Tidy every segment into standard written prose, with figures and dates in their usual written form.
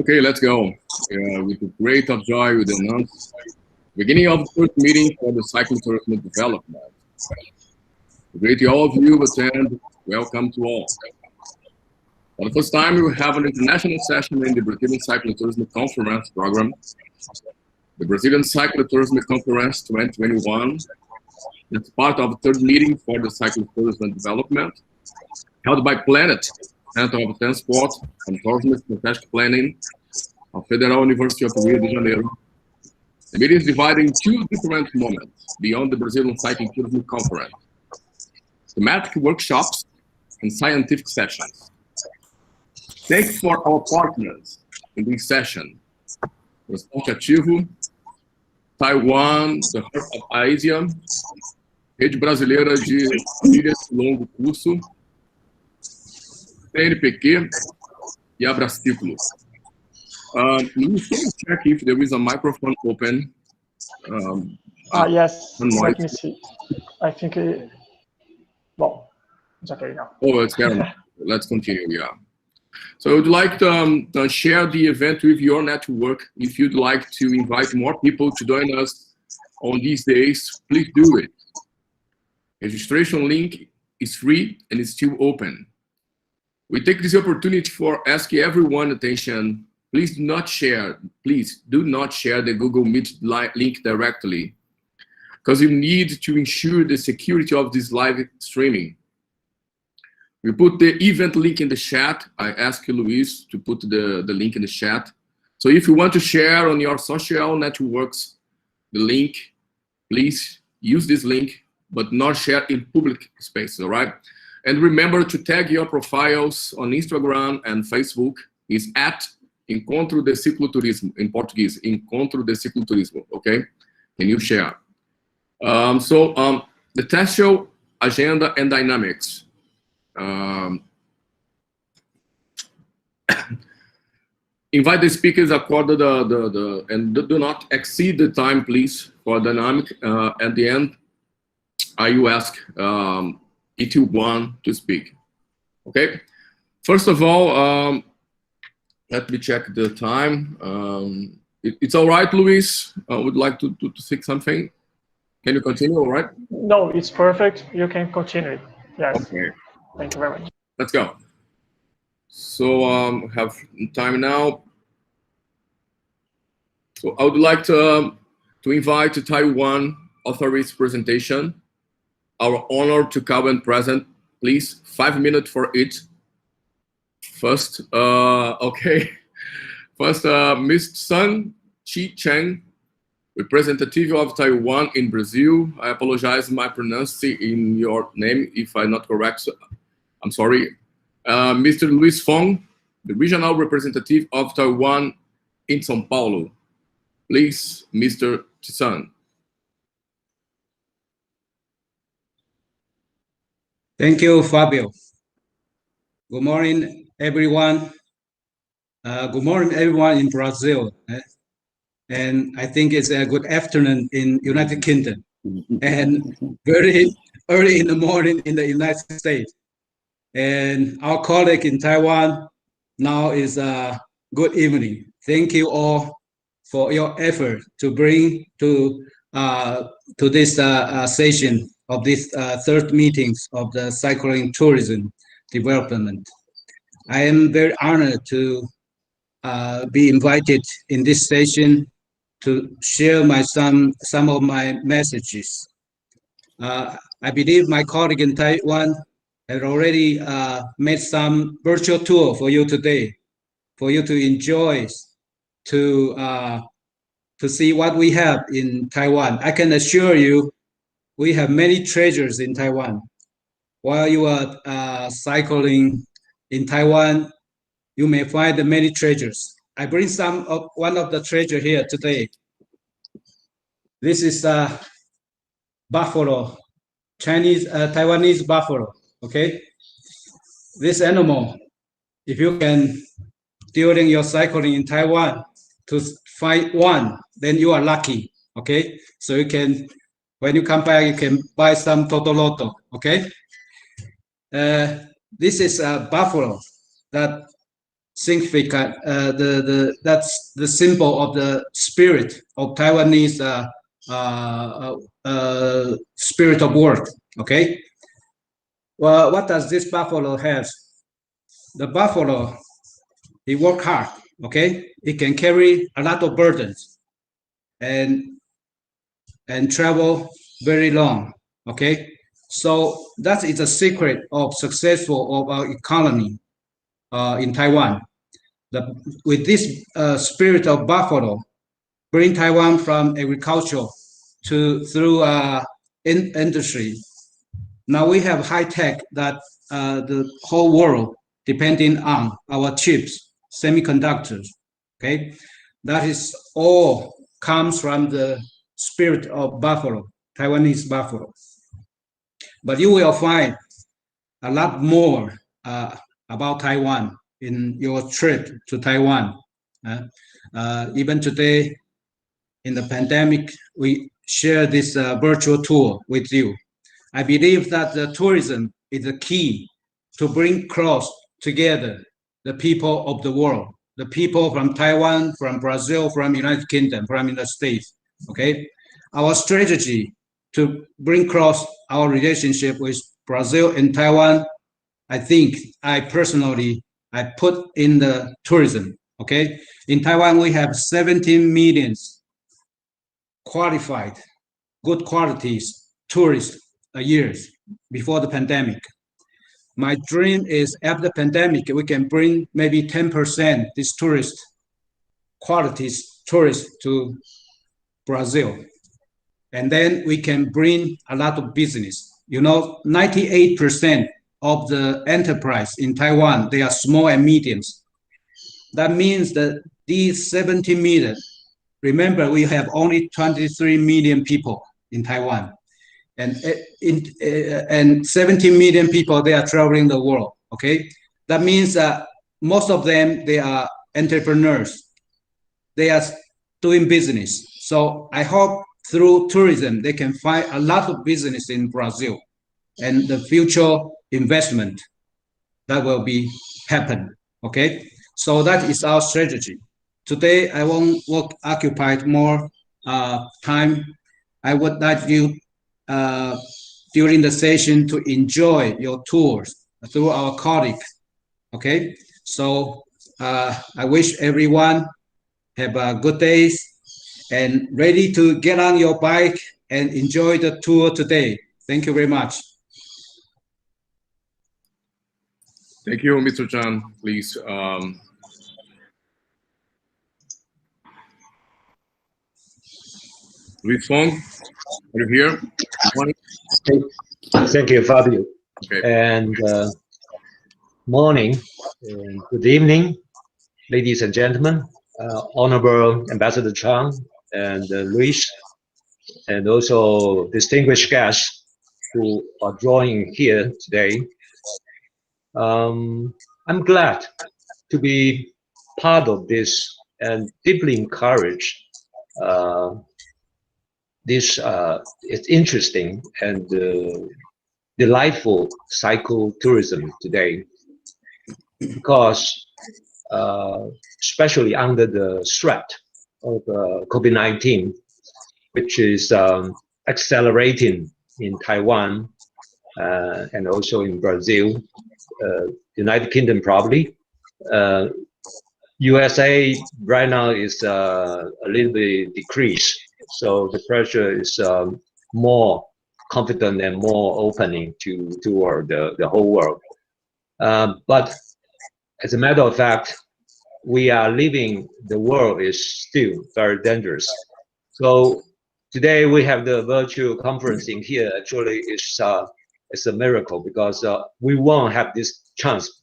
Okay, let's go. With a great of joy, we announce beginning of the first meeting for the cyclotourism development. Great all of you attend. Welcome to all. For the first time, we will have an international session in the Brazilian Cyclotourism Conference program. The Brazilian Cyclotourism Conference 2021 is part of the third meeting for the cyclotourism development, held by Planet Center of Transport and Tourism Strategic Planning of Federal University of Rio de Janeiro. The meeting is divided in two different moments beyond the Brazilian Cycling Tourism Conference: thematic workshops and scientific sessions. Thanks for our partners in this session: Responsivo, Taiwan, the Heart of Asia, Rede Brasileira de Trilhas Longo Curso, CNPq e Abraciclo. Luis, can you check if there is a microphone open? Yes, let me see. I think, well, it's okay now. Oh, it's good. Let's continue, yeah. So I would like to share the event with your network. If you'd like to invite more people to join us on these days, please do it. Registration link is free and is still open. We take this opportunity for asking everyone attention. Please do not share the Google Meet link directly, because you need to ensure the security of this live streaming. We put the event link in the chat. I ask Luis to put the link in the chat. So if you want to share on your social networks the link, please use this link, but not share in public spaces, all right? And remember to tag your profiles on Instagram and Facebook is at Encontro de Cicloturismo, in Portuguese, Encontro de Cicloturismo, okay? Can you share? The test show agenda and dynamics. Invite the speakers according to and do not exceed the time, please, for dynamic. At the end, I will ask if you want to speak. Okay. First of all, let me check the time. It's all right, Luis. I would like to say something. Can you continue? All right. No, it's perfect. You can continue. Yes. Okay. Thank you very much. Let's go. So have time now. So I would like to invite to Taiwan authorities presentation. Our honor to come and present, please. 5 minutes for it. First, okay. First, Ms. Chung-Chang, representative of Taiwan in Brazil. I apologize my pronunciation in your name if I'm not correct. So I'm sorry. Mr. Luis Fong, the regional representative of Taiwan in São Paulo. Please, Mr. Tsung. Thank you, Fábio. Good morning, everyone. Good morning, everyone in Brazil. And I think it's a good afternoon in United Kingdom and very early in the morning in the United States. And our colleague in Taiwan now is a good evening. Thank you all for your effort to bring to this session of this third meetings of the cycling tourism development. I am very honored to be invited in this session to share some of my messages. I believe my colleague in Taiwan had already made some virtual tour for you today, for you to enjoy, to see what we have in Taiwan. I can assure you, we have many treasures in Taiwan. While you are cycling in Taiwan, you may find many treasures. I bring one of the treasure here today. This is buffalo, Taiwanese buffalo. Okay, this animal, if you can during your cycling in Taiwan to find one, then you are lucky. Okay, so you can, when you come back, you can buy some totoloto. Okay, this is a buffalo that significant. That's the symbol of the spirit of Taiwanese spirit of work. Okay. Well, what does this buffalo have? The buffalo, he work hard. Okay, it can carry a lot of burdens and travel very long. Okay, so that is a secret of successful of our economy in Taiwan. With this spirit of buffalo, bring Taiwan from agriculture through industry. Now we have high tech that the whole world depending on our chips, semiconductors. Okay, that is all comes from the spirit of buffalo, Taiwanese buffalo. But you will find a lot more about Taiwan in your trip to Taiwan. Even today, in the pandemic, we share this virtual tour with you. I believe that the tourism is the key to bring close together the people of the world, the people from Taiwan, from Brazil, from United Kingdom, from United States. Okay, our strategy to bring close our relationship with Brazil and Taiwan, I think I personally put in the tourism. Okay, in Taiwan we have 17 million qualified, good qualities tourists a year before the pandemic. My dream is after the pandemic we can bring maybe 10% these qualities tourists to Brazil, and then we can bring a lot of business. You know, 98% of the enterprise in Taiwan, they are small and mediums. That means that these 70 million, remember we have only 23 million people in Taiwan, and 70 million people, they are traveling the world. Okay, that means that most of them, they are entrepreneurs, they are doing business. So I hope through tourism they can find a lot of business in Brazil, and the future investment that will be happen. Okay, so that is our strategy. Today I won't occupy more time. I would like you during the session to enjoy your tours through our colleague. Okay, so I wish everyone have a good day and ready to get on your bike and enjoy the tour today. Thank you very much. Thank you, Mr. Chan. Please. Luis Fong, are you here? Thank you, Fábio. Okay. And morning and good evening, ladies and gentlemen, Honorable Ambassador Chang and Luis, and also distinguished guests who are joining here today. I'm glad to be part of this and deeply encouraged this it's interesting and delightful cycle tourism today, because especially under the threat of COVID-19, which is accelerating in Taiwan and also in Brazil, United Kingdom probably. USA right now is a little bit decreased, so the pressure is more confident and more opening toward the whole world. But as a matter of fact, we are living, the world is still very dangerous. So today we have the virtual conferencing here. Actually, it's a miracle, because we won't have this chance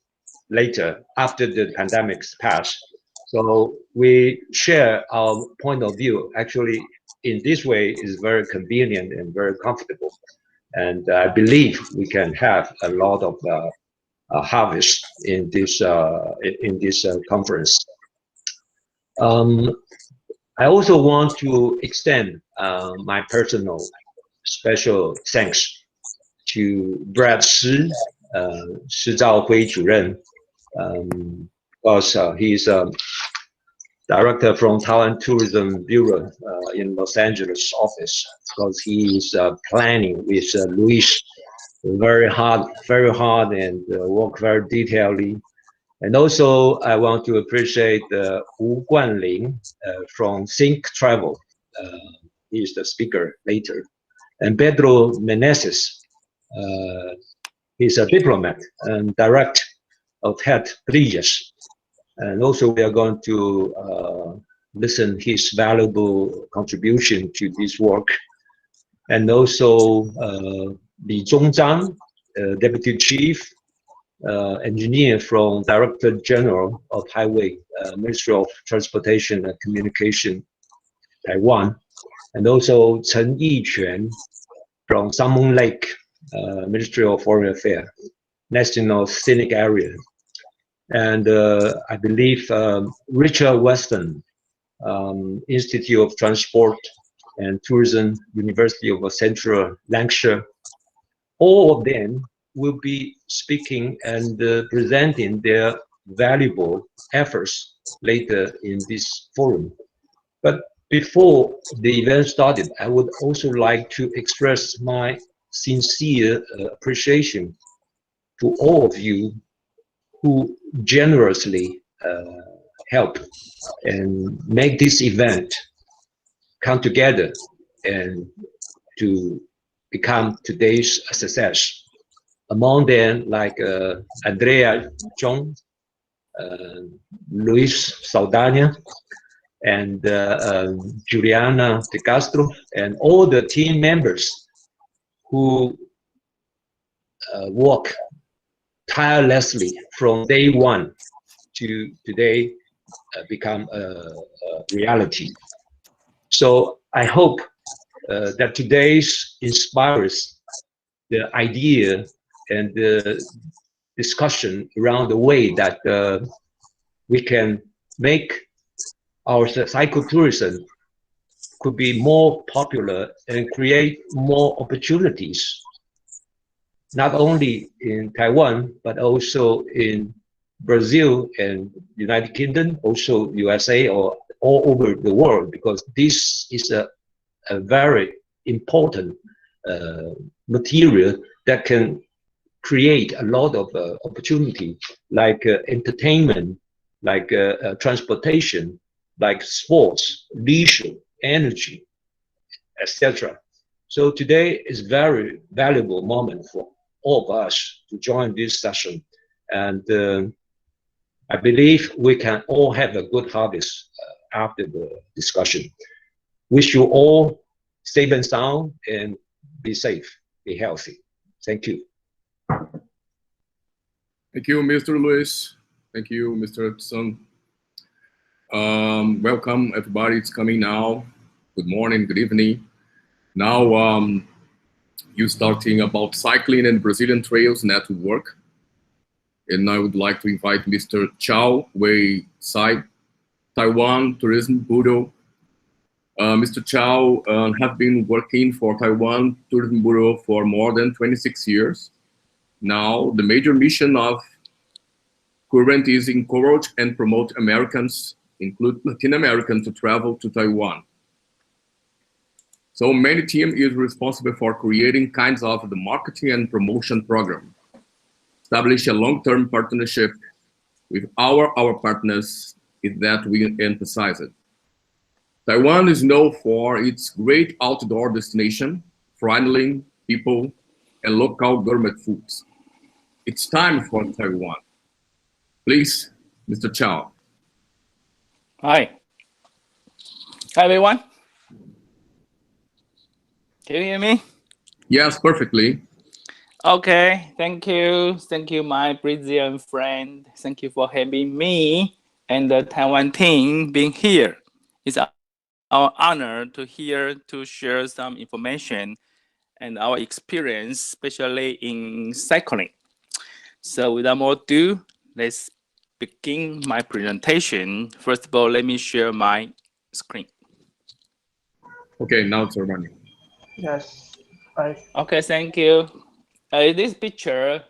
later after the pandemic's passed. So we share our point of view. Actually, in this way is very convenient and very comfortable. And I believe we can have a lot of harvest in this conference. I also want to extend my personal special thanks to Brad Shih, Chao-Hui 主任, because he's director from Taiwan Tourism Bureau in Los Angeles office, because he is planning with Luis very hard, and work very detailedly. And also, I want to appreciate Kuan Li from Think Travel. He is the speaker later. And Pedro Menezes, he's a diplomat and director of head bridges. And also, we are going to listen his valuable contribution to this work. And also, Chung-Chang, Deputy Chief Engineer from Director General of Highway, Ministry of Transportation and Communication, Taiwan. And also Tsung-Che from Salmon Lake, Ministry of Foreign Affairs, National Scenic Area. And I believe Richard Weston, Institute of Transport and Tourism, University of Central Lancashire. All of them will be speaking and presenting their valuable efforts later in this forum. But before the event started, I would also like to express my sincere appreciation to all of you who generously help and make this event come together and to become today's success. Among them, like Andrea John, Luis Saldana, and Juliana De Castro, and all the team members who work tirelessly from day one to today become a reality. So I hope that today's inspires the idea and the discussion around the way that we can make our psychotourism could be more popular and create more opportunities, not only in Taiwan, but also in Brazil and United Kingdom, also USA, or all over the world, because this is a very important material that can create a lot of opportunity, like entertainment, like transportation, like sports, leisure, energy, etc. So today is very valuable moment for all of us to join this session. And I believe we can all have a good harvest after the discussion. Wish you all safe and sound, and be safe, be healthy. Thank you. Thank you, Mr. Luis. Thank you, Mr. Tsung. Welcome, everybody. It's coming now. Good morning, good evening. Now, you starting about cycling and Brazilian Trails Network. And I would like to invite Mr. Chao-Hui, Taiwan Tourism Bureau. Mr. Chao has been working for Taiwan Tourism Bureau for more than 26 years. Now, the major mission of current is encourage and promote Americans, include Latin Americans, to travel to Taiwan. So many team is responsible for creating kinds of the marketing and promotion program. Establish a long-term partnership with our partners is that we emphasize it. Taiwan is known for its great outdoor destination, friendly people, and local gourmet foods. It's time for Taiwan. Please, Mr. Chao. Hi. Hi, everyone. Can you hear me? Yes, perfectly. Okay, thank you. Thank you, my Brazilian friend. Thank you for having me and the Taiwan team being here. It's our honor to share some information and our experience, especially in cycling. So without more ado, let's begin my presentation. First of all, let me share my screen. Okay, now it's running. Yes. Okay, thank you. In this picture,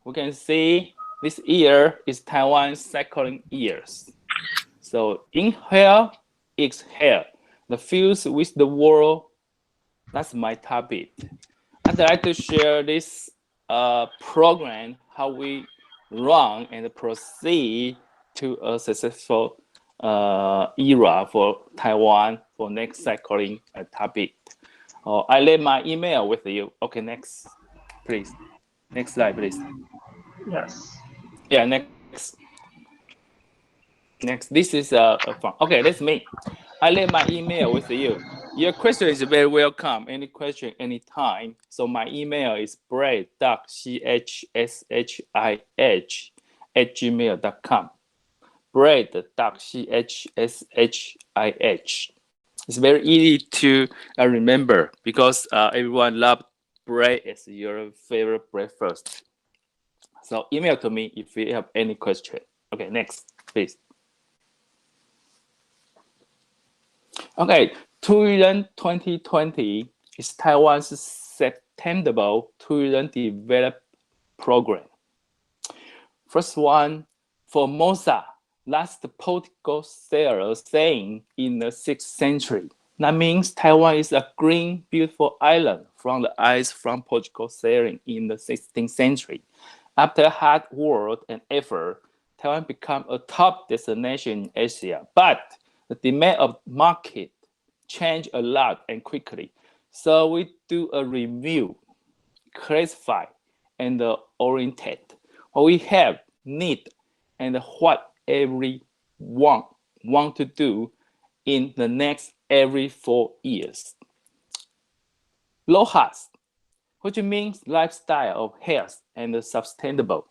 we can see this year is Taiwan's cycling years. So inhale, exhale, the fuse with the world. That's my topic. I'd like to share this program, how we run and proceed to a successful era for Taiwan for next cycling topic. I leave my email with you. Okay, next, please. Next slide, please. Yes. Yeah, next. Next, this is fun. Okay, that's me. I leave my email with you. Your question is very welcome. Any question, anytime. So my email is brad.chshih@gmail.com. brad.chshih. It's very easy to remember because everyone loves bread as your favorite breakfast. So email to me if you have any question. Okay, next, please. Okay, Tourism 2020 is Taiwan's sustainable tourism development program. First one, Formosa, last Portugal sailor saying in the 6th century. That means Taiwan is a green, beautiful island from the eyes from Portugal sailing in the 16th century. After hard work and effort, Taiwan became a top destination in Asia, but the demand of market changed a lot and quickly. So we do a review, classify, and orientate what we have, need, and what everyone want to do in the next every 4 years. LOHAS, which means lifestyle of health and sustainable,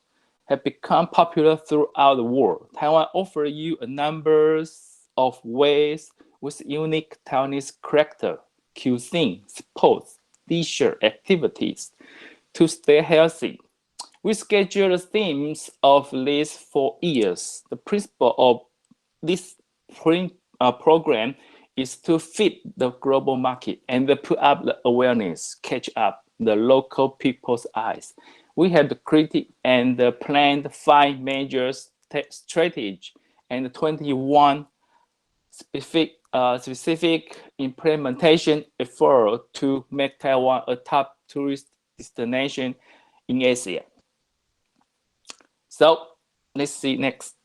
have become popular throughout the world. Taiwan offers you a number of ways with unique Taiwanese character, cuisine, sports, leisure activities to stay healthy. We schedule the themes of these 4 years. The principle of this program is to fit the global market and put up the awareness, catch up the local people's eyes. We have created and planned 5 major strategies and 21 specific implementation effort to make Taiwan a top tourist destination in Asia. So let's see next.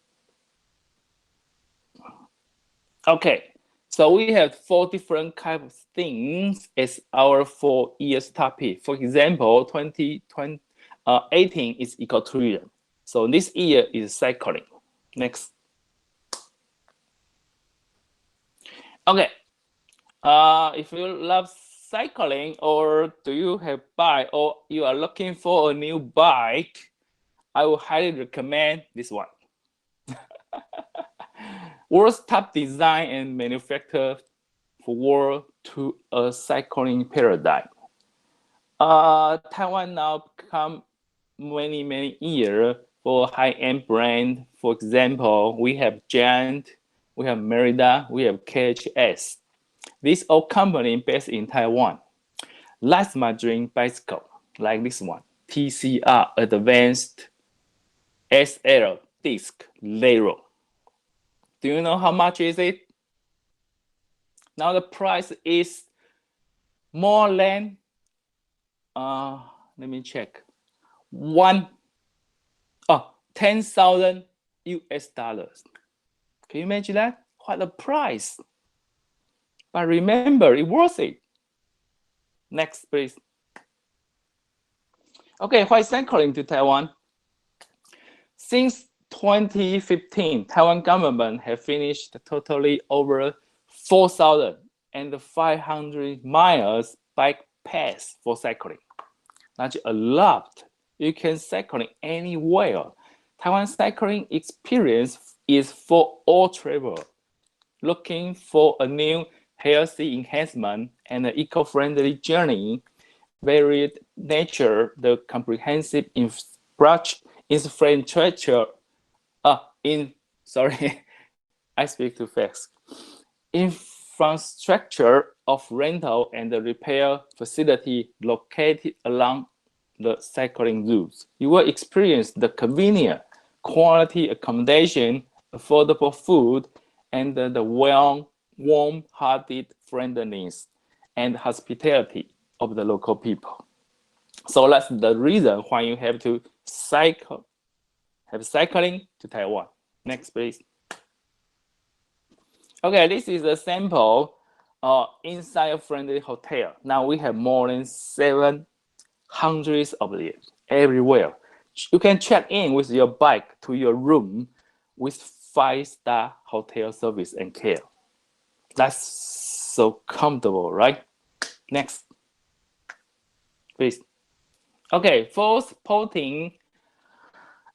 Okay, so we have 4 different kinds of things as our 4 years topic. For example, 2018 is ecotourism. So this year is cycling. Next. Okay, if you love cycling or do you have bike or you are looking for a new bike, I would highly recommend this one. World's top design and manufacture forward to a cycling paradigm. Taiwan now become many years for high-end brand. For example, we have Giant, we have Merida, we have KHS. These all companies based in Taiwan. Last my dream bicycle, like this one, TCR Advanced SL Disc Zero. Do you know how much is it? Now the price is more than, let me check, 10,000 US dollars. Can you imagine that? What a price. But remember, it's worth it. Next, please. Okay, why cycling to Taiwan? Since 2015, Taiwan government have finished totally over 4,500 miles bike paths for cycling. That's a lot. You can cycle anywhere. Taiwan cycling experience is for all travelers looking for a new healthy enhancement and an eco-friendly journey. Varied nature, the comprehensive infrastructure. I speak too fast. Infrastructure of rental and the repair facility located along the cycling routes. You will experience the convenience quality accommodation, affordable food, and the warm-hearted friendliness and hospitality of the local people. So that's the reason why you have to cycling to Taiwan. Next, please. Okay, this is a sample inside a friendly hotel. Now we have more than 700 of them everywhere. You can check in with your bike to your room with 5-star hotel service and care. That's so comfortable, right? Next, please. Okay, for supporting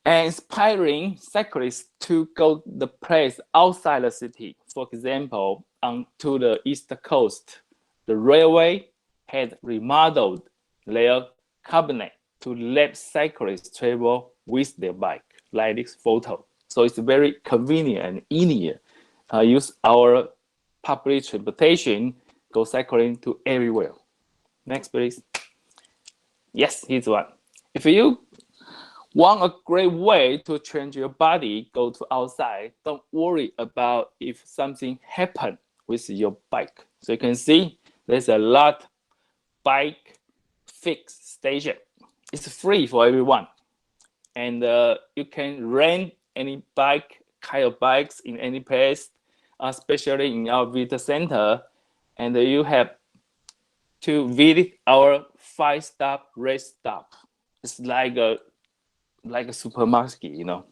and inspiring cyclists to go the place outside the city. For example, to the East Coast, the railway had remodeled their cabinet to let cyclists travel with their bike, like this photo. So it's very convenient and easier. Use our public transportation, go cycling to everywhere. Next, please. Yes, here's one. If you want a great way to change your body, go to outside. Don't worry about if something happened with your bike. So you can see there's a lot bike fix station. It's free for everyone. And you can rent any bike, kind of bikes in any place, especially in our visitor center. And you have to visit our 5-stop rest stop. It's like a supermarket, you know.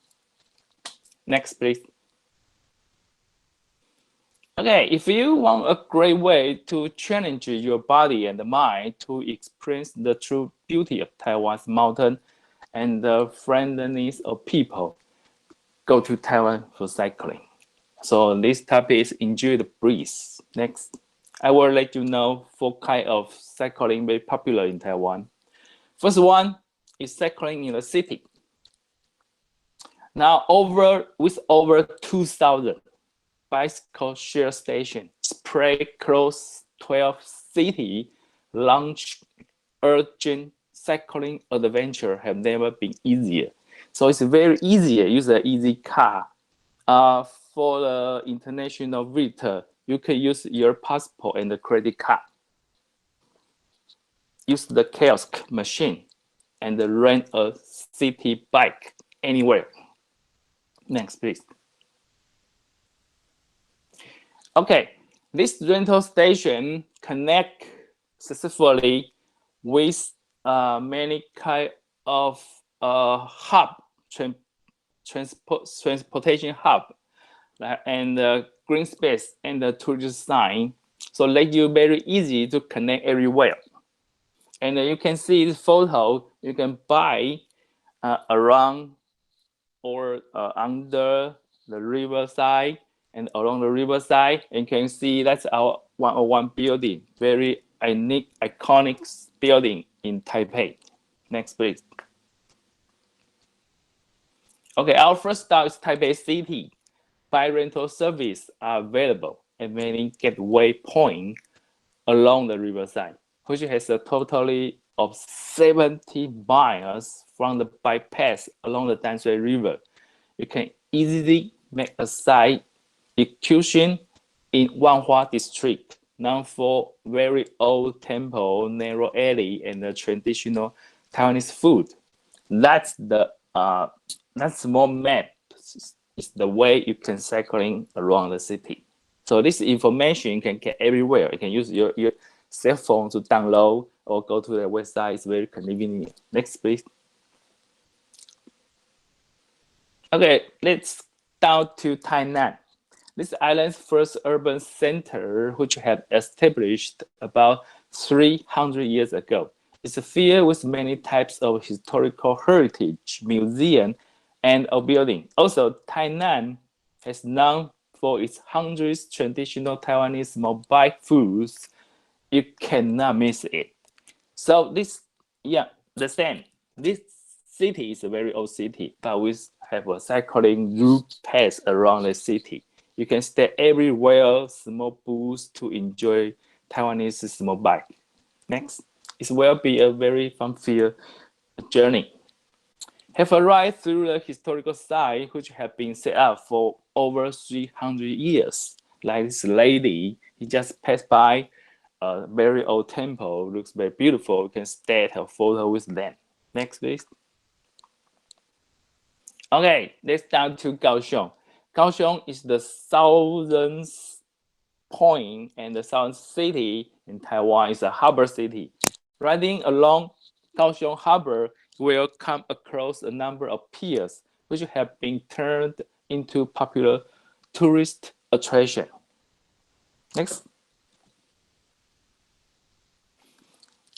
Next, please. Okay, if you want a great way to challenge your body and mind to experience the true beauty of Taiwan's mountain and the friendliness of people, go to Taiwan for cycling. So this topic is enjoy the breeze. Next, I will let you know 4 kinds of cycling very popular in Taiwan. First one is cycling in the city. Now, with over 2,000 bicycle share stations spread across 12 cities, launch urgent cycling adventure have never been easier. So it's very easy. Use an easy car. For the international visitor, you can use your passport and the credit card. Use the kiosk machine and rent a city bike anywhere. Next, please. Okay, this rental station connect successfully with many kind of transportation hub and green space and the tourist sign. So let you very easy to connect everywhere. And you can see this photo. You can buy around or under the riverside and along the riverside. And you can see that's our 101 building, very unique, iconic building in Taipei. Next, please. Okay, our first stop is Taipei City. Bike rental service are available at many gateway points along the riverside, which has a totally of 70 miles from the bypass along the Danshui River. You can easily make a site excursion in Wanhua district, known for very old temple, narrow alley, and the traditional Taiwanese food. That's the small map. It's the way you can cycling around the city. So this information you can get everywhere. You can use your cell phone to download or go to the website. It's very convenient. Next, please. Okay, let's down to Tainan. This island's first urban center, which had established about 300 years ago. It's filled with many types of historical heritage, museum, and a building. Also, Tainan is known for its hundreds traditional Taiwanese small bite foods. You cannot miss it. So this, the same. This city is a very old city, but we have a cycling route path around the city. You can stay everywhere, small booths to enjoy Taiwanese small bike. Next, it will be a very fun-filled journey. Have a ride through the historical site, which have been set up for over 300 years. Like this lady, he just passed by a very old temple, looks very beautiful. You can take a photo with them. Next, please. Okay, let's down to Kaohsiung. Kaohsiung is the southern point and the southern city in Taiwan. It's a harbor city. Riding along Kaohsiung Harbor, you will come across a number of piers which have been turned into popular tourist attraction. Next.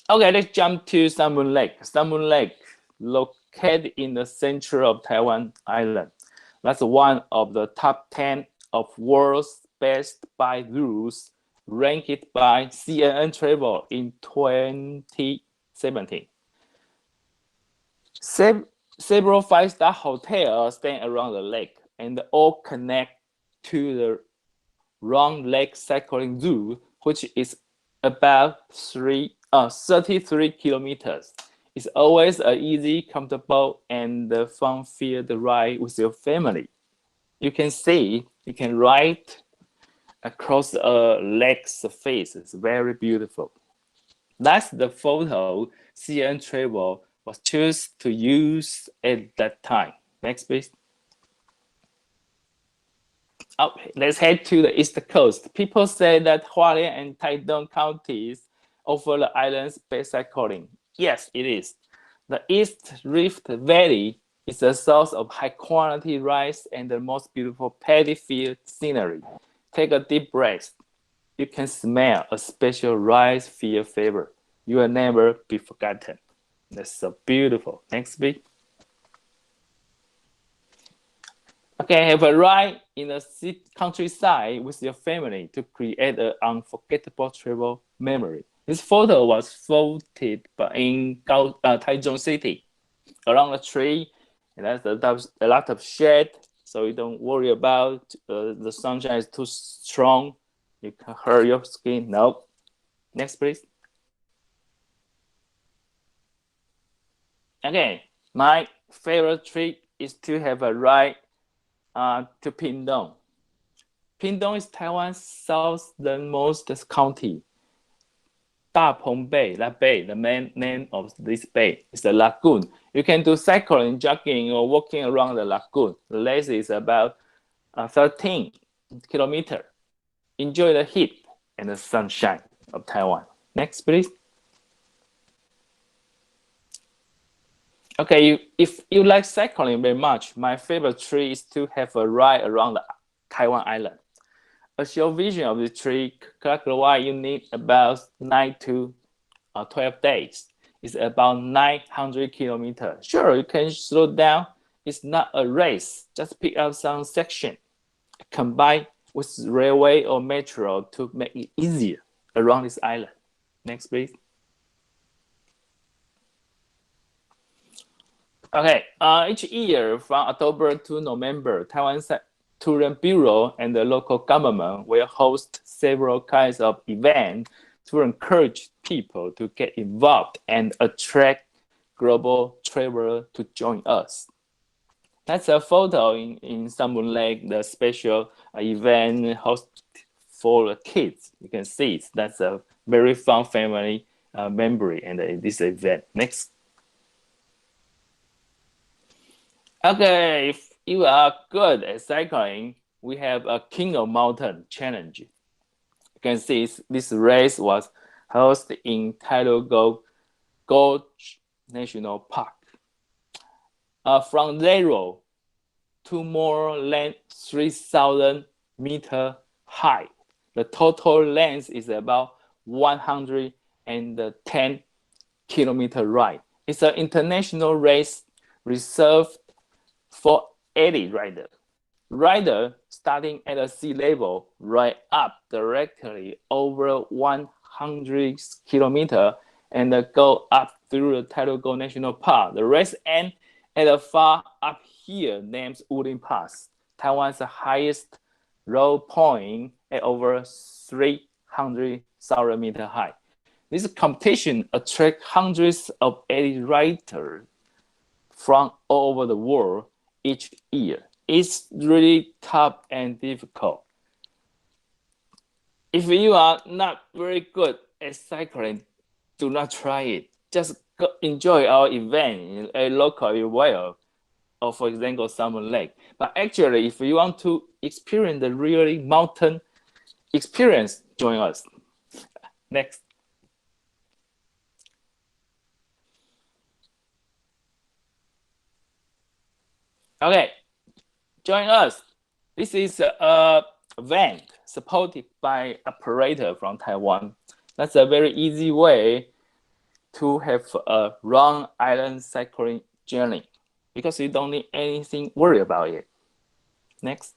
Okay, let's jump to Sun Moon Lake. Sun Moon Lake, located in the center of Taiwan Island. That's one of the top 10 of world's best by routes, ranked by CNN Travel in 2017. Several five-star hotels stand around the lake, and all connect to the Round Lake Cycling Route, which is about 33 kilometers. It's always an easy, comfortable, and fun-filled ride with your family. You can see, you can ride across a lake surface. It's very beautiful. That's the photo CN Travel was chosen to use at that time. Next, please. Okay, let's head to the East Coast. People say that Hualien and Taitung counties offer the island's best cycling. Yes, it is. The East Rift Valley is a source of high-quality rice and the most beautiful paddy field scenery. Take a deep breath. You can smell a special rice field flavor. You will never be forgotten. That's so beautiful. Next, please. Okay, have a ride in the countryside with your family to create an unforgettable travel memory. This photo was photoed in Taichung City, along a tree, and that's a lot of shade, so you don't worry about the sunshine is too strong. You can hurt your skin. No. Next, please. Okay, my favorite trip is to have a ride to Pingtung. Pingtung is Taiwan's southernmost county. Dapeng Bay, that bay, the main name of this bay is the lagoon. You can do cycling, jogging, or walking around the lagoon. The length is about 13 kilometers. Enjoy the heat and the sunshine of Taiwan. Next, please. Okay, if you like cycling very much, my favorite trip is to have a ride around the Taiwan Island. A short vision of the trip, calculate you need about 9 to 12 days. It's about 900 kilometers. Sure, you can slow down. It's not a race. Just pick up some section. Combine with railway or metro to make it easier around this island. Next, please. Okay, each year from October to November, Taiwan's Tourism Bureau and the local government will host several kinds of events to encourage people to get involved and attract global travelers to join us. That's a photo in Sun Moon Lake, the special event hosted for the kids. You can see it. That's a very fun family memory and this event. Next. Okay, if you are good at cycling, we have a King of Mountain challenge. You can see this race was hosted in Taiwan Gorge National Park. From 0 to more than 3,000 meters high, the total length is about 110 kilometer ride. It's an international race reserved for 80 riders. Rider starting at a sea level, right up directly over 100 kilometers and go up through the Taiwan National Park. The race ends at a far up here named Wooden Pass, Taiwan's highest low point at over 300,000 meters high. This competition attracts hundreds of 80 riders from all over the world each year. It's really tough and difficult. If you are not very good at cycling, do not try it. Just go enjoy our event in a local area, or for example, Summer Lake. But actually, if you want to experience the really mountain experience, join us. Next. Okay, join us. This is a van supported by operator from Taiwan. That's a very easy way to have a long island cycling journey because you don't need anything worry about it. Next.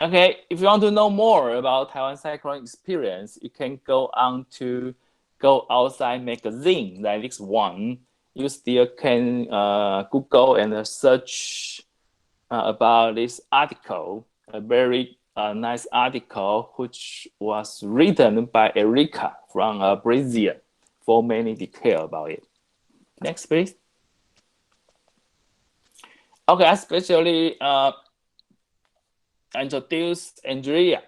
Okay, if you want to know more about Taiwan cycling experience, you can go on to Go Outside magazine, like this one. You still can Google and search about this article, a very nice article which was written by Erica from Brazil for many details about it. Next, please. Okay, especially introduce Andrea.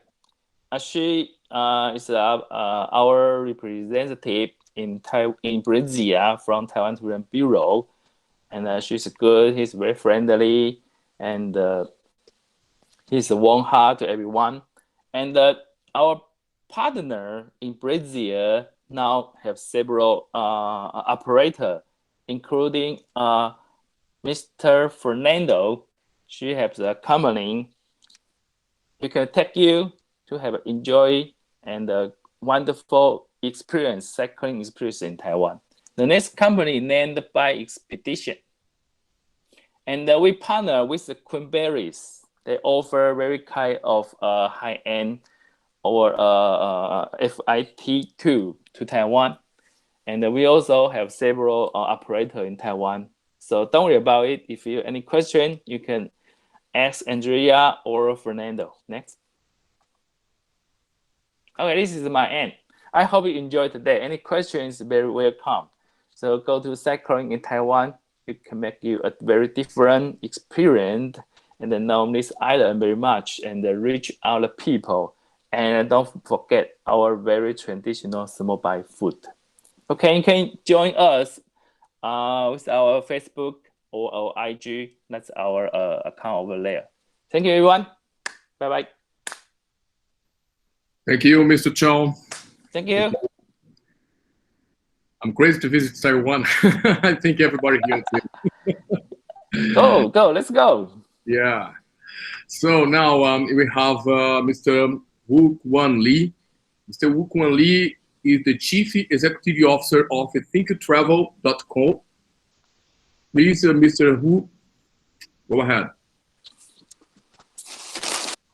She is our representative in Brazil from Taiwan Tourism Bureau, and she's good. He's very friendly, and he's a warm heart to everyone. And our partner in Brazil now have several operators, including Mr. Fernando. She has a company. He can take you to have enjoy and a wonderful experience, cycling experience in Taiwan. The next company named by Expedition. And we partner with the Queenberries. They offer very kind of high-end or FIT2 to Taiwan. And we also have several operators in Taiwan. So don't worry about it. If you have any question, you can ask Andrea or Fernando. Next. Okay, this is my end. I hope you enjoyed today. Any questions, very welcome. So go to cycling in Taiwan. It can make you a very different experience and then know this island very much and reach out the people. And don't forget our very traditional mobile food. Okay, you can join us with our Facebook or our IG. That's our account over there. Thank you, everyone. Bye-bye. Thank you, Mr. Chao. Thank you. I'm crazy to visit Taiwan. I think everybody here too. Go, let's go. Yeah. So now we have Mr. Kuan Li. Mr. Kuan Li is the Chief Executive Officer of thinktravel.com. Please, Mr. Hu, go ahead.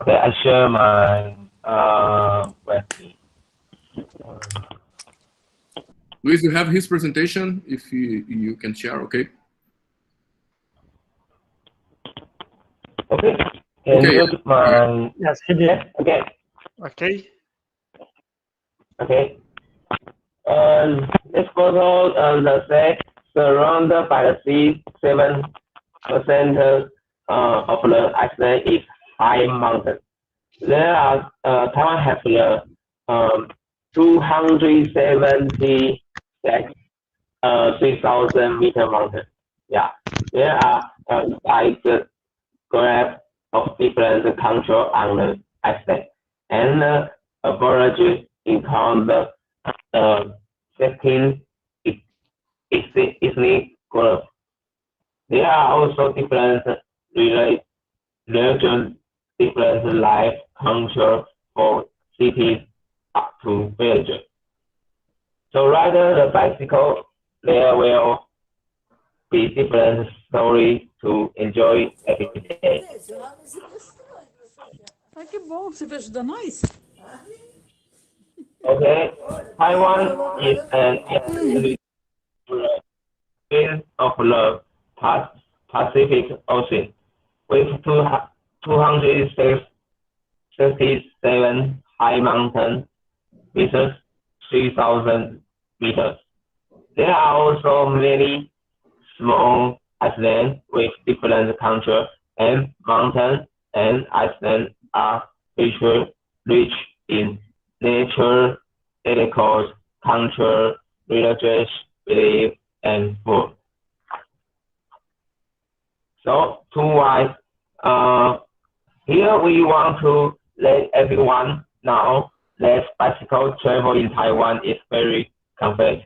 Okay, I share my website. Please, you have his presentation, if you can share, okay? Okay. Can you look my Yes, he did. okay. Okay. Okay. This photo the set surrounded by the sea, 7% of the island is high mountain. There are Taiwan has the 270 3,000 meter mountain. Yeah, there are like graph of different control on the island, and average income the 16 ethnic groups. There are also different religion, different life culture for cities up to village. So rather the bicycle, there will be different stories to enjoy every day. Ah, que bom, você vai ajudar nós? Okay, Taiwan is an end of the Pacific Ocean with 267 high mountain meters, 3,000 meters. There are also many small islands with different culture, and mountains and islands are rich in nature, ethicals, culture, religious belief, and food. So, two-wise, here we want to let everyone know that bicycle travel in Taiwan is very convenient.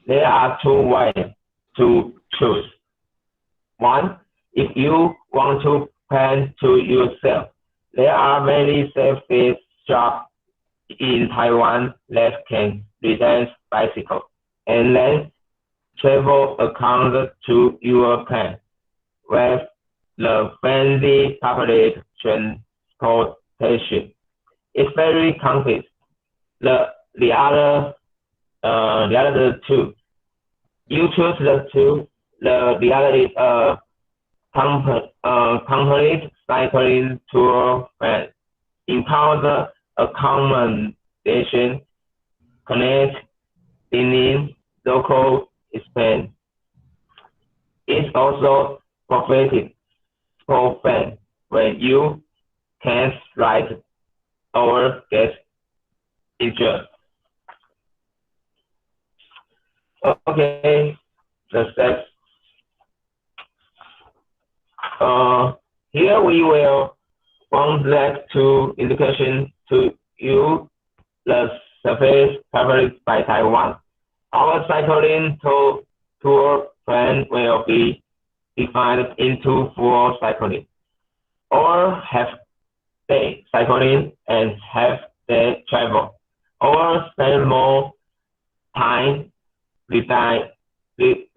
There are two ways to choose. One, if you want to plan to yourself, there are many safety shops in Taiwan that can rent bicycle and then travel according to your plan with the friendly public transportation. It's very convenient. The other two, you choose the two. The other is complete cycling tour plan. Encounter accommodation, connect, dining, local expense. It's also perfect for fun when you can't ride or get injured. Okay, the steps. Here we will want that to indication to you the surface covered by Taiwan. Our cycling tour plan will be divided into 4 cycling, or half-day cycling and half-day travel, or spend more time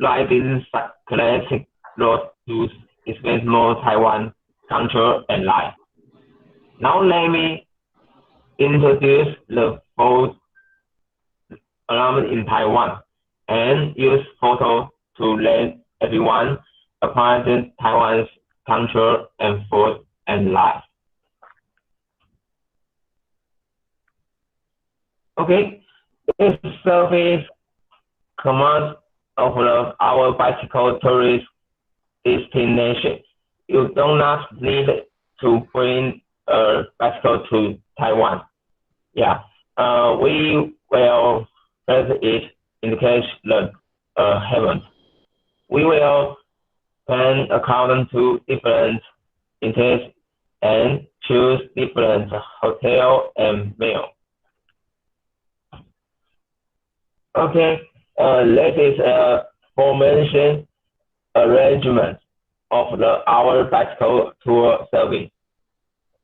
riding classic road to experience more Taiwan culture and life. Now let me introduce the 4 around in Taiwan and use photo to let everyone appreciate Taiwan's culture and food and life. Okay, this service commands of our bicycle tourist destination. You do not need to bring a bicycle to Taiwan. Yeah, we will place it in case the heaven. We will plan according to different interests and choose different hotel and meal. Okay, this is a formation arrangement of our bicycle tour service.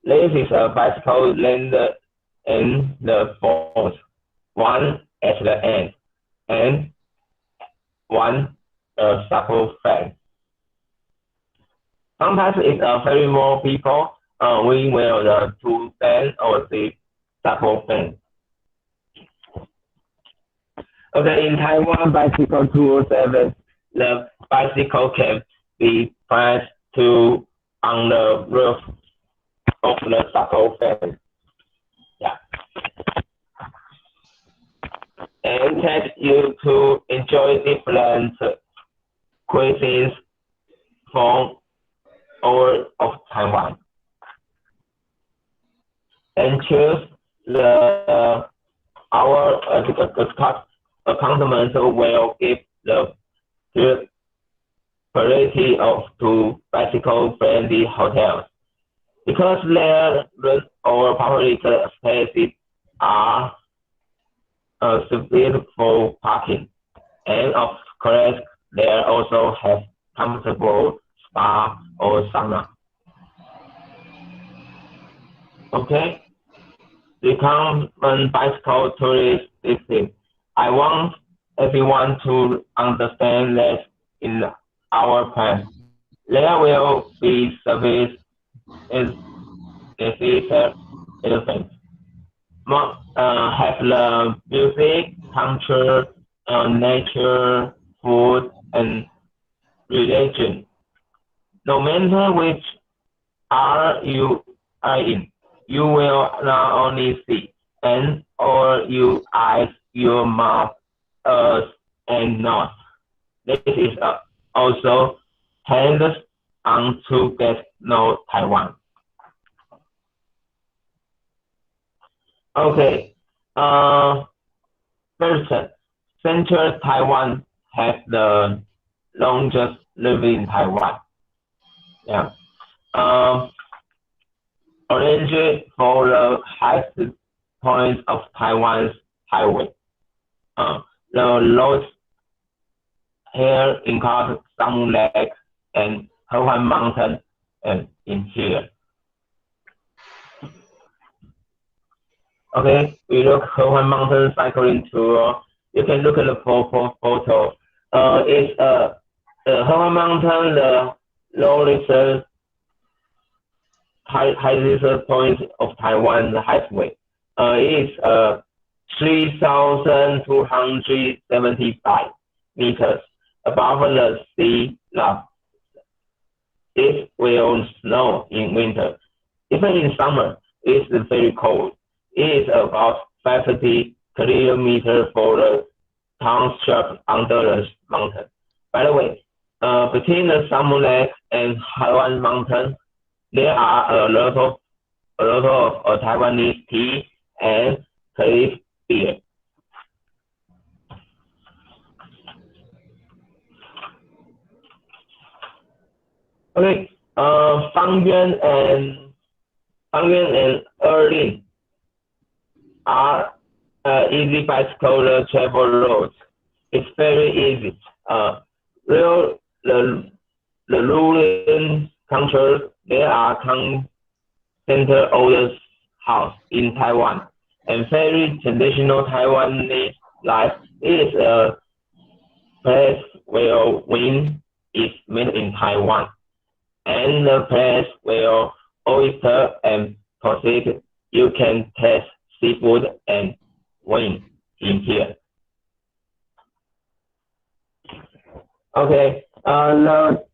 This is a bicycle landed in the front, one at the end, and one support fan. Sometimes it's very more people. We will the 2 fan or the support fan. Okay, in Taiwan bicycle tour service, the bicycle can be placed on the roof of the support fan. Yeah. And take you to enjoy different cuisines from all of Taiwan. And choose our accountants will give the priority to bicycle-friendly hotels because their or public spaces are suitable for parking, and of course they also have comfortable spa or sauna. Okay, the common bicycle tourist system. I want everyone to understand that in our plan, there will be service in the elephant. Have the music, culture, nature, food, and religion. No matter which you are in, you will not only see and or you eyes, your mouth, ears, and north. This is also hands on to get to know Taiwan. Okay, first, Central Taiwan has the longest living in Taiwan. Yeah. Orange for the highest point of Taiwan's highway. The roads here include Sun Lake and Hehuan Mountain and in here. Okay, we look Hehuan Mountain cycling tour. You can look at the photo. It's Hehuan Mountain, the lowest highest point of Taiwan highway. It's 3,275 meters above the sea level. It will snow in winter. Even in summer, it's very cold. It is about 50 kilometers for the township under the mountain. By the way, between the Sun Lake and Hehuan Mountain, there are a lot of Taiwanese tea and craft beer. Okay, Fong and Erling are easy bicycle travel roads. It's very easy. The ruling countries, there are center oldest house in Taiwan, and very traditional Taiwanese life is a place where wine is made in Taiwan, and the place where oyster and proceed, you can taste seafood and wine in here. Okay, the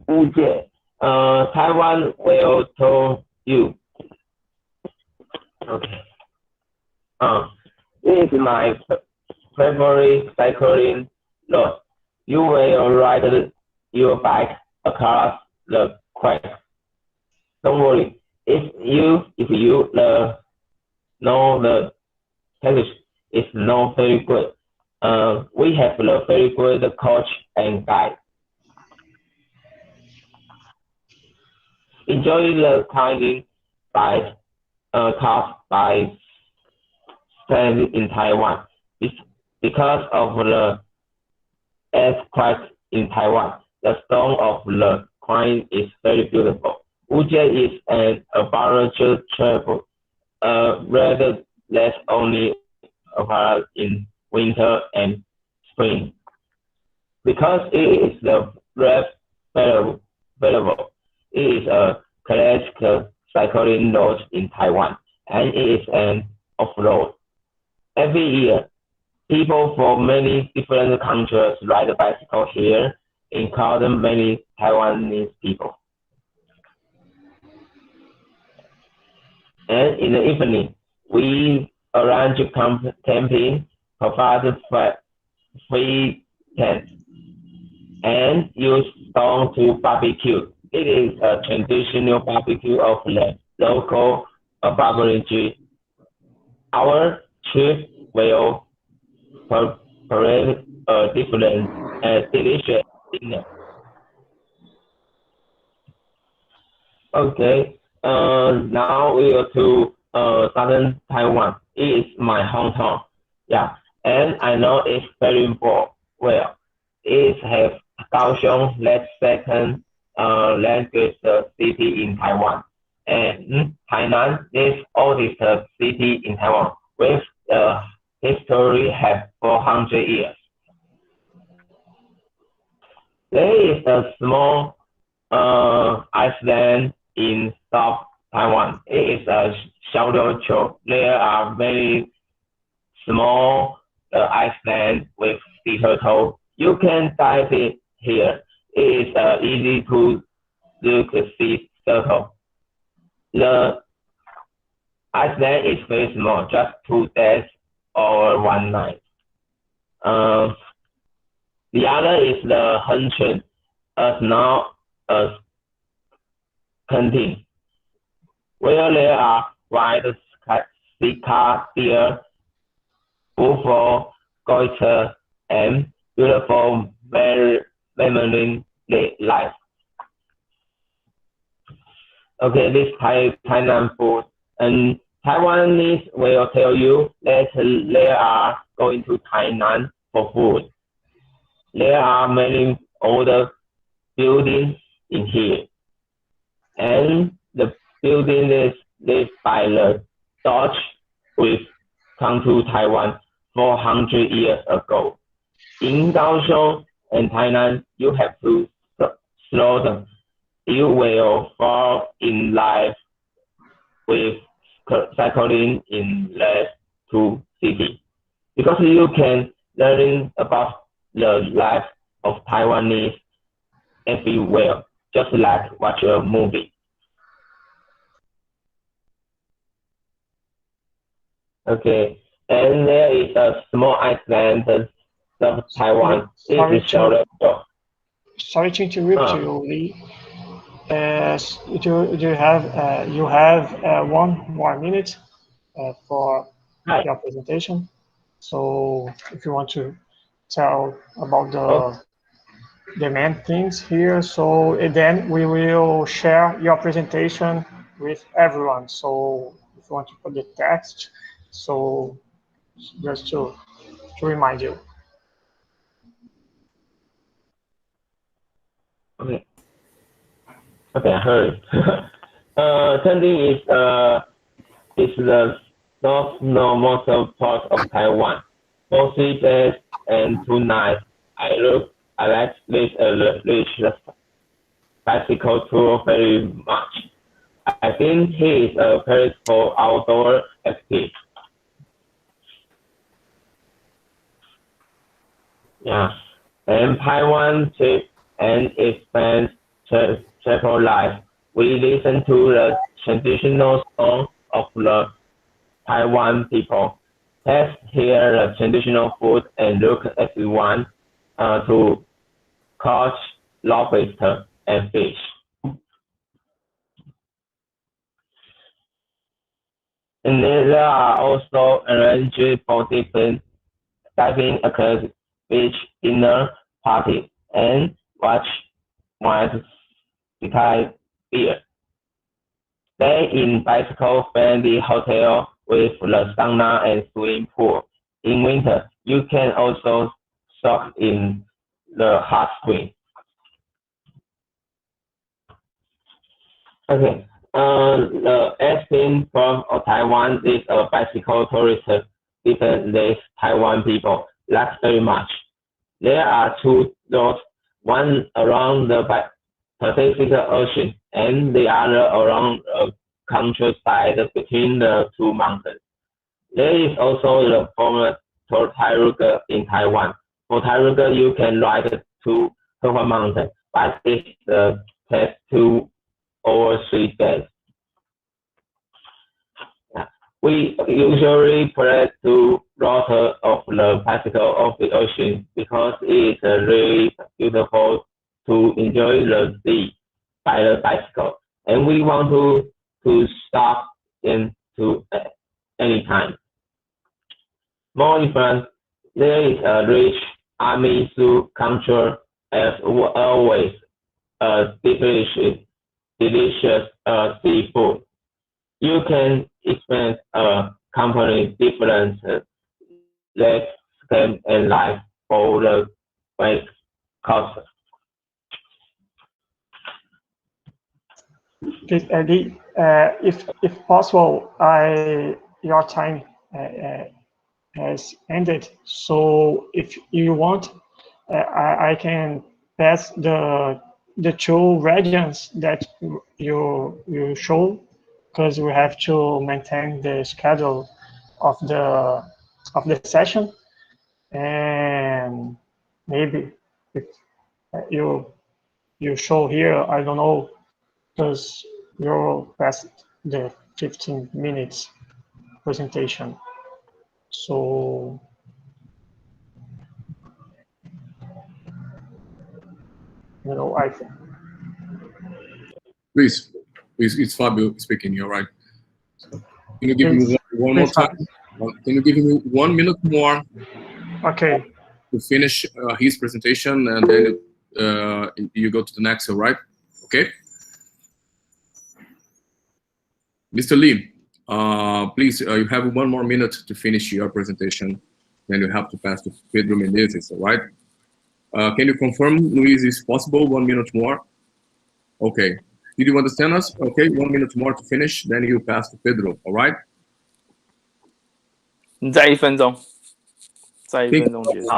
Wujie, Taiwan will tell you. Okay. This is my favorite cycling road. You will ride your bike across the creek. Don't worry. If you know the package is not very good, we have a very good coach and guide. Enjoy the climbing by caused by sand in Taiwan. It's because of the earthquake in Taiwan. The stone of the climb is very beautiful. Wujie is an adventure travel, rather less only available in winter and spring. Because it is the rest available, it is a classic cycling road in Taiwan, and it is an off-road. Every year, people from many different countries ride a bicycle here, including many Taiwanese people. And in the evening, we arrange camping, provide free tents, and use stone to barbecue. It is a traditional barbecue of the local Aborigine. Our chef will prepare a different and delicious dinner. Okay, now we go to southern Taiwan. It is my hometown. Yeah, and I know it's very important. Well, it has Kaohsiung, the second largest city in Taiwan, and Tainan is oldest city in Taiwan, with history has 400 years. There is a small island in South Taiwan. It is a Xiaoliuqiu. There are very small islands with sea turtle. You can dive in here. It is easy to look at sea turtle. The island is very small, just 2 days or 1 night. The other is the Henchen, as now as canteen, where there are white sika deer, buffalo, goiter, and beautiful feminine life. Okay, this Tainan food, and Taiwanese will tell you that they are going to Tainan for food. There are many older buildings in here, and the building is lived by the Dutch, which come to Taiwan 400 years ago. In Kaohsiung and Tainan, you have to slow down. You will fall in life with cycling in less to city, because you can learn about the life of Taiwanese everywhere, just like watch a movie. Okay, and there is a small island of Taiwan. Sorry to interrupt you, Lee. You have 1 more minute for your presentation. So if you want to tell about the main things here, so and then we will share your presentation with everyone. So if you want to put the text, so just to remind you. Okay. Okay, I heard. Tending is the northernmost part of Taiwan. For 3 days and 2 nights, I like this rich bicycle tour very much. I think he is a place for outdoor activity. Yeah, and Taiwan trip and expand travel life. We listen to the traditional song of the Taiwan people. Let's hear the traditional food and look at one to catch lobster and fish. And there are also arranged for different diving across beach dinner party and watch white sky beer. Stay in bicycle-friendly hotel with the sauna and swimming pool. In winter, you can also soak in the hot spring. Okay, the Aspen from Taiwan is a bicycle tourist different than Taiwan people like very much. There are 2 roads, one around the Pacific Ocean and the other around a countryside between the 2 mountains. There is also the former Tairuga in Taiwan. For Tairuga, you can ride to Taiwan Mountain, but this takes 2 or 3 days. We usually play to water of the bicycle of the ocean because it is really beautiful to enjoy the sea by the bicycle, and we want to stop into any time. More in France, there is a rich army soup culture as always, delicious seafood. You can experience a company different landscape and life for the great cost. Please, Eddie, if possible, your time has ended. So if you want, I can pass the 2 regions that you show, because we have to maintain the schedule of the session, and maybe if you show here, I don't know, because you're past the 15 minutes presentation. So iPhone. Please, it's Fábio speaking here, right? So, can you give me one more time? Can you give me 1 minute more? Okay. To finish his presentation, and then you go to the next, all right? Okay. Mr. Li, please, you have 1 more minute to finish your presentation. Then you have to pass to Pedro Menezes, all right? Can you confirm, Luis, is possible 1 minute more? Okay. Did you understand us? Okay, 1 minute more to finish, then you pass to Pedro, all right? 再1分钟，再1分钟结束。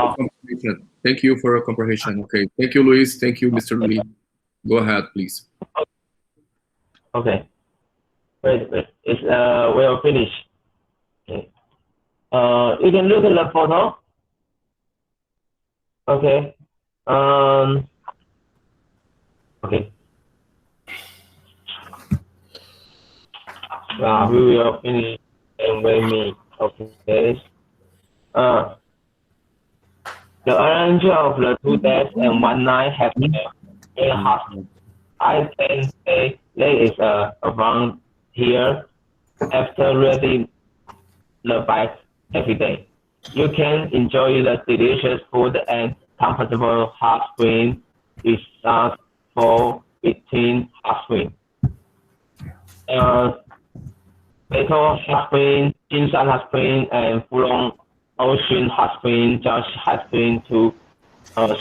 Thank you for your comprehension. Okay, thank you, Luis. Thank you, Mr. Li. Go ahead, please. Okay. Wait. It's well finished. Okay. You can look at the photo. Okay. Okay. We will finish and wait me. Okay. The arrangement of the 2 days and 1 night have been very hard. I can say there is around here after reading the bike every day. You can enjoy the delicious food and comfortable hot spring without for between hot spring. Beto hot spring, Jinshan hot spring, and Fulong Ocean hot spring, Josh hot spring to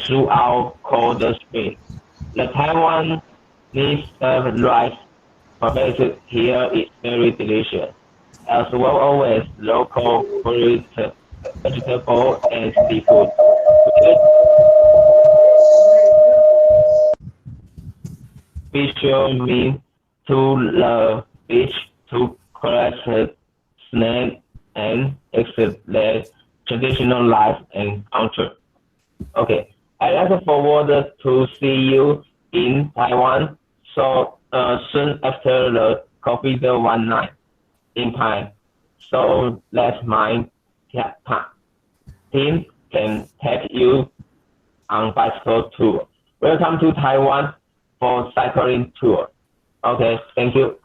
throughout cold spring. The Taiwanese rice prepared here is very delicious, as well as local fruit, vegetable, and seafood. Visual means to the beach to collect snacks and accept their traditional life and culture. Okay, I look forward to see you in Taiwan so soon after the COVID-19 impact. So that my team can take you on bicycle tour. Welcome to Taiwan for cycling tour. Okay, thank you.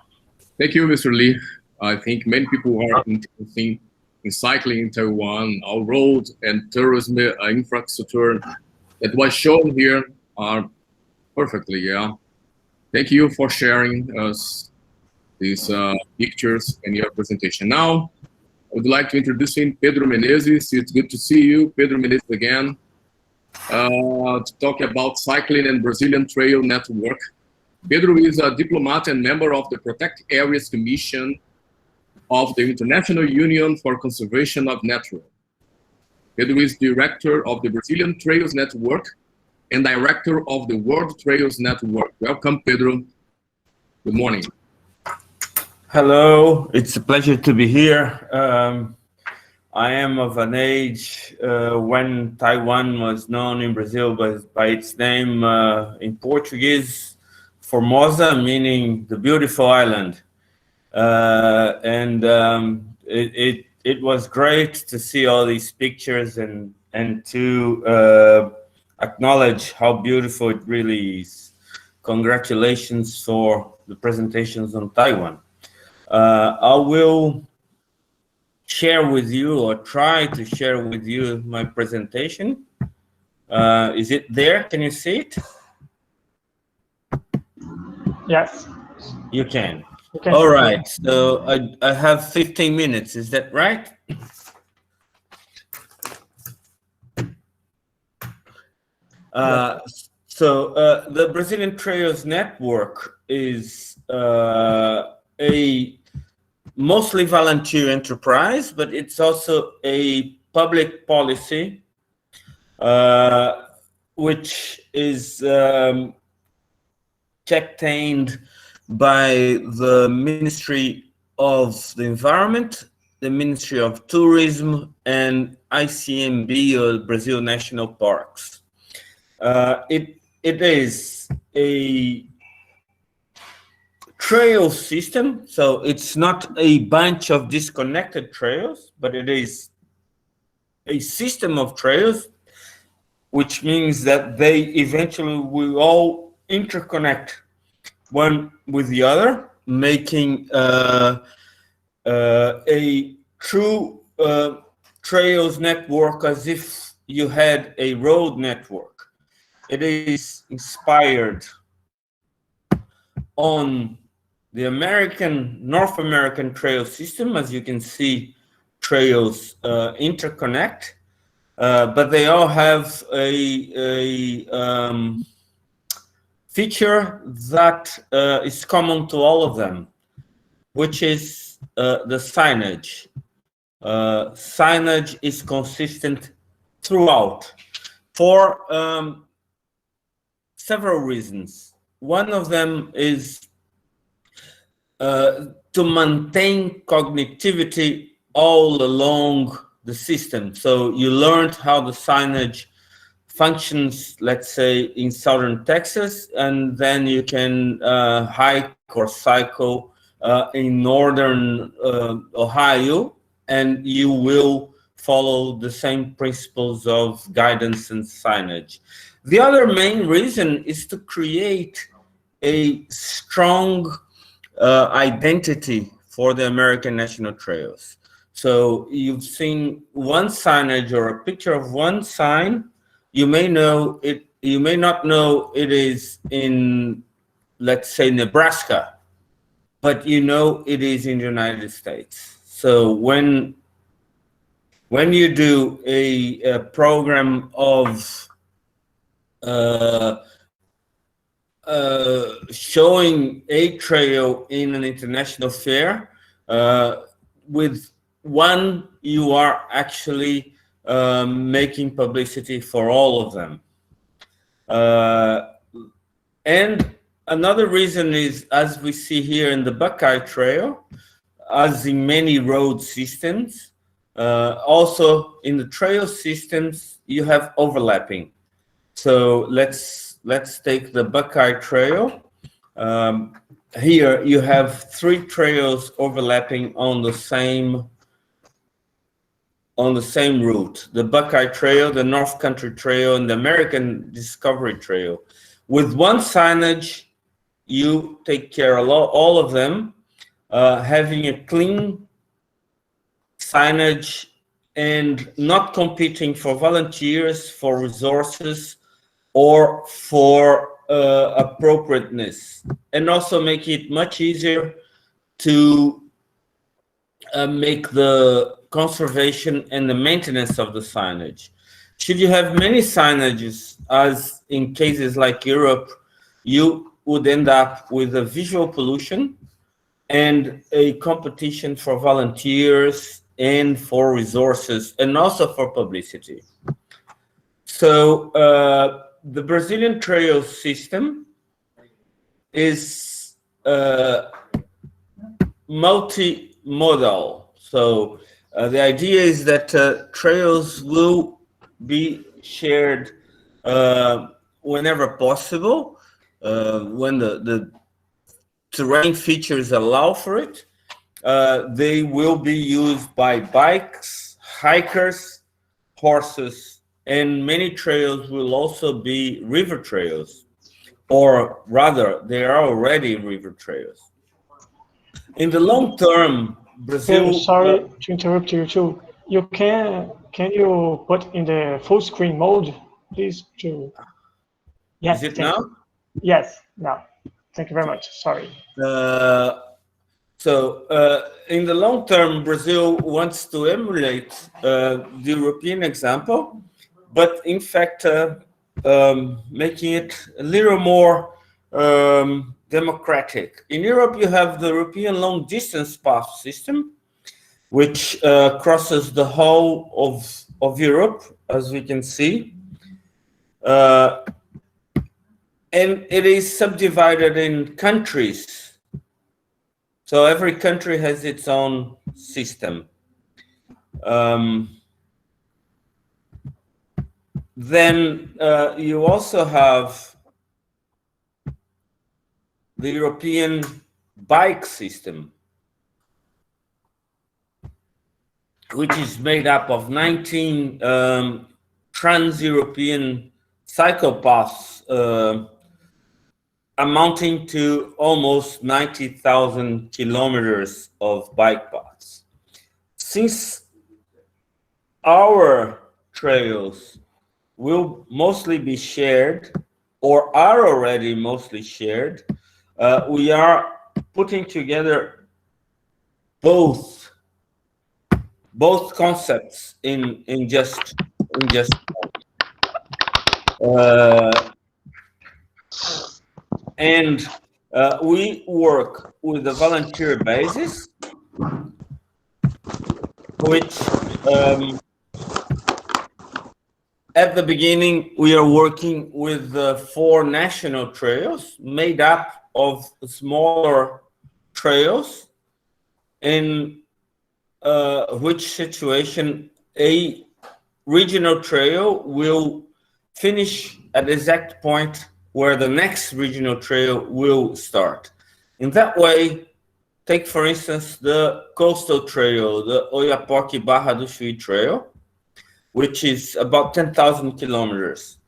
Thank you, Mr. Li. I think many people are interested in cycling in Taiwan. Our road and tourism infrastructure that was shown here are perfectly, yeah. Thank you for sharing us these pictures and your presentation. Now, I would like to introduce Pedro Menezes. It's good to see you, Pedro Menezes, again, to talk about cycling and Brazilian Trail Network. Pedro is a diplomat and member of the Protect Areas Commission of the International Union for Conservation of Nature. Pedro is director of the Brazilian Trails Network and director of the World Trails Network. Welcome, Pedro. Good morning. Hello, it's a pleasure to be here. I am of an age when Taiwan was known in Brazil by its name in Portuguese, Formosa, meaning the beautiful island. It was great to see all these pictures and to acknowledge how beautiful it really is. Congratulations for the presentations on Taiwan. I will share with you, or try to share with you, my presentation. Is it there? Can you see it? Yes. You can. All right. So I have 15 minutes. Is that right? The Brazilian Trails Network is a mostly volunteer enterprise, but it's also a public policy, which is captained by the Ministry of the Environment, the Ministry of Tourism, and ICMB, or Brazil National Parks. It is a trail system, so it's not a bunch of disconnected trails, but it is a system of trails which means that they eventually will all interconnect one with the other, making a true trails network, as if you had a road network. It is inspired on the North American trail system. As you can see, trails interconnect, but they all have a feature that is common to all of them, which is the signage. Signage is consistent throughout for several reasons. One of them is to maintain connectivity all along the system. So you learned how the signage functions, let's say, in southern Texas, and then you can hike or cycle in northern Ohio, and you will follow the same principles of guidance and signage. The other main reason is to create a strong identity for the American National Trails. So you've seen one signage or a picture of one sign. You may know it, you may not know it is in, let's say, Nebraska, but you know it is in the United States. So when you do a program of showing a trail in an international fair, with one, you are actually making publicity for all of them. And another reason is, as we see here in the Buckeye Trail, as in many road systems, also in the trail systems, you have overlapping. So let's take the Buckeye Trail. Here you have 3 trails overlapping on the same route: the Buckeye Trail, the North Country Trail, and the American Discovery Trail. With one signage, you take care of all of them, having a clean signage and not competing for volunteers, for resources, or for appropriateness, and also make it much easier to make the conservation and the maintenance of the signage. Should you have many signages, as in cases like Europe, you would end up with a visual pollution and a competition for volunteers and for resources, and also for publicity. So the Brazilian trail system is multimodal. So the idea is that trails will be shared whenever possible, when the terrain features allow for it. They will be used by bikes, hikers, horses, and many trails will also be river trails, or rather, they are already river trails. In the long term, Brazil... Sorry to interrupt you too. Can you put in the full screen mode, please? Yes, is it now? Yes, now. Thank you very much. Sorry. In the long term, Brazil wants to emulate the European example, but in fact, making it a little more democratic. In Europe, you have the European long distance path system, which crosses the whole of Europe, as we can see. And it is subdivided in countries. So every country has its own system. Then you also have the European bike system, which is made up of 19 trans-European cycle paths amounting to almost 90,000 kilometers of bike paths. Since our trails will mostly be shared or are already mostly shared, we are putting together both concepts in just and we work with a volunteer basis, which at the beginning we are working with 4 national trails made up of smaller trails, in which situation a regional trail will finish at the exact point where the next regional trail will start. In that way, take for instance the coastal trail, the Oiapoque Barra do Chuí trail, which is about 10,000 kilometers.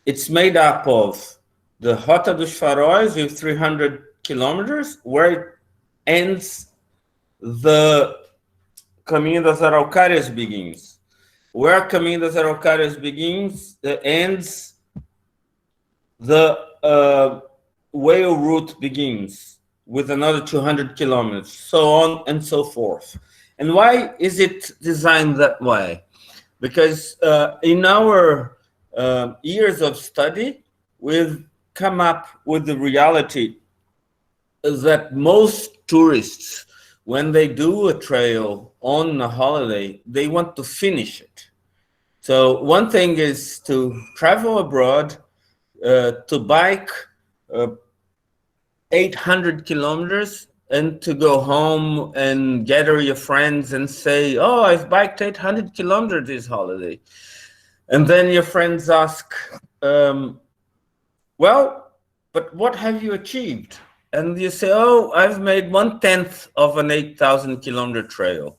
It's made up of the Rota dos Faróis with 300 kilometers, where it ends the Caminho das Araucárias begins. Where Caminho das Araucárias begins, ends the whale route begins with another 200 kilometers, so on and so forth. And why is it designed that way? Because in our years of study, we've come up with the reality that most tourists, when they do a trail on a holiday, they want to finish it. So one thing is to travel abroad, to bike 800 kilometers, and to go home and gather your friends and say, oh, I've biked 800 kilometers this holiday. And then your friends ask, well, but what have you achieved? And you say, oh, I've made 1/10 of an 8,000 kilometer trail.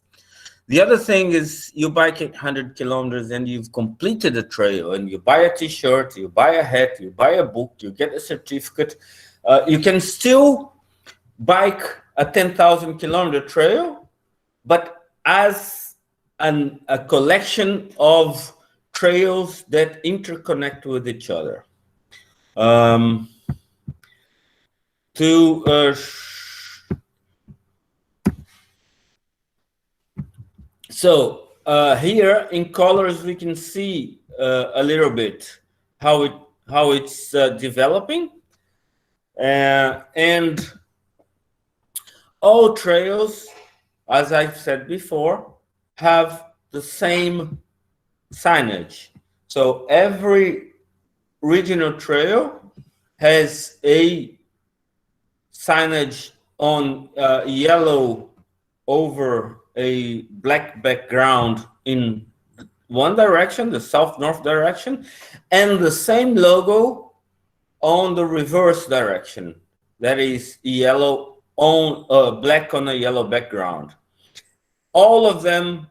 The other thing is you bike 800 kilometers and you've completed a trail, and you buy a t-shirt, you buy a hat, you buy a book, you get a certificate. You can still bike a 10,000 kilometer trail, but as a collection of trails that interconnect with each other. So here in colors we can see a little bit how it's developing, and all trails, as I've said before, have the same signage. So every regional trail has a signage on yellow over a black background in one direction, the south-north direction, and the same logo on the reverse direction, that is yellow on black on a yellow background. All of them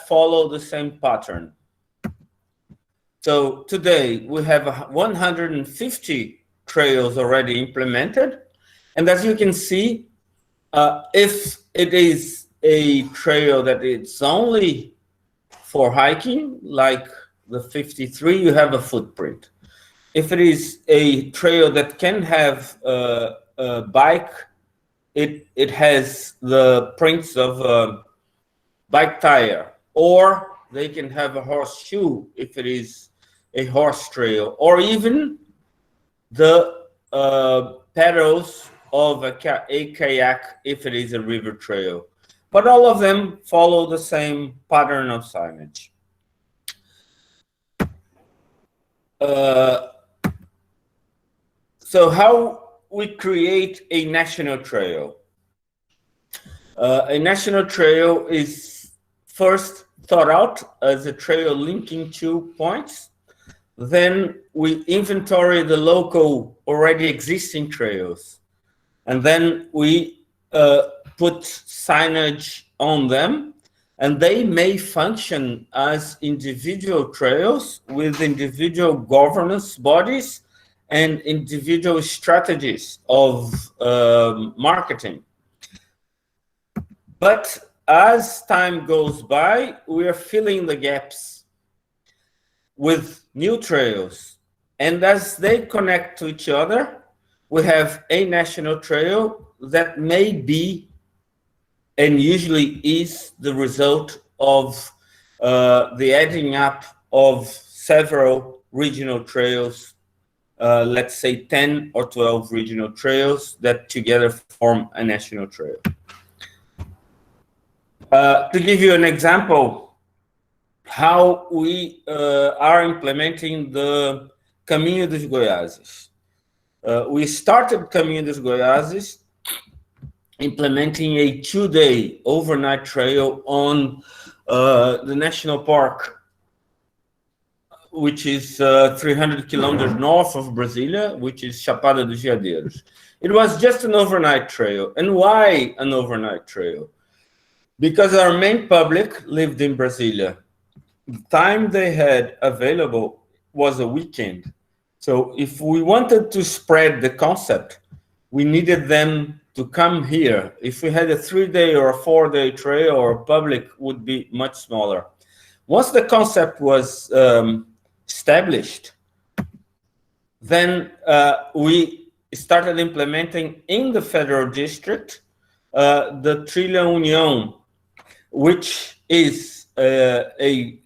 follow the same pattern. So today we have 150 trails already implemented, and as you can see, if it is a trail that it's only for hiking, like the 53, you have a footprint. If it is a trail that can have a bike, it has the prints of a bike tire, or they can have a horseshoe if it is a horse trail, or even the pedals of a kayak if it is a river trail. But all of them follow the same pattern of signage. So how we create a national trail? A national trail is first thought out as a trail linking 2 points. Then we inventory the local already existing trails. And then we put signage on them. and they may function as individual trails with individual governance bodies and individual strategies of marketing. But as time goes by, we are filling the gaps with new trails. And as they connect to each other, we have a national trail that may be, and usually is, the result of the adding up of several regional trails, let's say 10 or 12 regional trails that together form a national trail. To give you an example, how we are implementing the Caminho dos Goiáses. We started Caminho dos Goiáses implementing a 2-day overnight trail on the national park, which is 300 kilometers north of Brasilia, which is Chapada dos Veadeiros. It was just an overnight trail. And why an overnight trail? Because our main public lived in Brasilia. The time they had available was a weekend. So if we wanted to spread the concept, we needed them to come here. If we had a 3-day or a 4-day trail, our public would be much smaller. Once the concept was established, then we started implementing in the federal district the Trilha União, which is a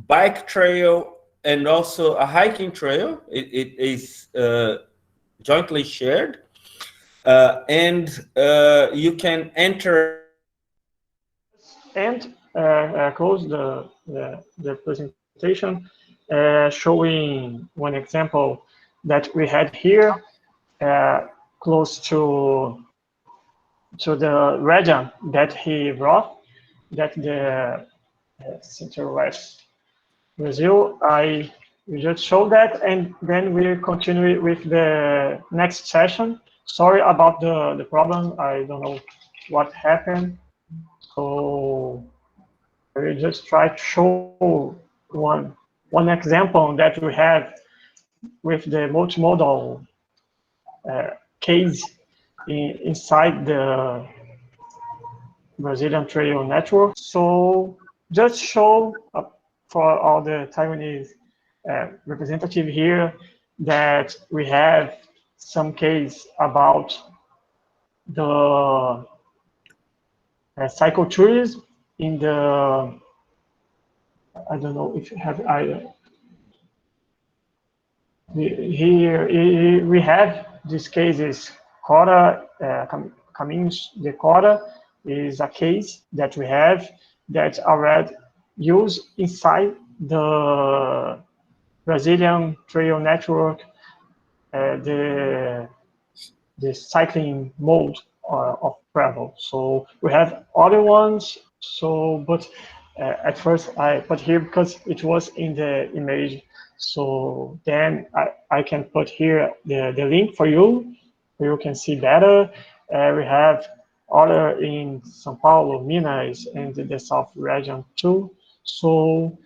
bike trail and also a hiking trail. It is jointly shared, and you can enter and close the presentation, showing one example that we had here, close to the region that he brought, that the Center-West Brazil. I will just show that, and then we'll continue with the next session. Sorry about the problem. I don't know what happened. So I will just try to show one example that we have with the multimodal case inside the Brazilian Trail Network. So just show for all the Taiwanese representative here that we have some case about the psychotourism in the, I don't know if you have either. Here we have these cases. Cora, Caminhos de Cora is a case that we have that already used inside the Brazilian Trail Network, the cycling mode of travel. So we have other ones. So, but at first I put here because it was in the image. So then I can put here the link for you. You can see better. We have other in São Paulo, Minas, and the South region too. So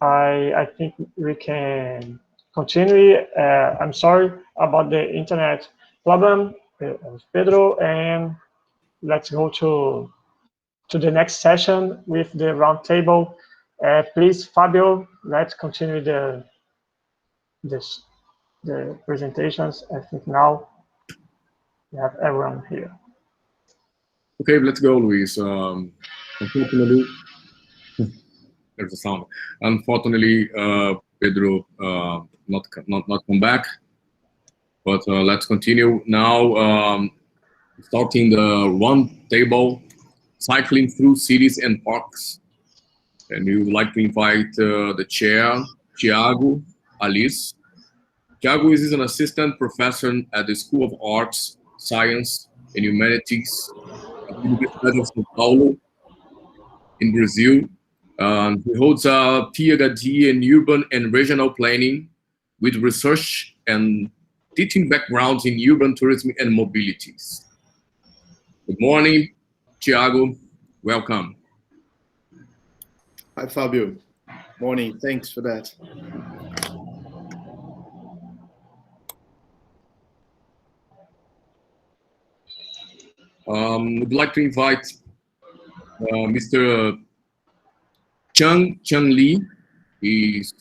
I think we can continue. I'm sorry about the internet problem, Pedro, and let's go to the next session with the roundtable. Please, Fábio, let's continue the presentations. I think now we have everyone here. Okay, let's go, Luis. Unfortunately, there's a sound. Unfortunately, Pedro not come back. But let's continue now. Starting the roundtable, cycling through cities and parks. And we would like to invite the chair, Thiago, Allis. Thiago is an assistant professor at the School of Arts, Science, and Humanities at the University of São Paulo in Brazil. He holds a PhD in urban and regional planning with research and teaching backgrounds in urban tourism and mobilities. Good morning, Thiago. Welcome. Hi, Fábio. Morning. Thanks for that. Would like to invite Mr. Chung-Chang Li. He's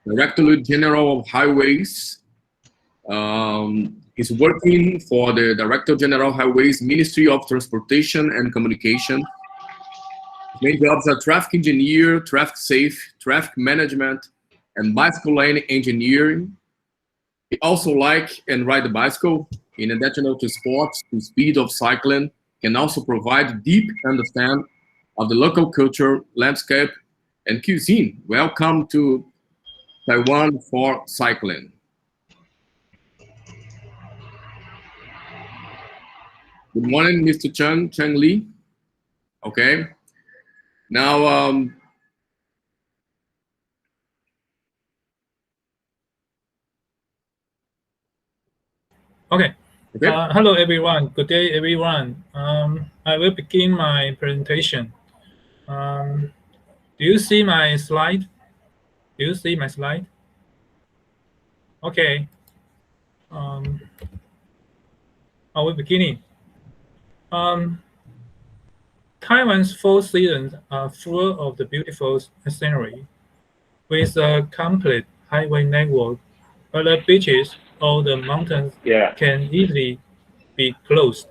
Director General of Highways. He's working for the Director General Highways Ministry of Transportation and Communication. His main jobs are traffic engineer, traffic safe, traffic management, and bicycle lane engineering. He also like and ride the bicycle. In addition to sports, the speed of cycling can also provide deep understanding of the local culture, landscape, and cuisine. Welcome to Taiwan for cycling. Good morning, Mr. Chung-Chang Li. Okay. Now, okay. Hello, everyone. Good day, everyone. I will begin my presentation. Do you see my slide? Do you see my slide? Okay. I will begin. Taiwan's four seasons are full of the beautiful scenery, with a complete highway network, where the beaches or the mountains can easily be closed.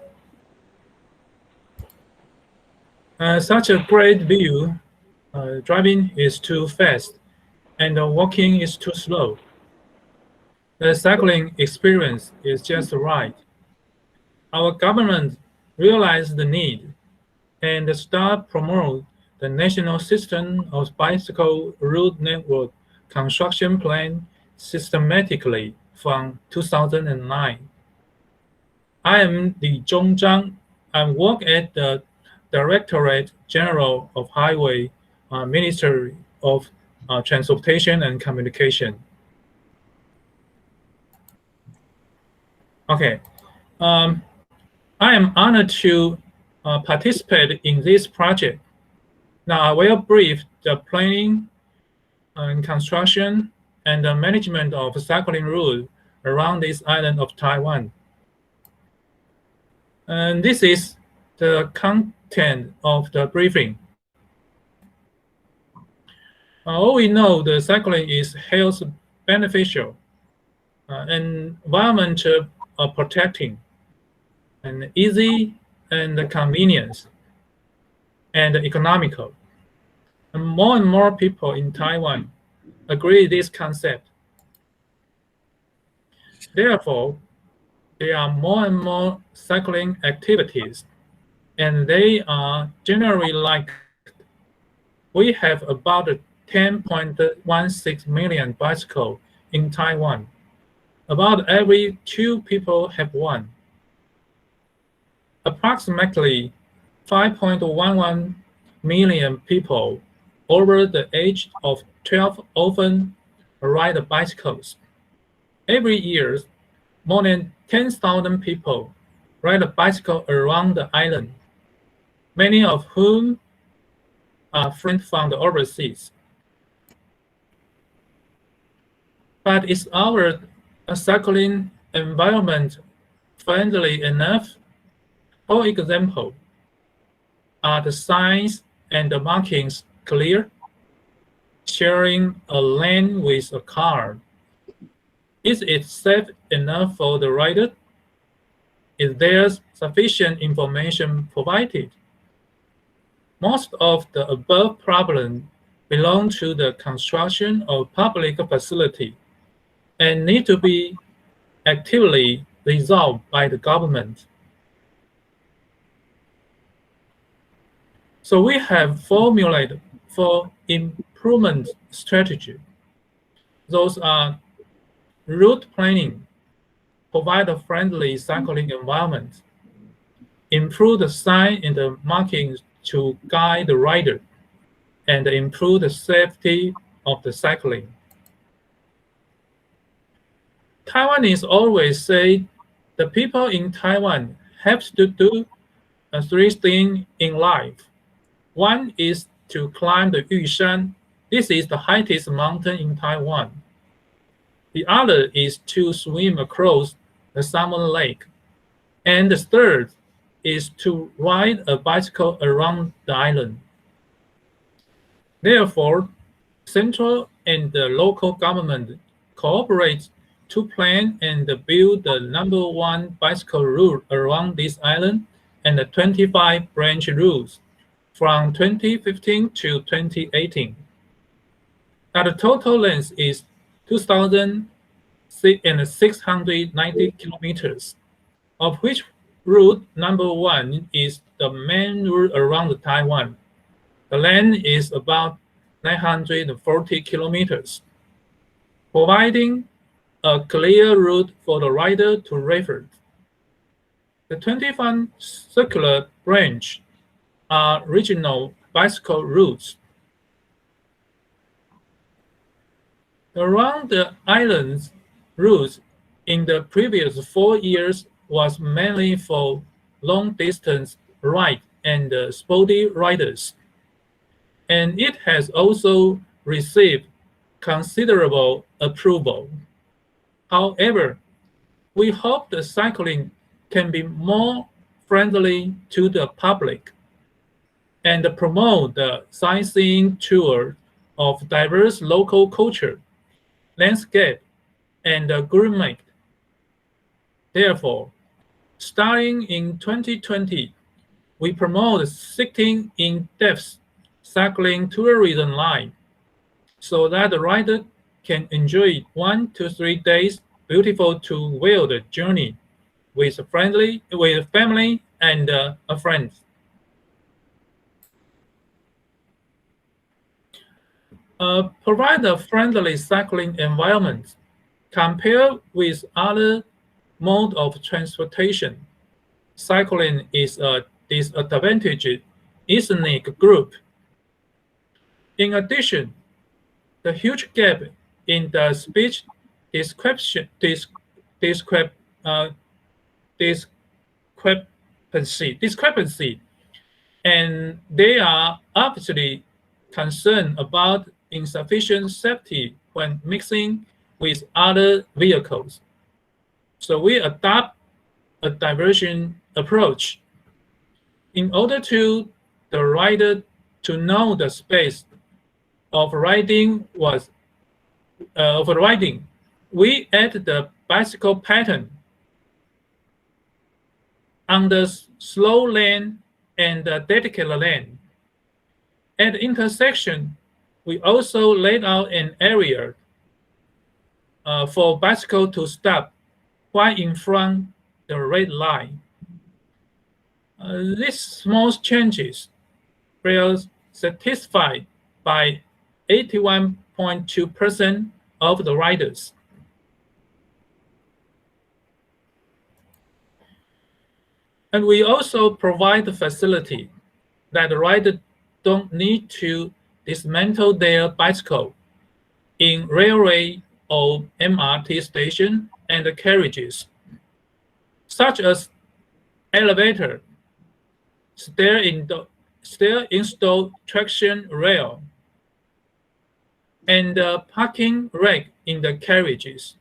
Such a great view, driving is too fast, and walking is too slow. The cycling experience is just right. Our government realized the need and start promote the National System of Bicycle Route Network Construction Plan systematically from 2009. I am the Chung-Chang. I work at the Directorate General of Highway Ministry of Transportation and Communication. Okay. I am honored to participate in this project. Now I will brief the planning and construction and the management of cycling route around this island of Taiwan. And this is the content of the briefing. All we know, the cycling is health beneficial, environment protecting, and easy and convenience, and economical. And more people in Taiwan agree this concept. Therefore, there are more and more cycling activities, and they are generally liked. We have about 10.16 million bicycles in Taiwan. About every 2 people have one. Approximately 5.11 million people over the age of 12 often ride bicycles. Every year, more than 10,000 people ride a bicycle around the island, many of whom are friends from the overseas. But is our cycling environment friendly enough? For example, are the signs and the markings clear? Sharing a lane with a car, is it safe enough for the rider? Is there sufficient information provided? Most of the above problems belong to the construction of public facility and need to be actively resolved by the government. So we have formulated 4 improvement strategies. Those are route planning, provide a friendly cycling environment, improve the sign and the markings to guide the rider, and improve the safety of the cycling. Taiwanese always say the people in Taiwan have to do 3 things in life. One is to climb the Yushan. This is the highest mountain in Taiwan. The other is to swim across the Salmon Lake. And the third is to ride a bicycle around the island. Therefore, central and the local government cooperate to plan and build the #1 bicycle route around this island and the 25 branch routes from 2015 to 2018. Now the total length is 2,690 kilometers, of which route #1 is the main route around Taiwan. The length is about 940 kilometers, providing a clear route for the rider to refer. The 25 circular branch are regional bicycle routes. Around the island's routes in the previous 4 years was mainly for long-distance ride and sporty riders, and it has also received considerable approval. However, we hope the cycling can be more friendly to the public and promote the sightseeing tour of diverse local culture, landscape, and gourmet. Therefore, starting in 2020, we promote sitting in-depth cycling tourism line so that the rider can enjoy 1 to 3 days beautiful to wild journey with family and friends. Provide a friendly cycling environment compared with other mode of transportation. Cycling is a disadvantaged ethnic group. In addition, the huge gap in the speech discrepancy, and they are obviously concerned about insufficient safety when mixing with other vehicles. So we adopt a diversion approach. In order to the rider to know the space of riding, we add the bicycle pattern on the slow lane and the dedicated lane. At the intersection, we also laid out an area for bicycle to stop while in front the red line. These small changes were satisfied by 81.2% of the riders. And we also provide the facility that the rider don't need to dismantle their bicycle in railway or MRT station and carriages, such as elevator, stair-installed traction rail, and parking rack in the carriages.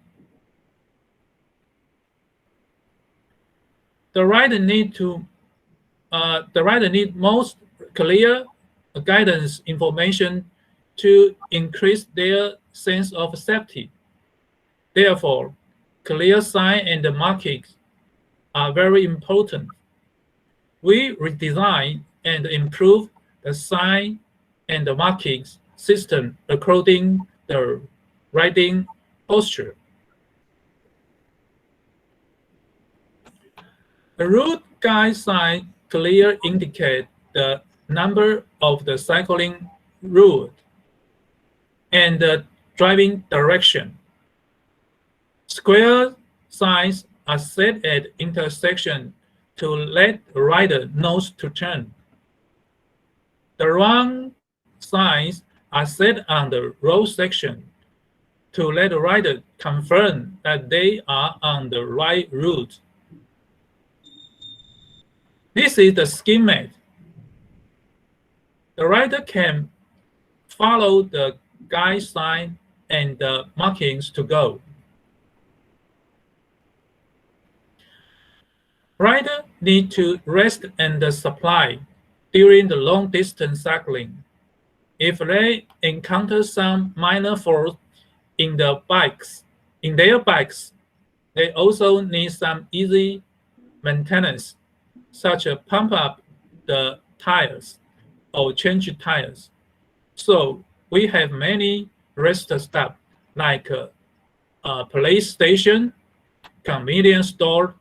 The rider need most clear guidance information to increase their sense of safety. Therefore, clear sign and markings are very important. We redesign and improve the sign and the markings system according the riding posture. The route guide sign clearly indicate the number of the cycling route and the driving direction. Square signs are set at intersection to let the rider know to turn. The round signs are set on the road section to let the rider confirm that they are on the right route. This is the schematic. the rider can follow the guide sign and the markings to go. Rider need to rest and supply during the long distance cycling. If they encounter some minor faults in their bikes, they also need some easy maintenance, such as pump up the tires or change tires. So we have many rest stops like a police station, convenience store,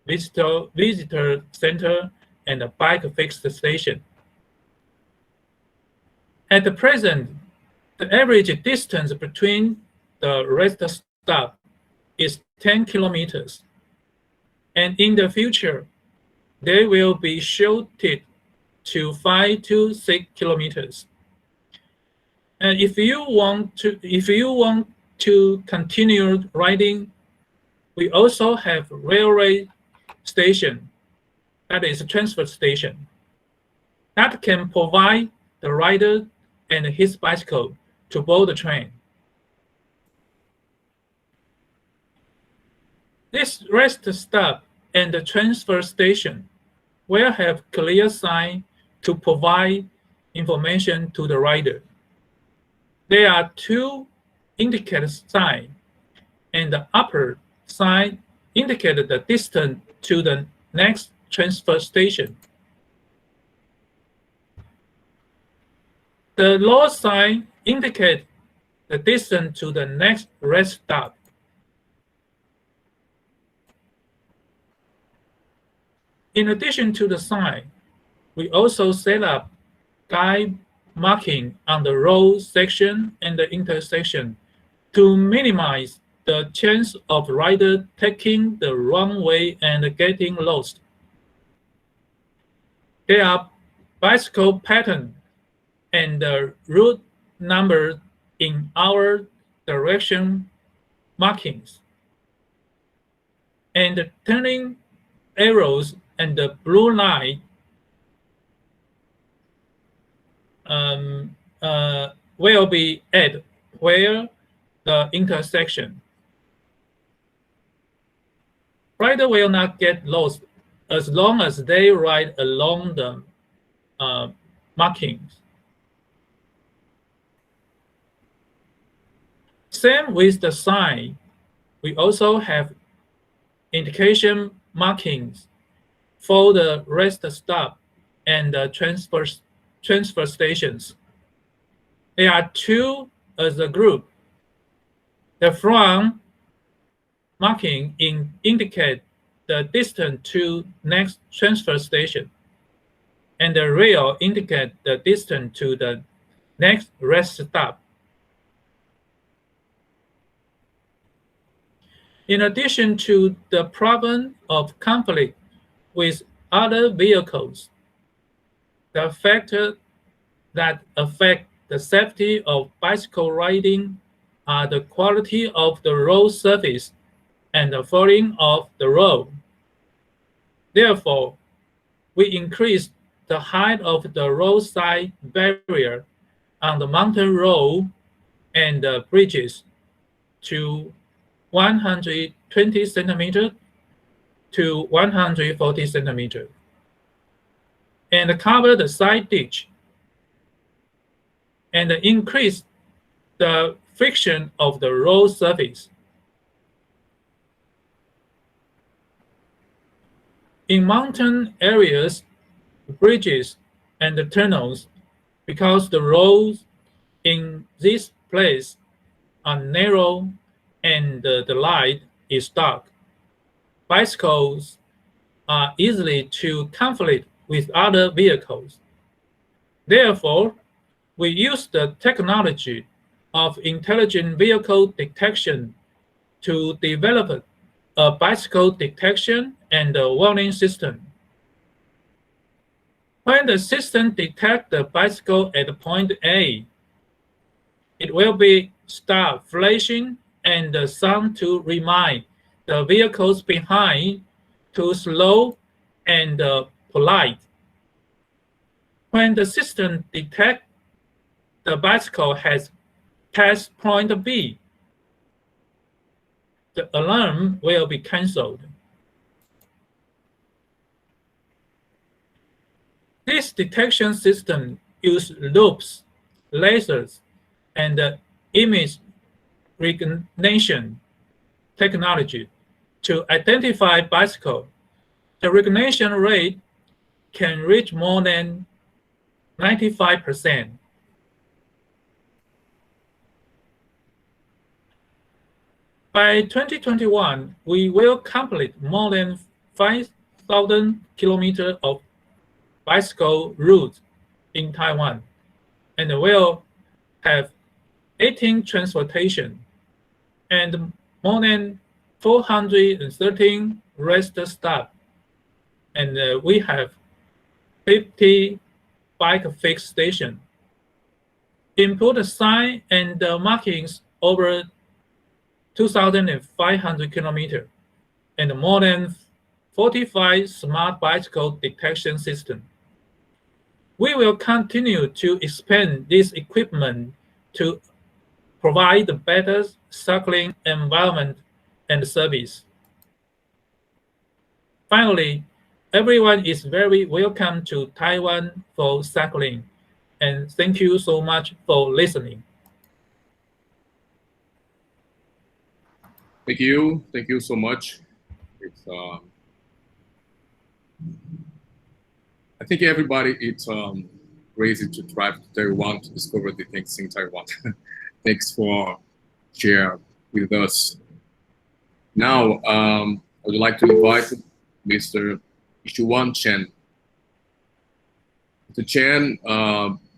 visitor center, and a bike fix station. At the present, the average distance between the rest stop is 10 kilometers. And in the future, they will be shortened to 5 to 6 kilometers. And if you want to continue riding, we also have railway station, that is a transfer station, that can provide the rider and his bicycle to board the train. This rest stop and the transfer station will have clear sign to provide information to the rider. There are two indicator signs, and the upper sign indicates the distance to the next transfer station. The lower sign indicates the distance to the next rest stop. In addition to the sign, we also set up guide marking on the road section and the intersection to minimize the chance of rider taking the wrong way and getting lost. There are bicycle pattern and the route number in our direction markings, and the turning arrows and the blue line will be at where the intersection. Rider will not get lost as long as they ride along the markings. Same with the sign, we also have indication markings for the rest stop and the transfer stations. There are two as a group. The front marking indicate the distance to next transfer station, and the rear indicate the distance to the next rest stop. In addition to the problem of conflict with other vehicles, the factors that affect the safety of bicycle riding are the quality of the road surface and the falling of the road. Therefore, we increase the height of the roadside barrier on the mountain road and the bridges to 120 centimeters to 140 centimeters, and cover the side ditch, and increase the friction of the road surface. In mountain areas, bridges and the tunnels, because the roads in this place are narrow and the light is dark, bicycles are easily to conflict with other vehicles. Therefore, we use the technology of intelligent vehicle detection to develop a bicycle detection and a warning system. When the system detects the bicycle at point A, it will be start flashing and the sound to remind the vehicles behind to slow and polite. when the system detects the bicycle has passed point B, the alarm will be cancelled. This detection system uses loops, lasers, and image recognition technology to identify bicycle. The recognition rate can reach more than 95%. By 2021, we will complete more than 5,000 kilometers of bicycle routes in Taiwan, and will have 18 transportation and more than 413 rest stops, and we have 50 bike fix stations. Input sign and markings over 2,500 kilometers, and more than 45 smart bicycle detection systems. We will continue to expand this equipment to provide a better cycling environment and service. Finally, everyone is very welcome to Taiwan for cycling, and thank you so much for listening. Thank you so much. It's, I think everybody is crazy to drive to Taiwan to discover the things in Taiwan. Thanks for sharing with us. Now, I would like to invite Mr. Chen. Mr. Chen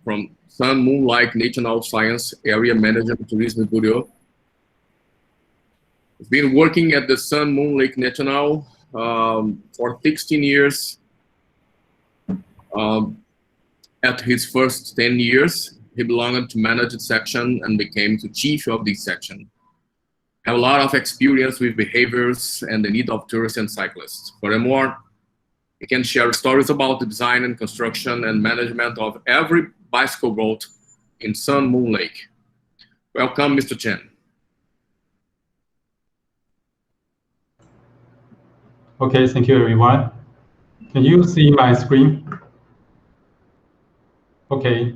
from Sun Moon Lake National Science Area Management Tourism Bureau. He's been working at the Sun Moon Lake National for 16 years. At his first 10 years, he belonged to managed section and became the chief of this section. Have a lot of experience with behaviors and the need of tourists and cyclists. Furthermore, he can share stories about the design and construction and management of every bicycle route in Sun Moon Lake. Welcome, Mr. Chen. Okay, thank you, everyone. Can you see my screen? Okay,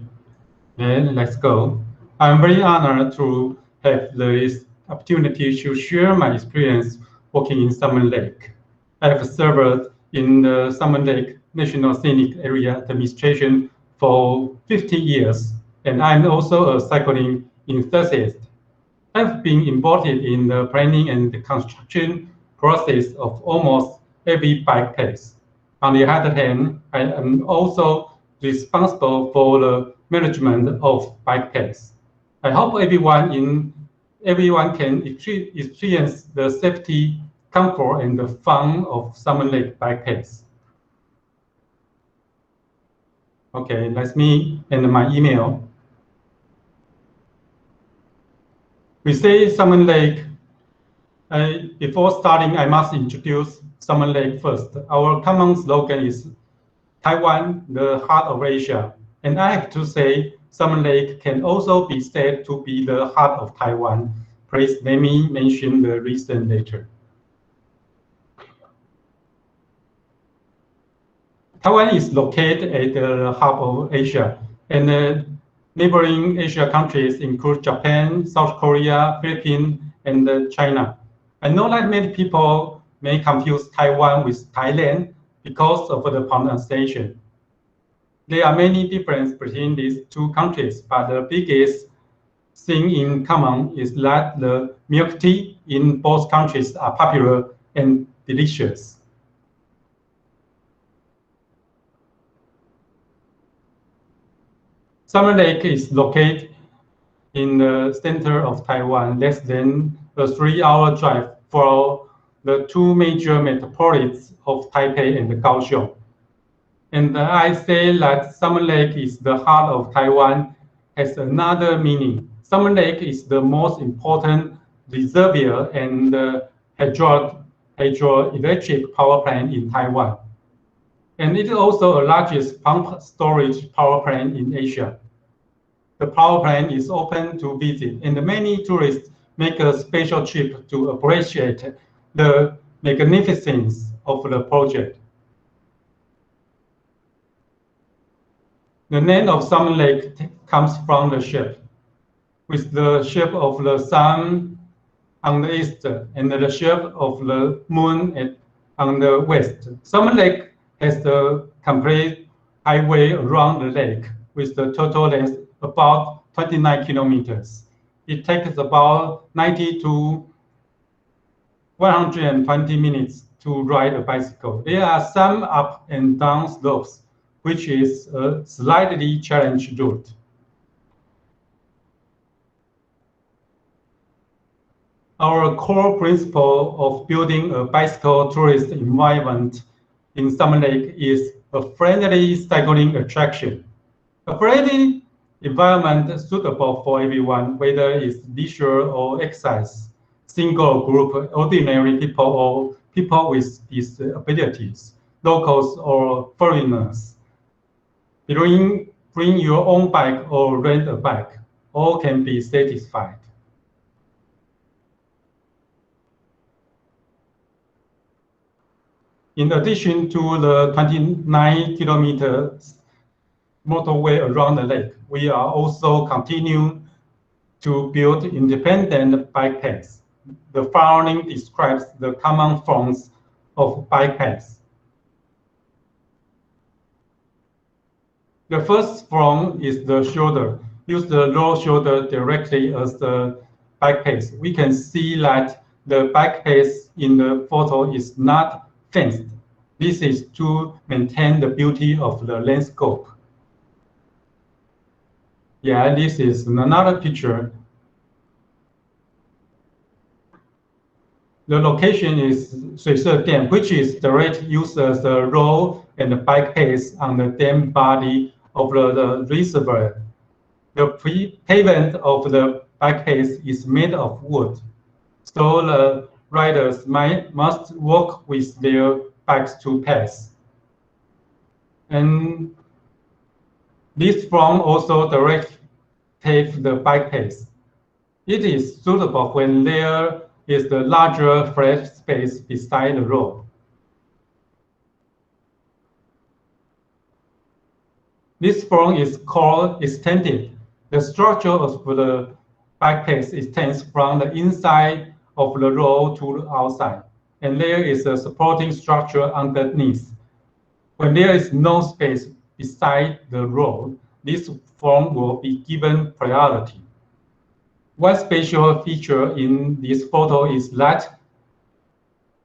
then let's go. I'm very honored to have this opportunity to share my experience working in Salmon Lake. I have served in the Salmon Lake National Scenic Area Administration for 50 years, and I'm also a cycling enthusiast. I've been involved in the planning and the construction process of almost every bike place. On the other hand, I am also responsible for the management of bike paths. I hope everyone can experience the safety, comfort, and the fun of Salmon Lake bike paths. Okay, that's me and my email. We say Salmon Lake. Before starting, I must introduce Salmon Lake first. Our common slogan is Taiwan, the heart of Asia. And I have to say, Salmon Lake can also be said to be the heart of Taiwan. Please let me mention the reason later. Taiwan is located at the heart of Asia, and neighboring Asia countries include Japan, South Korea, Philippines, and China. I know that many people may confuse Taiwan with Thailand because of the pronunciation. There are many differences between these two countries, but the biggest thing in common is that the milk tea in both countries are popular and delicious. Salmon Lake is located in the center of Taiwan, less than a 3-hour drive for the two major metropolises of Taipei and Kaohsiung. And I say that Salmon Lake is the heart of Taiwan has another meaning. Salmon Lake is the most important reservoir and hydroelectric power plant in Taiwan. And it is also the largest pump storage power plant in Asia. The power plant is open to visit, and many tourists make a special trip to appreciate the magnificence of the project. The name of Salmon Lake comes from the shape, with the shape of the sun on the east and the shape of the moon on the west. Salmon Lake has the complete highway around the lake with the total length about 29 kilometers. It takes about 90 to 120 minutes to ride a bicycle. There are some up and down slopes, which is a slightly challenged route. Our core principle of building a bicycle tourist environment in Salmon Lake is a friendly cycling attraction. A friendly environment suitable for everyone, whether it's leisure or exercise, single or group, ordinary people or people with disabilities, locals or foreigners. Bring your own bike or rent a bike, all can be satisfied. In addition to the 29 kilometers motorway around the lake, we are also continuing to build independent bike paths. The following describes the common forms of bike paths. The first form is the shoulder. Use the low shoulder directly as the bike path. We can see that the bike path in the photo is not fenced. This is to maintain the beauty of the landscape. Yeah, this is another picture. The location is Shui Dam, which is direct use as the road and the bike path on the dam body of the reservoir. The pavement of the bike path is made of wood, so the riders must walk with their bikes to pass. And this form also direct pave the bike path. It is suitable when there is the larger flat space beside the road. This form is called extended. The structure of the bike path extends from the inside of the road to the outside, and there is a supporting structure underneath. When there is no space beside the road, this form will be given priority. One special feature in this photo is that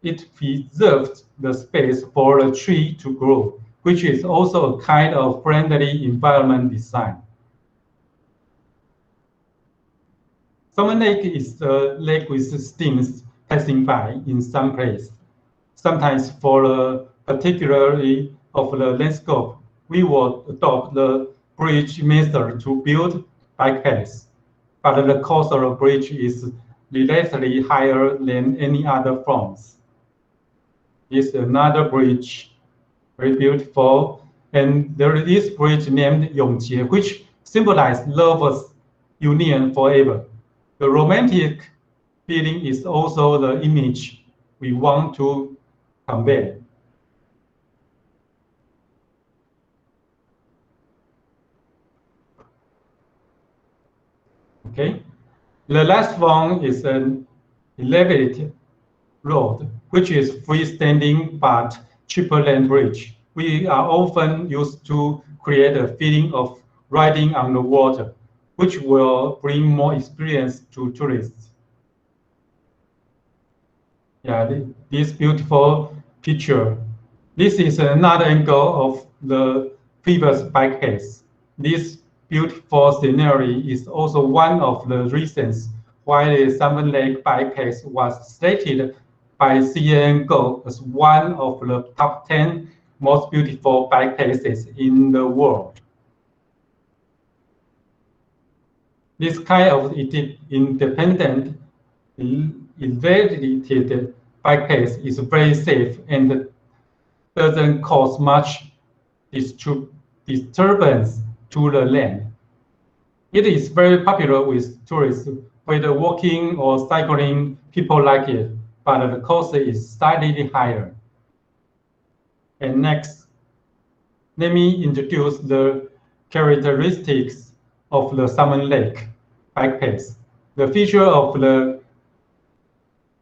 it preserved the space for a tree to grow, which is also a kind of friendly environment design. Salmon Lake is a lake with streams passing by in some places. Sometimes for the particularly of the landscape, we will adopt the bridge method to build bike paths, but the cost of the bridge is relatively higher than any other forms. This is another bridge, very beautiful, and there is this bridge named Yongjie, which symbolizes love's union forever. The romantic feeling is also the image we want to convey. Okay, the last one is an elevated road, which is freestanding but cheaper than bridge. We are often used to create a feeling of riding on the water, which will bring more experience to tourists. Yeah, this beautiful picture. This is another angle of the previous bike path. This beautiful scenery is also one of the reasons why the Salmon Lake bike path was stated by CNN Go as one of the top 10 most beautiful bike paths in the world. This kind of independent, elevated bike path is very safe and doesn't cause much disturbance to the land. It is very popular with tourists, whether walking or cycling, people like it, but the cost is slightly higher. And next, let me introduce the characteristics of the Salmon Lake bike path. The feature of the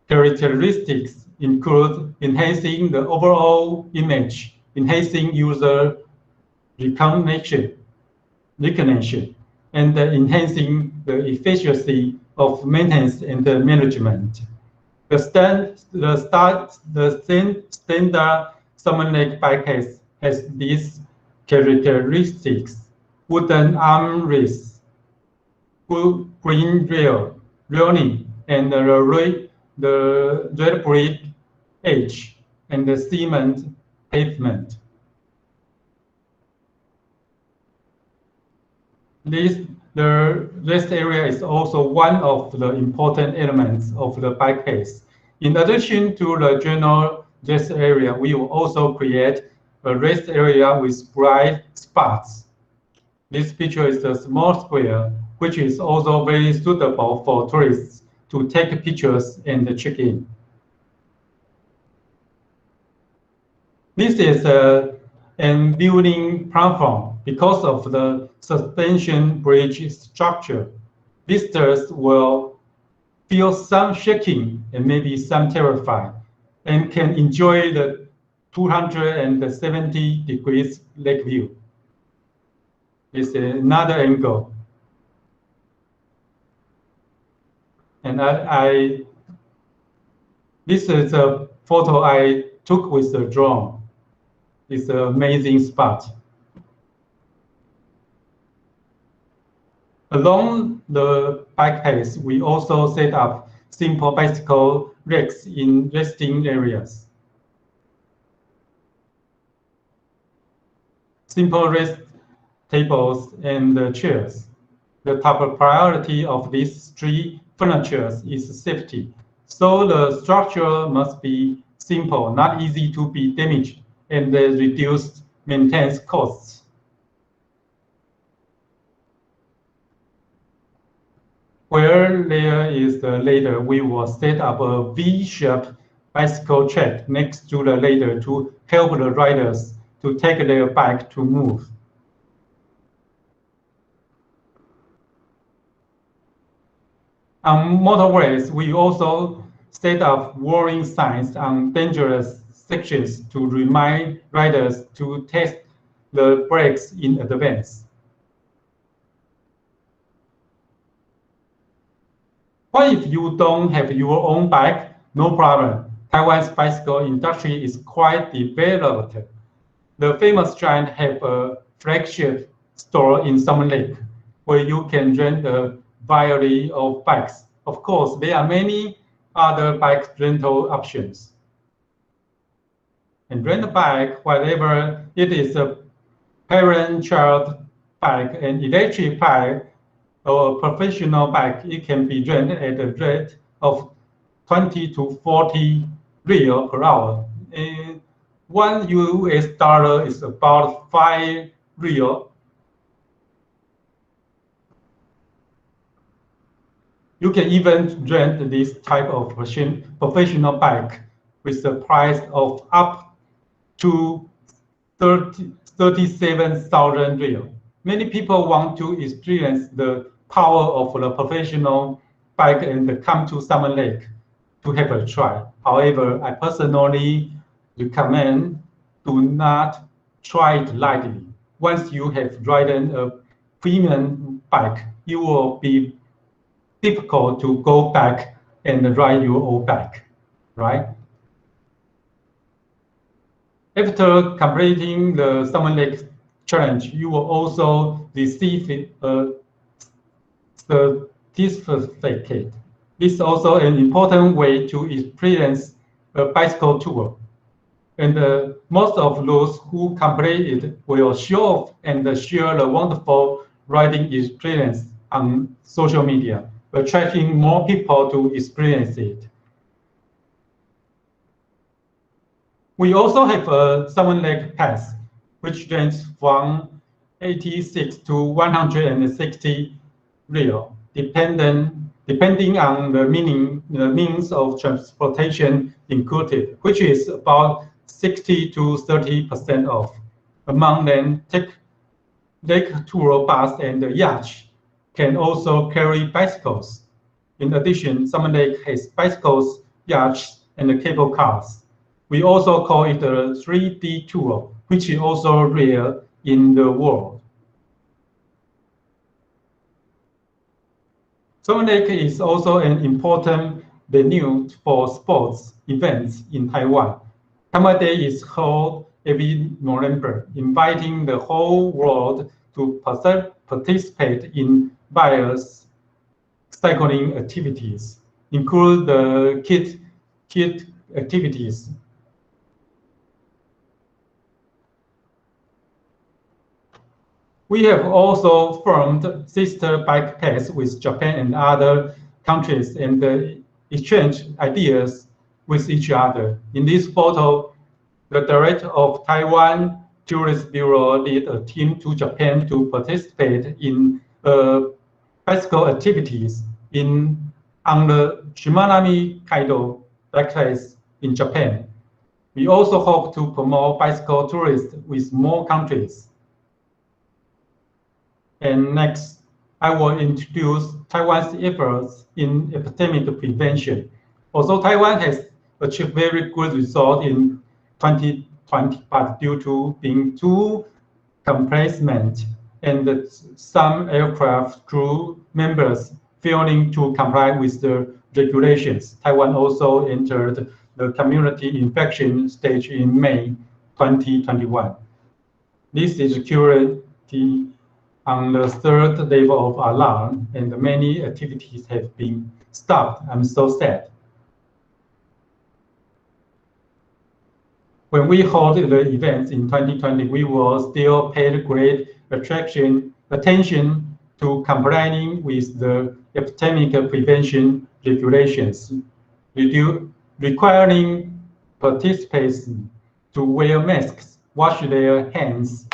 characteristics include enhancing the overall image, enhancing user recognition, and enhancing the efficiency of maintenance and the management. The standard Salmon Lake bike path has these characteristics: wooden armrests, green railing, and the red brick edge, and the cement pavement. The rest area is also one of the important elements of the bike path. In addition to the general rest area, we will also create a rest area with bright spots. This picture is a small square, which is also very suitable for tourists to take pictures and check in. This is an building platform. Because of the suspension bridge structure, visitors will feel some shaking and maybe some terrified, and can enjoy the 270 degrees lake view. It's another angle. And this is a photo I took with the drone. It's an amazing spot. Along the bike path, we also set up simple bicycle racks in resting areas. Simple rest tables and chairs. The top priority of these three furniture is safety. So the structure must be simple, not easy to be damaged, and reduce maintenance costs. Where there is the ladder, we will set up a V-shaped bicycle track next to the ladder to help the riders to take their bike to move. On motorways, we also set up warning signs on dangerous sections to remind riders to test the brakes in advance. What if you don't have your own bike? No problem. Taiwan's bicycle industry is quite developed. The famous giant have a flagship store in Salmon Lake where you can rent a variety of bikes. Of course, there are many other bike rental options. And rent a bike, whatever it is, a parent-child bike, an electric bike, or a professional bike, it can be rented at a rate of 20 to 40 real per hour. And $1 US is about 5 real. You can even rent this type of professional bike with the price of up to 37,000 real. Many people want to experience the power of the professional bike and come to Salmon Lake to have a try. However, I personally recommend do not try it lightly. Once you have ridden a premium bike, you will be difficult to go back and ride your old bike, right? After completing the Salmon Lake challenge, you will also receive a certificate. This is also an important way to experience a bicycle tour. And most of those who complete it will show off and share the wonderful riding experience on social media, attracting more people to experience it. We also have a Salmon Lake Pass, which ranges from 86 to 160 real, depending on the means of transportation included, which is about 60 to 30% off. Among them, lake tour bus and yacht can also carry bicycles. In addition, Salmon Lake has bicycles, yachts, and cable cars. We also call it a 3D tour, which is also rare in the world. Salmon Lake is also an important venue for sports events in Taiwan. Taiwan Day is held every November, inviting the whole world to participate in various cycling activities, include the kid activities. We have also formed sister bike paths with Japan and other countries and exchange ideas with each other. In this photo, the director of Taiwan Tourist Bureau led a team to Japan to participate in bicycle activities on the Shimanami Kaido bikepath in Japan. We also hope to promote bicycle tourism with more countries. And next, I will introduce Taiwan's efforts in epidemic prevention. Although Taiwan has achieved very good results in 2020, but due to being too complacent and some aircraft crew members failing to comply with the regulations, Taiwan also entered the community infection stage in May 2021. This is currently on the third level of alarm, and many activities have been stopped. I'm so sad. When we hold the events in 2020, we will still pay great attention to complying with the epidemic prevention regulations, requiring participants to wear masks, wash their hands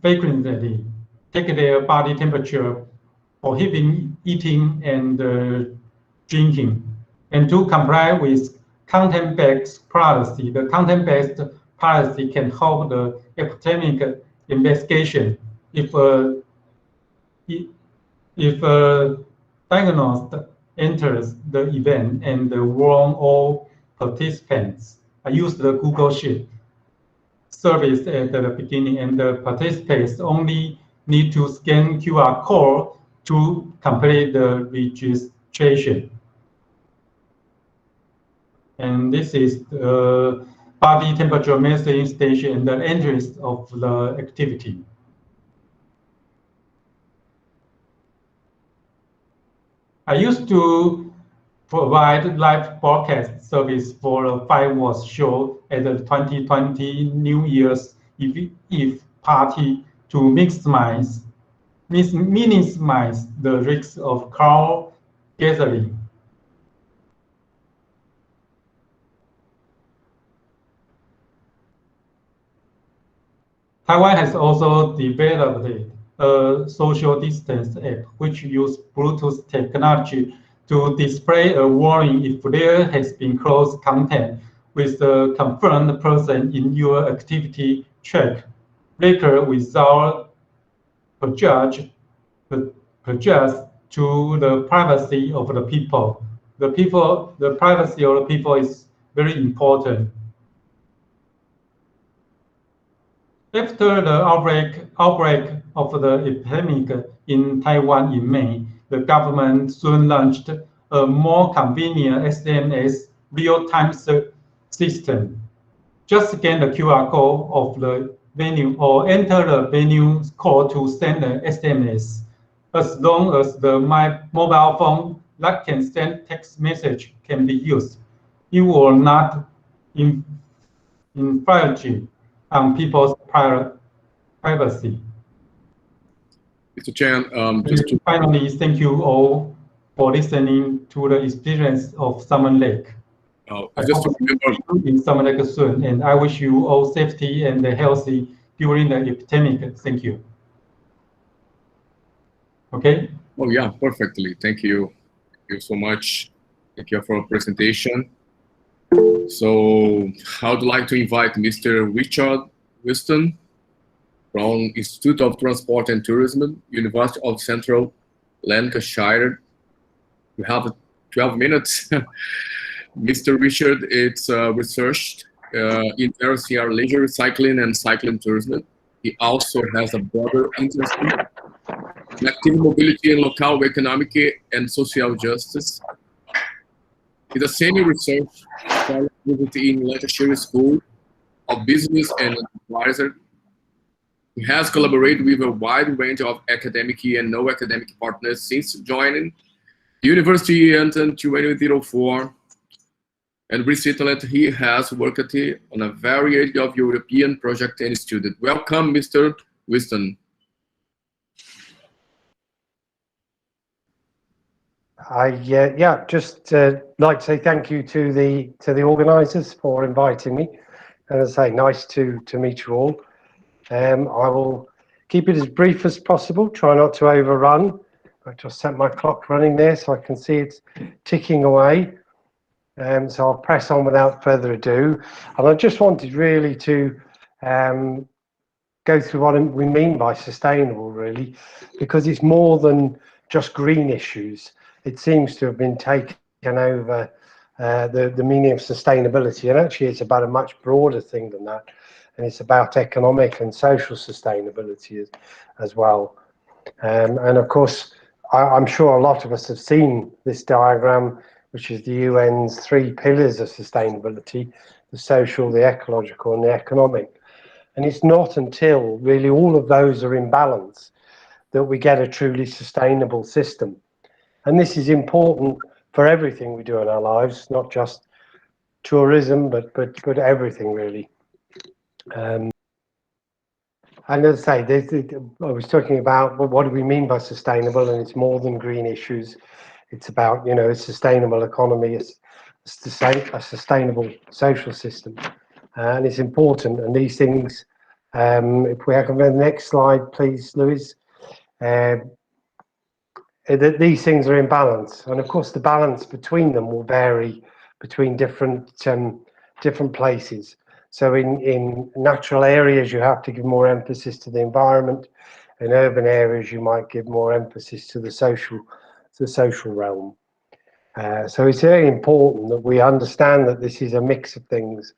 frequently, take their body temperature, prohibiting eating and drinking, and to comply with content-based policy. The content-based policy can help the epidemic investigation if diagnosed enters the event and warn all participants. I used the Google Sheet service at the beginning, and the participants only need to scan QR code to complete the registration. And this is the body temperature measuring station and the entrance of the activity. I used to provide live broadcast service for a fireworks show at the 2020 New Year's Eve party to minimize the risks of crowd gathering. Taiwan has also developed a social distance app which uses Bluetooth technology to display a warning if there has been close contact with the confirmed person in your activity track record without prejudice to the privacy of the people. The privacy of the people is very important. After the outbreak of the epidemic in Taiwan in May, the government soon launched a more convenient SMS real-time system. Just scan the QR code of the venue or enter the venue code to send an SMS. As long as the mobile phone that can send text message can be used, it will not infringe on people's privacy. Mr. Chan, finally, thank you all for listening to the experience of Salmon Lake. Just to remember, in summer lake soon, and I wish you all safety and healthy during the epidemic. Thank you. Okay. Oh yeah, perfectly. Thank you. Thank you so much. Thank you for your presentation. So I would like to invite Mr. Richard Weston from Institute of Transport and Tourism, University of Central Lancashire. We have 12 minutes. Mr. Richard is researched in RCR leisure cycling and cycling tourism. He also has a broader interest in active mobility and local economic and social justice. He's a senior research scholar in Lancashire School of Business and Advisor. He has collaborated with a wide range of academic and no-academic partners since joining the university in 2004. And recently he has worked on a variety of European projects and students. Welcome, Mr. Weston. Yeah, just like to say thank you to the organisers for inviting me, and as I say, nice to meet you all. I will keep it as brief as possible. Try not to overrun. I just set my clock running there so I can see it's ticking away. So I'll press on without further ado. And I just wanted really to go through what we mean by sustainable, really, because it's more than just green issues. It seems to have been taken over the meaning of sustainability, and actually it's about a much broader thing than that, and it's about economic and social sustainability as well. And of course, I'm sure a lot of us have seen this diagram, which is the UN's 3 pillars of sustainability: the social, the ecological, and the economic. And it's not until really all of those are in balance that we get a truly sustainable system. And this is important for everything we do in our lives, not just tourism, but everything really. And as I say, I was talking about what do we mean by sustainable, and it's more than green issues. It's about, a sustainable economy, a sustainable social system, and it's important. And these things, if we have the next slide, please, Louis. That these things are in balance, and of course the balance between them will vary between different places. So in natural areas you have to give more emphasis to the environment. In urban areas you might give more emphasis to the social realm. So it's very important that we understand that this is a mix of things,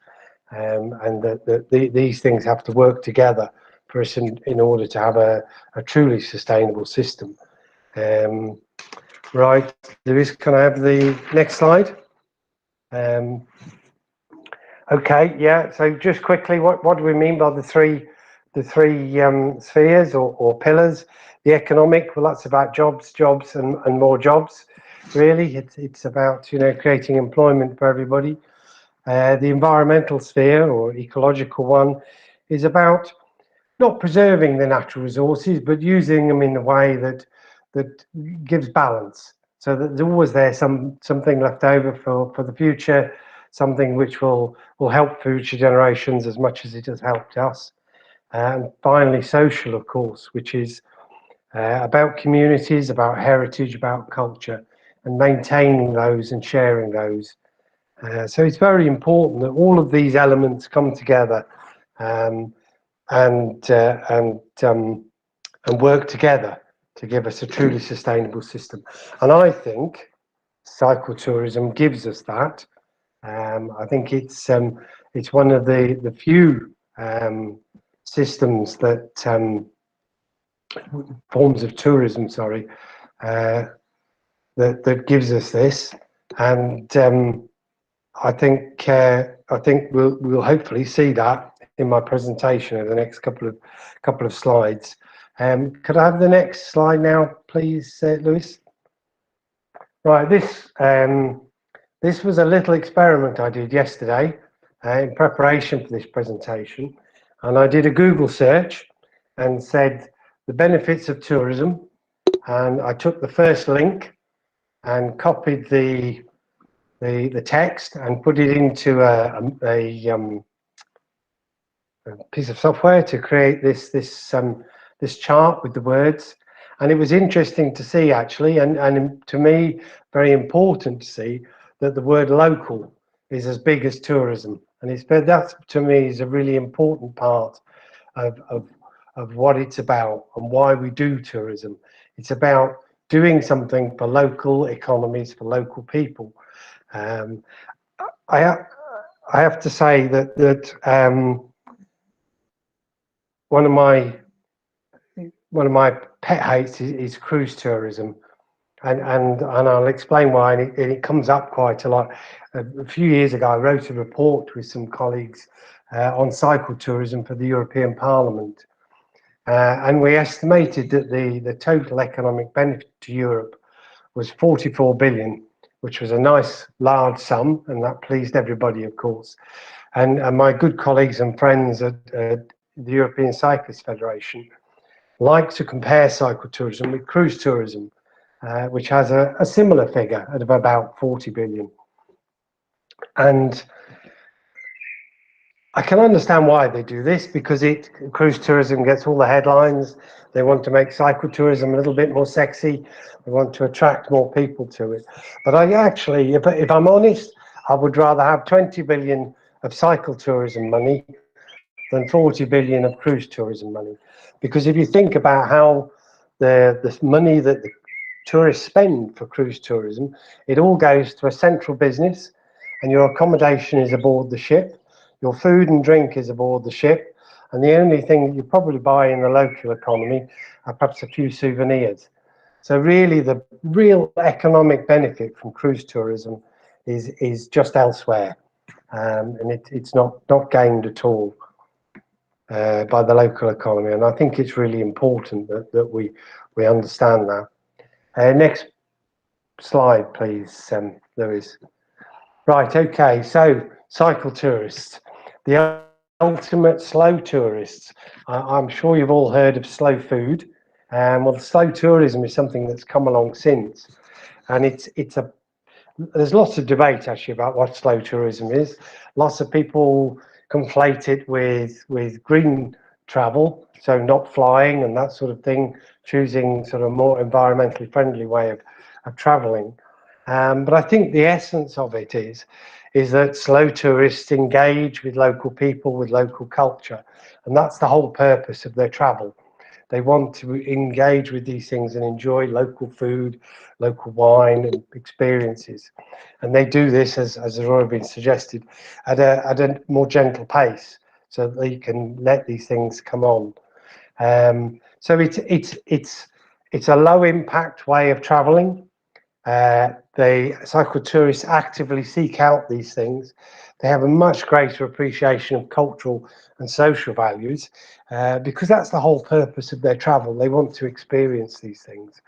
and that these things have to work together for us in order to have a truly sustainable system. Right, Louis, can I have the next slide? Okay, yeah. So just quickly, what do we mean by the three spheres or pillars? The economic, well, that's about jobs, and more jobs. Really, it's about creating employment for everybody. The environmental sphere or ecological one is about not preserving the natural resources, but using them in a way that gives balance, so that there's always something left over for the future, something which will help future generations as much as it has helped us. And finally, social, of course, which is about communities, about heritage, about culture, and maintaining those and sharing those. So it's very important that all of these elements come together and work together to give us a truly sustainable system. And I think cycle tourism gives us that. I think it's one of the few systems that forms of tourism, sorry, that gives us this. And I think we'll hopefully see that in my presentation in the next couple of slides. Could I have the next slide now, please, Louis? Right, this was a little experiment I did yesterday in preparation for this presentation, and I did a Google search and said the benefits of tourism, and I took the first link and copied the the text and put it into a piece of software to create this chart with the words. And it was interesting to see, actually, and to me, very important to see that the word local is as big as tourism. And that, to me, is a really important part of what it's about and why we do tourism. It's about doing something for local economies, for local people. I have to say that one of my pet hates is cruise tourism, and I'll explain why. And it comes up quite a lot. A few years ago, I wrote a report with some colleagues on cycle tourism for the European Parliament, and we estimated that the total economic benefit to Europe was 44 billion, which was a nice large sum, and that pleased everybody, of course. And my good colleagues and friends at the European Cyclist Federation like to compare cycle tourism with cruise tourism, which has a similar figure at about 40 billion. And I can understand why they do this, because cruise tourism gets all the headlines. They want to make cycle tourism a little bit more sexy. They want to attract more people to it. But I actually, if I'm honest, I would rather have 20 billion of cycle tourism money than 40 billion of cruise tourism money. Because if you think about how the money that the tourists spend for cruise tourism, it all goes to a central business, and your accommodation is aboard the ship, your food and drink is aboard the ship, and the only thing that you probably buy in the local economy are perhaps a few souvenirs. So really the real economic benefit from cruise tourism is just elsewhere, and it's not gained at all by the local economy. And I think it's really important that we understand that. Next slide, please, Lewis. Right, okay, so cycle tourists, the ultimate slow tourists. I'm sure you've all heard of slow food. Well, slow tourism is something that's come along since, and there's lots of debate actually about what slow tourism is. Lots of people conflate it with green travel, so not flying and that sort of thing, choosing sort of more environmentally friendly way of traveling. But I think the essence of it is that slow tourists engage with local people, with local culture, and that's the whole purpose of their travel. They want to engage with these things and enjoy local food, local wine and experiences. And they do this, as has already been suggested, at a more gentle pace, so that they can let these things come on. So it's a low impact way of traveling. The cycle tourists actively seek out these things. They have a much greater appreciation of cultural and social values, because that's the whole purpose of their travel. They want to experience these things.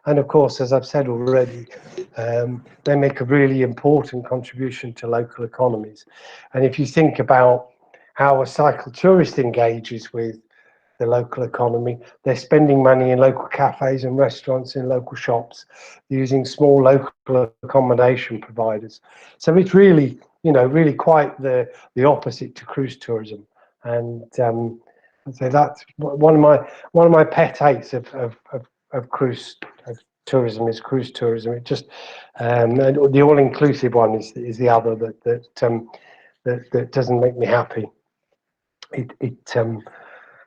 And of course, as I've said already, they make a really important contribution to local economies. And if you think about how a cycle tourist engages with the local economy, they're spending money in local cafes and restaurants, in local shops, using small local accommodation providers. So it's really, really quite the opposite to cruise tourism. And so that's one of my pet hates of cruise tourism is cruise tourism. It just the all-inclusive one is the other that doesn't make me happy.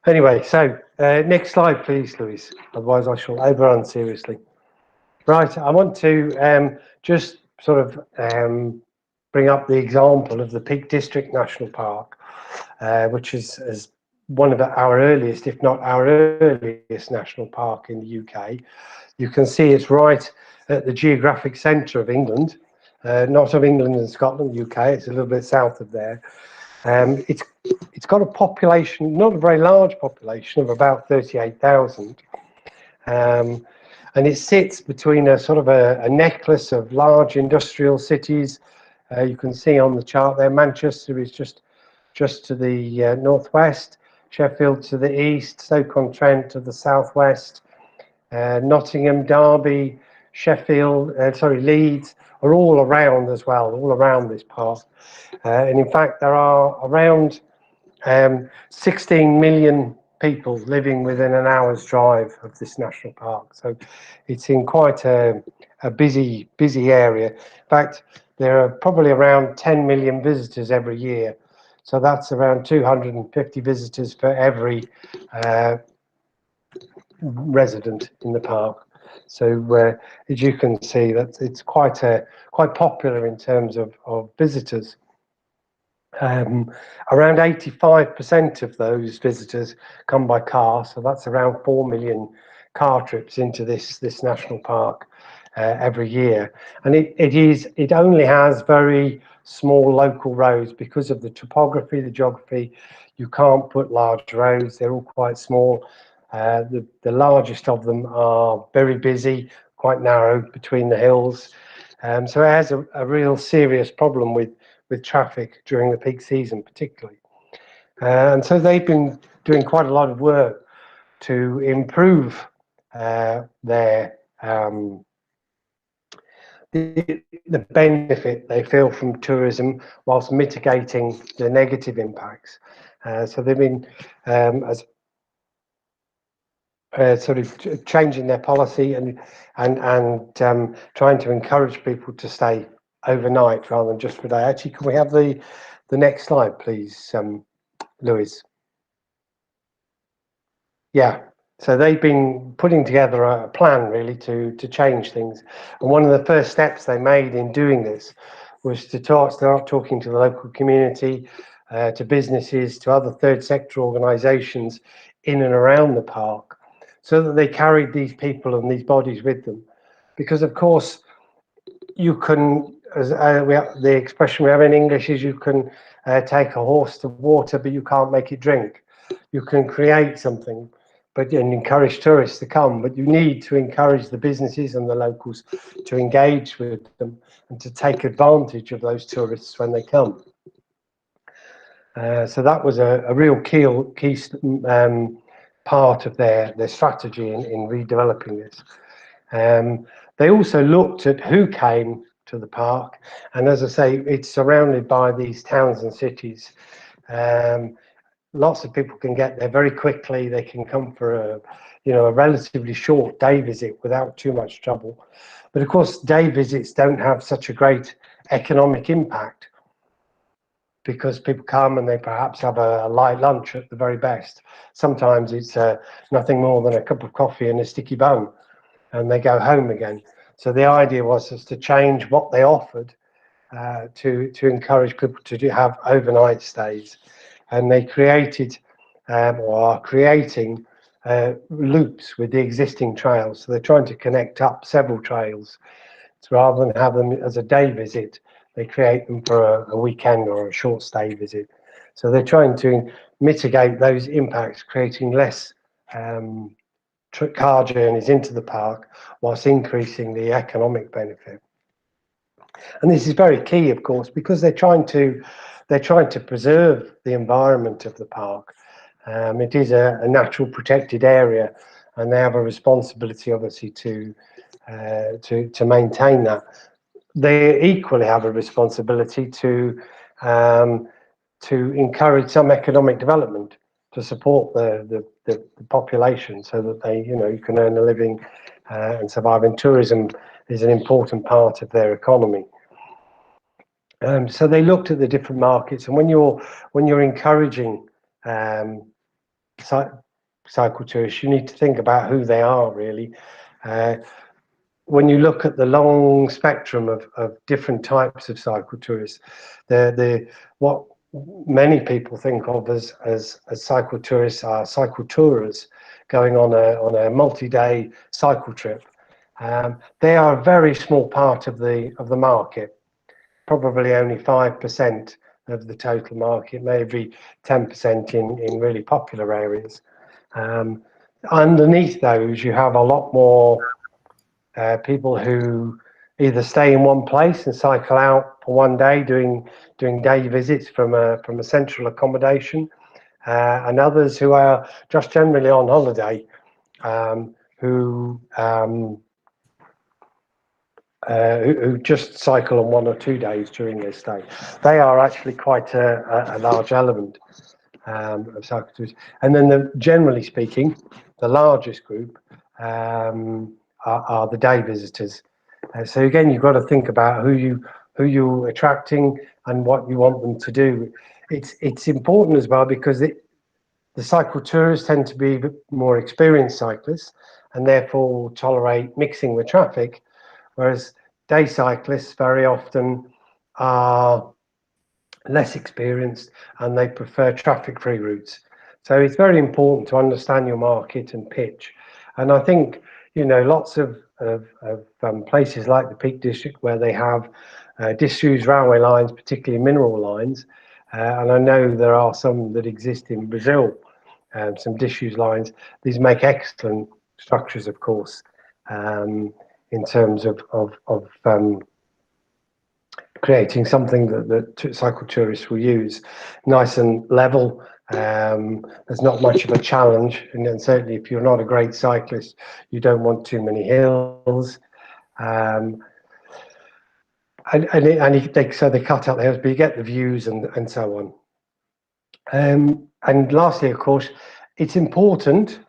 Anyway, so next slide, please, Louise. Otherwise, I shall overrun seriously. Right, I want to just sort of bring up the example of the Peak District National Park, which is one of our earliest, if not our earliest, national park in the UK. You can see it's right at the geographic centre of England, not of England and Scotland, UK. It's a little bit south of there. It's got a population, not a very large population, of about 38,000. And it sits between a sort of a necklace of large industrial cities. You can see on the chart there, Manchester is just to the northwest, Sheffield to the east, Stoke-on-Trent to the southwest, Nottingham, Derby, Leeds are all around as well, all around this park. And in fact, there are around 16 million people living within an hour's drive of this national park. So it's in quite a busy area. In fact, there are probably around 10 million visitors every year. So that's around 250 visitors for every resident in the park. So as you can see, that it's quite popular in terms of visitors. Around 85% of those visitors come by car, so that's around 4 million car trips into this national park every year. And it only has very small local roads because of the topography, the geography. You can't put large roads; they're all quite small. The largest of them are very busy, quite narrow between the hills. So it has a real serious problem with traffic during the peak season, particularly. And so they've been doing quite a lot of work to improve the benefit they feel from tourism whilst mitigating the negative impacts. So they've been sort of changing their policy and trying to encourage people to stay overnight rather than just for a day. Actually, can we have the next slide, please, Louis? Yeah. So they've been putting together a plan really to change things. And one of the first steps they made in doing this was to start talking to the local community, to businesses, to other third sector organisations in and around the park, so that they carried these people and these bodies with them. Because of course, you can, as the expression we have in English is, you can take a horse to water, but you can't make it drink. You can create something, and encourage tourists to come, but you need to encourage the businesses and the locals to engage with them and to take advantage of those tourists when they come. So that was a real key part of their strategy in redeveloping this. They also looked at who came to the park, and as I say, it's surrounded by these towns and cities. Lots of people can get there very quickly. They can come for a relatively short day visit without too much trouble. But of course, day visits don't have such a great economic impact, because people come and they perhaps have a light lunch at the very best. Sometimes it's nothing more than a cup of coffee and a sticky bun, and they go home again. So the idea was to change what they offered to encourage people to have overnight stays. And they created or are creating loops with the existing trails. So they're trying to connect up several trails. So rather than have them as a day visit, they create them for a weekend or a short stay visit. So they're trying to mitigate those impacts, creating less car journeys into the park whilst increasing the economic benefit. And this is very key, of course, because they're trying to preserve the environment of the park. It is a natural protected area, and they have a responsibility, obviously, to maintain that. They equally have a responsibility to encourage some economic development to support the population, so that they, you can earn a living and survive. And tourism is an important part of their economy. So they looked at the different markets, and when you're encouraging cycle tourists, you need to think about who they are really. When you look at the long spectrum of different types of cycle tourists, what many people think of as cycle tourists are cycle tourers going on a multi-day cycle trip. They are a very small part of the market. Probably only 5% of the total market, maybe 10% in really popular areas. Underneath those, you have a lot more people who either stay in one place and cycle out for one day, doing day visits from a central accommodation, and others who are just generally on holiday, who who just cycle on 1 or 2 days during their stay. They are actually quite a large element of cyclotourism. And then, generally speaking, the largest group are the day visitors. So again, you've got to think about who you're attracting and what you want them to do. It's important as well because the cyclotourists tend to be more experienced cyclists and therefore will tolerate mixing with traffic, whereas day cyclists very often are less experienced and they prefer traffic-free routes. So it's very important to understand your market and pitch. And I think, you know, lots of places like the Peak District where they have disused railway lines, particularly mineral lines, and I know there are some that exist in Brazil, some disused lines. These make excellent structures, of course, in terms of creating something that cyclotourists will use. Nice and level. There's not much of a challenge, and then certainly if you're not a great cyclist, you don't want too many hills. So they cut out the hills, but you get the views and so on. And lastly, of course, it's important.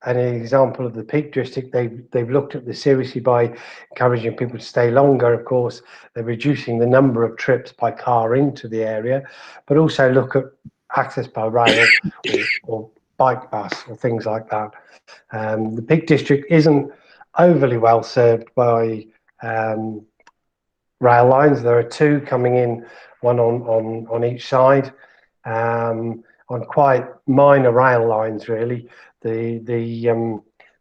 And an example of the Peak District, they've looked at this seriously by encouraging people to stay longer. Of course, they're reducing the number of trips by car into the area, but also look at access by rail or bike bus or things like that. The Peak District isn't overly well served by rail lines. There are 2 coming in, one on each side, on quite minor rail lines really. The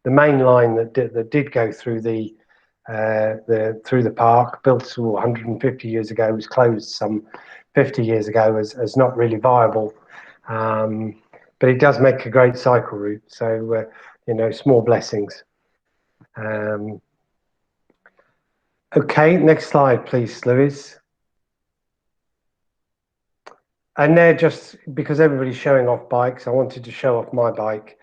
main line that did go through the park, built 150 years ago, was closed some 50 years ago as not really viable, but it does make a great cycle route. So you know, small blessings. Okay, next slide, please, Louise. And they're just because everybody's showing off bikes, I wanted to show off my bike.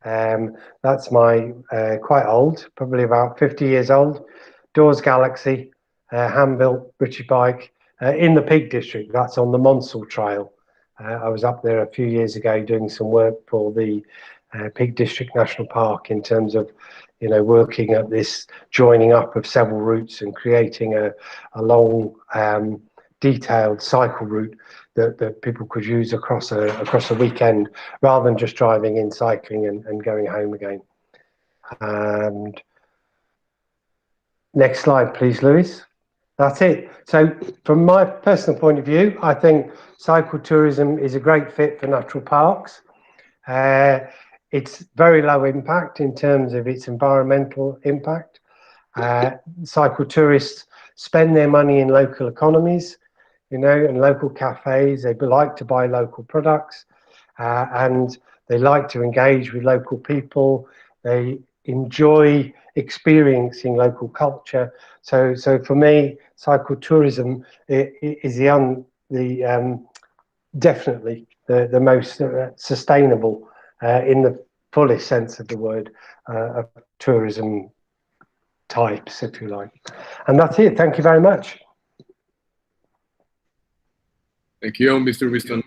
That's my quite old, probably about 50 years old, Doors Galaxy, hand-built British bike in the Peak District. That's on the Monsell Trail. I was up there a few years ago doing some work for the Peak District National Park in terms of, you know, working at this joining up of several routes and creating a long, detailed cycle route that people could use across a weekend rather than just driving in, cycling and going home again. And next slide, please, Louise. That's it. So from my personal point of view, I think cycle tourism is a great fit for natural parks. It's very low impact in terms of its environmental impact. Cycle tourists spend their money in local economies, you know, and local cafes. They like to buy local products, and they like to engage with local people. They enjoy experiencing local culture. So for me, cycle tourism is definitely the most sustainable in the fullest sense of the word of tourism types, if you like. And that's it. Thank you very much. Thank you, Mr. Whiston.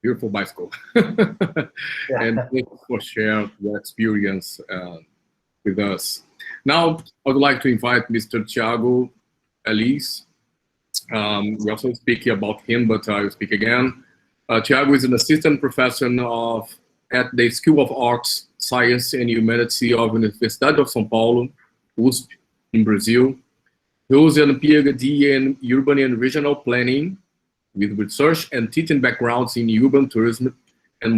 Beautiful bicycle. Yeah. And thank you for sharing your experience with us. Now, I would like to invite Mr. Thiago Allis. We also speak about him, but I will speak again. Thiago is an assistant professor at the School of Arts, Science and Humanity of Universidade of São Paulo, USP, in Brazil. He holds a PhD in urban and regional planning with research and teaching backgrounds in urban tourism and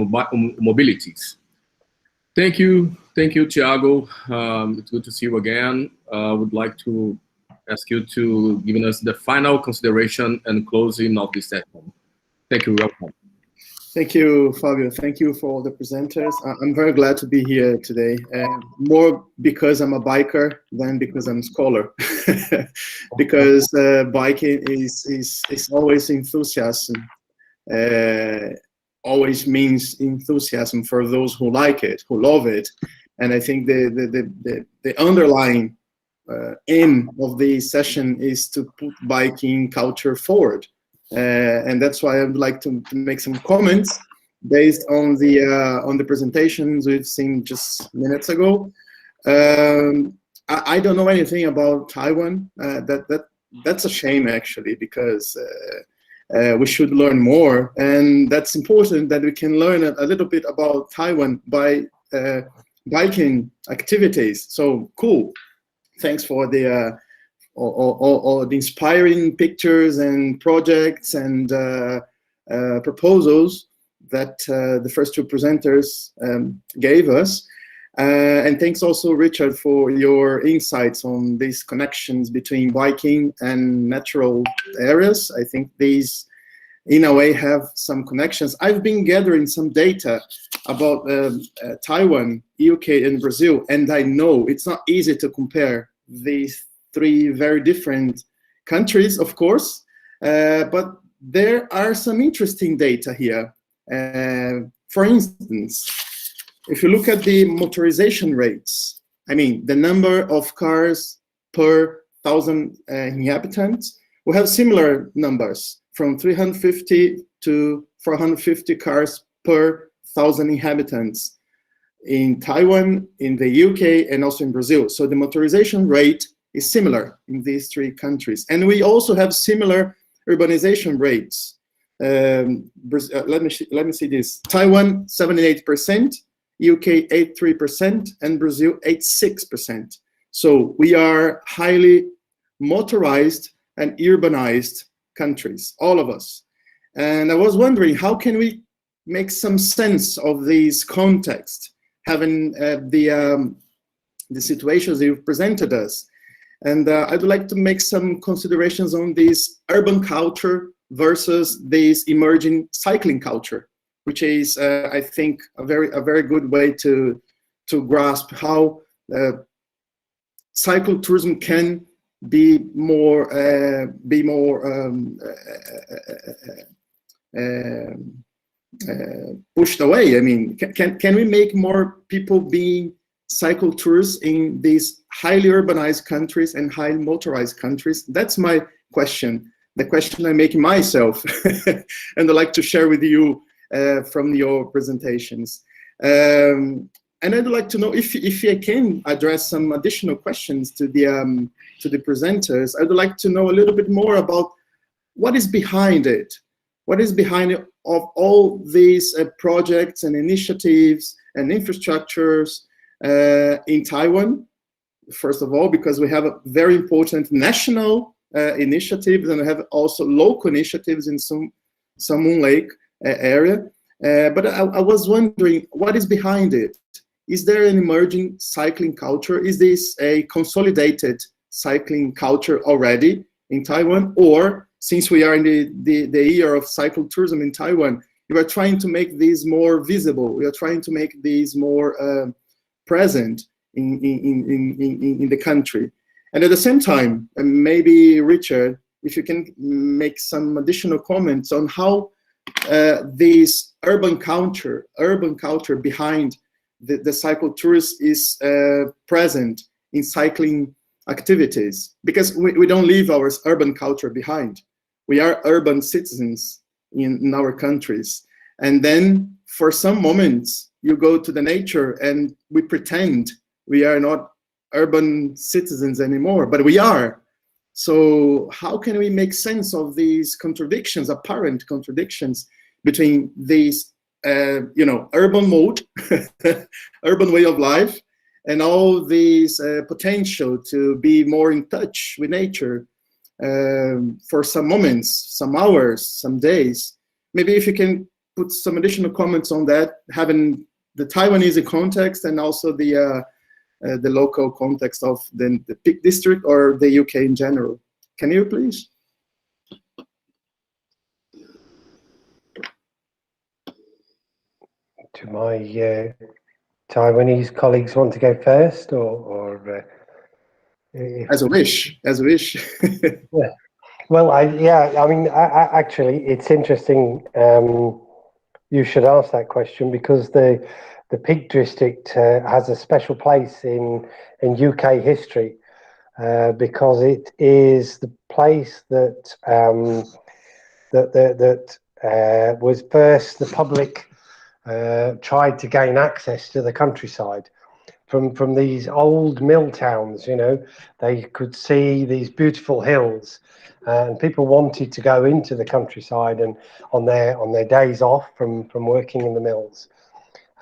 mobilities. Thank you, Thiago. It's good to see you again. I would like to ask you to give us the final consideration and closing of this session. Thank you. Welcome. Thank you, Fábio. Thank you for all the presenters. I'm very glad to be here today, more because I'm a biker than because I'm a scholar. Because biking is always enthusiasm, always means enthusiasm for those who like it, who love it. And I think the underlying aim of the session is to put biking culture forward. And that's why I would like to make some comments based on the presentations we've seen just minutes ago. I don't know anything about Taiwan. That's a shame, actually, because we should learn more, and that's important that we can learn a little bit about Taiwan by biking activities. So cool! Thanks for the all the inspiring pictures and projects and proposals that the first two presenters gave us. And thanks also, Richard, for your insights on these connections between biking and natural areas. I think these, in a way, have some connections. I've been gathering some data about Taiwan, UK, and Brazil, and I know it's not easy to compare these three very different countries, of course, but there are some interesting data here. For instance, if you look at the motorization rates, I mean, the number of cars per 1,000 inhabitants, we have similar numbers, from 350 to 450 cars per 1,000 inhabitants in Taiwan, in the UK, and also in Brazil. So the motorization rate is similar in these three countries. And we also have similar urbanization rates. Let me see this. Taiwan, 78%. UK 83%, and Brazil 86%. So we are highly motorized and urbanized countries, all of us. And I was wondering, how can we make some sense of these context, having the situations you've presented us? And I'd like to make some considerations on this urban culture versus this emerging cycling culture, which is, I think, a very good way to grasp how cycle tourism can be more pushed away. I mean, can we make more people being cycle tourists in these highly urbanized countries and highly motorized countries? That's my question. The question I'm making myself, and I'd like to share with you from your presentations. And I'd like to know if I can address some additional questions to the presenters. I'd like to know a little bit more about what is behind it. What is behind it of all these projects and initiatives and infrastructures in Taiwan, first of all, because we have a very important national initiatives, and we have also local initiatives in some Moon Lake area. But I was wondering, what is behind it? Is there an emerging cycling culture? Is this a consolidated cycling culture already in Taiwan? Or since we are in the year of cycle tourism in Taiwan, you are trying to make these more visible. We are trying to make these more present in the country. And at the same time, and maybe Richard, if you can make some additional comments on how this urban culture behind the cycle tourist is present in cycling activities, because we don't leave our urban culture behind. We are urban citizens in our countries, and then for some moments you go to the nature and we pretend we are not urban citizens anymore, but we are. So how can we make sense of these contradictions, apparent contradictions between these, urban mode, urban way of life, and all these potential to be more in touch with nature for some moments, some hours, some days? Maybe if you can put some additional comments on that, having the Taiwanese context and also the local context of the Peak District or the UK in general. Can you please? Do my Taiwanese colleagues want to go first, or as a wish, as a wish. Yeah. Well, I mean, actually, it's interesting. You should ask that question, because the Peak District has a special place in UK history. because it is the place that was first the public tried to gain access to the countryside from these old mill towns. You know, they could see these beautiful hills, and people wanted to go into the countryside and on their days off from working in the mills.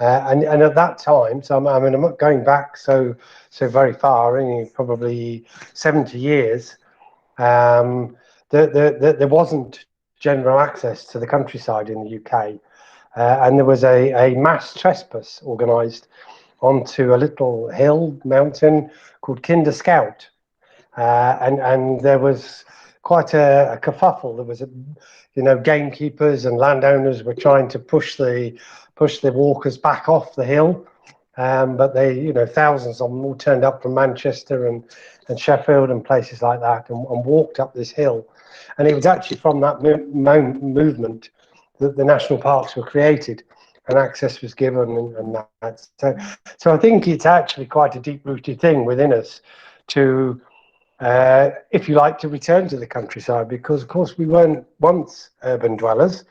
And at that time, so I mean, I'm not going back so very far, only probably 70 years. There wasn't general access to the countryside in the UK, and there was a mass trespass organised onto a little hill mountain called Kinder Scout, and there was quite a kerfuffle. There was gamekeepers and landowners were trying to push the walkers back off the hill, but they, thousands of them all turned up from Manchester and Sheffield and places like that, and walked up this hill. And it was actually from that movement that the national parks were created and access was given, and that. So I think it's actually quite a deep-rooted thing within us to, if you like, to return to the countryside, because of course we weren't once urban dwellers.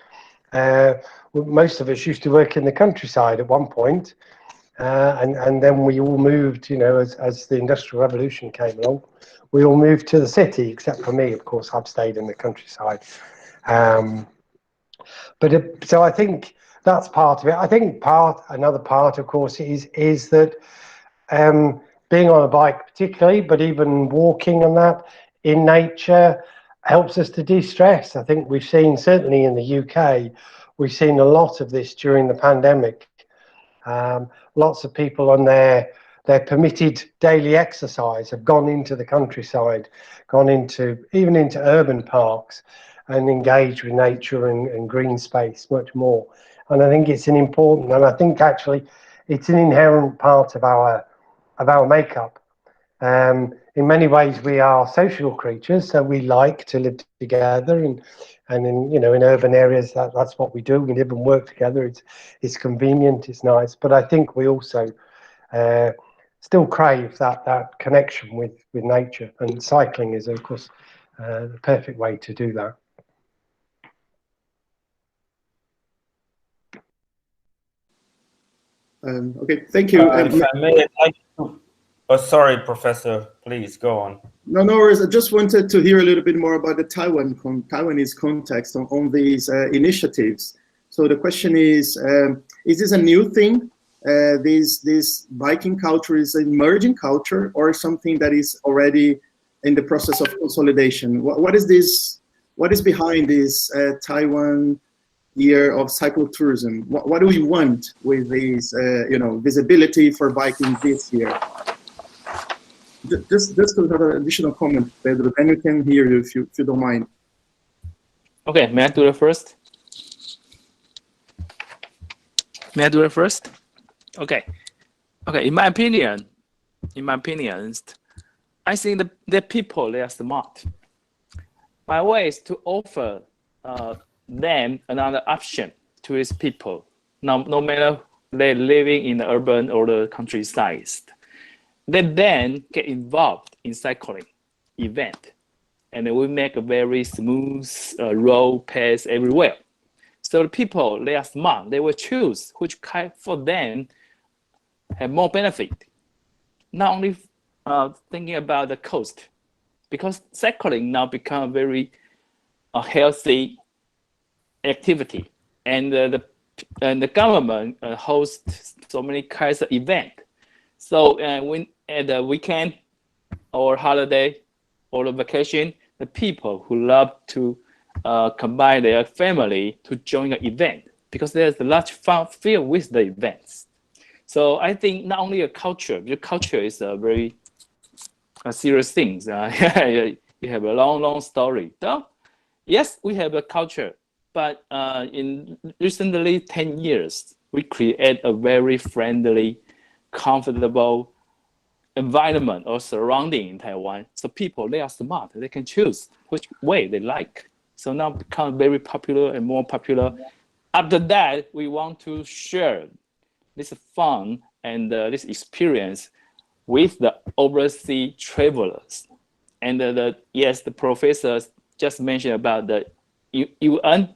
Most of us used to work in the countryside at one point, and then we all moved, as the Industrial Revolution came along, we all moved to the city, except for me, of course. I've stayed in the countryside. So I think that's part of it. I think another part, of course, is that being on a bike particularly, but even walking and that in nature helps us to de-stress. I think we've seen, certainly in the UK, we've seen a lot of this during the pandemic. Lots of people on their permitted daily exercise have gone into the countryside, even into urban parks, and engaged with nature and green space much more. And I think it's important, and I think actually it's an inherent part of our makeup. In many ways, we are social creatures, so we like to live together, and in urban areas that's what we do. We live and work together. It's convenient, it's nice, but I think we also still crave that connection with nature, and cycling is, of course, the perfect way to do that. Okay, thank you. If I may, oh, sorry, Professor, please go on. No worries. I just wanted to hear a little bit more about the Taiwanese context on these initiatives. So the question is this a new thing? This biking culture is an emerging culture, or something that is already in the process of consolidation? What is this? What is behind this Taiwan year of cycle tourism? What do we want with these, visibility for biking this year? Just to have an additional comment, Pedro, then we can hear you if you don't mind. Okay, may I do it first? Okay. In my opinion, I think the people, they are smart. My way is to offer them another option to these people, no matter they're living in the urban or the countryside. They then get involved in cycling event, and we make a very smooth road path everywhere. So the people, they are smart. They will choose which kind for them have more benefit. Not only thinking about the cost, because cycling now become very healthy activity, and the government hosts so many kinds of event. So when at the weekend or holiday or the vacation, the people who love to combine their family to join an event, because there's a large fun filled with the events. So I think not only a culture, your culture is a very serious thing. You have a long story. So, yes, we have a culture, but in recently 10 years, we create a very friendly, comfortable environment or surrounding in Taiwan. So people, they are smart. They can choose which way they like. So now become very popular and more popular. After that, we want to share this fun and this experience with the overseas travelers. And yes, the professor just mentioned about the UN.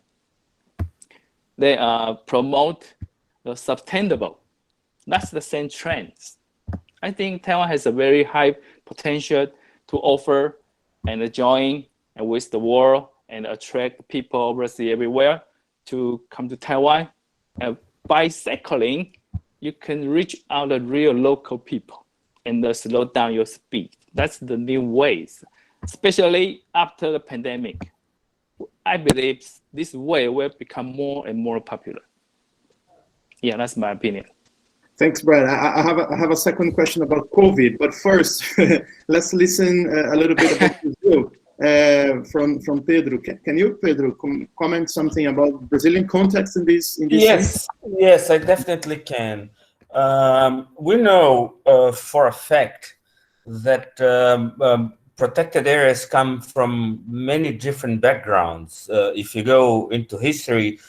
They promote the sustainable. That's the same trends. I think Taiwan has a very high potential to offer and join with the world and attract people overseas everywhere to come to Taiwan. And by cycling, you can reach out the real local people and slow down your speed. That's the new ways, especially after the pandemic. I believe this way will become more and more popular. Yeah, that's my opinion. Thanks, Brad. I have a second question about COVID, but first, let's listen a little bit about Brazil from Pedro. Can you, Pedro, comment something about Brazilian context in this? Yes, yes, I definitely can. We know for a fact that protected areas come from many different backgrounds. If you go into history,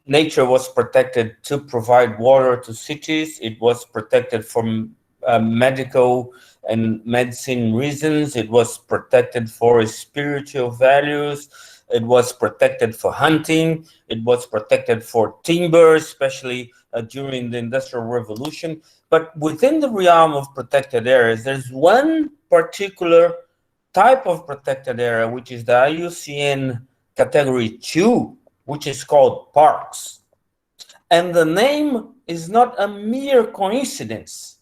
nature was protected to provide water to cities. It was protected from medical and medicine reasons. It was protected for spiritual values. It was protected for hunting. It was protected for timber, especially during the Industrial Revolution. But within the realm of protected areas, there's one particular type of protected area, which is the IUCN Category 2, which is called parks. And the name is not a mere coincidence.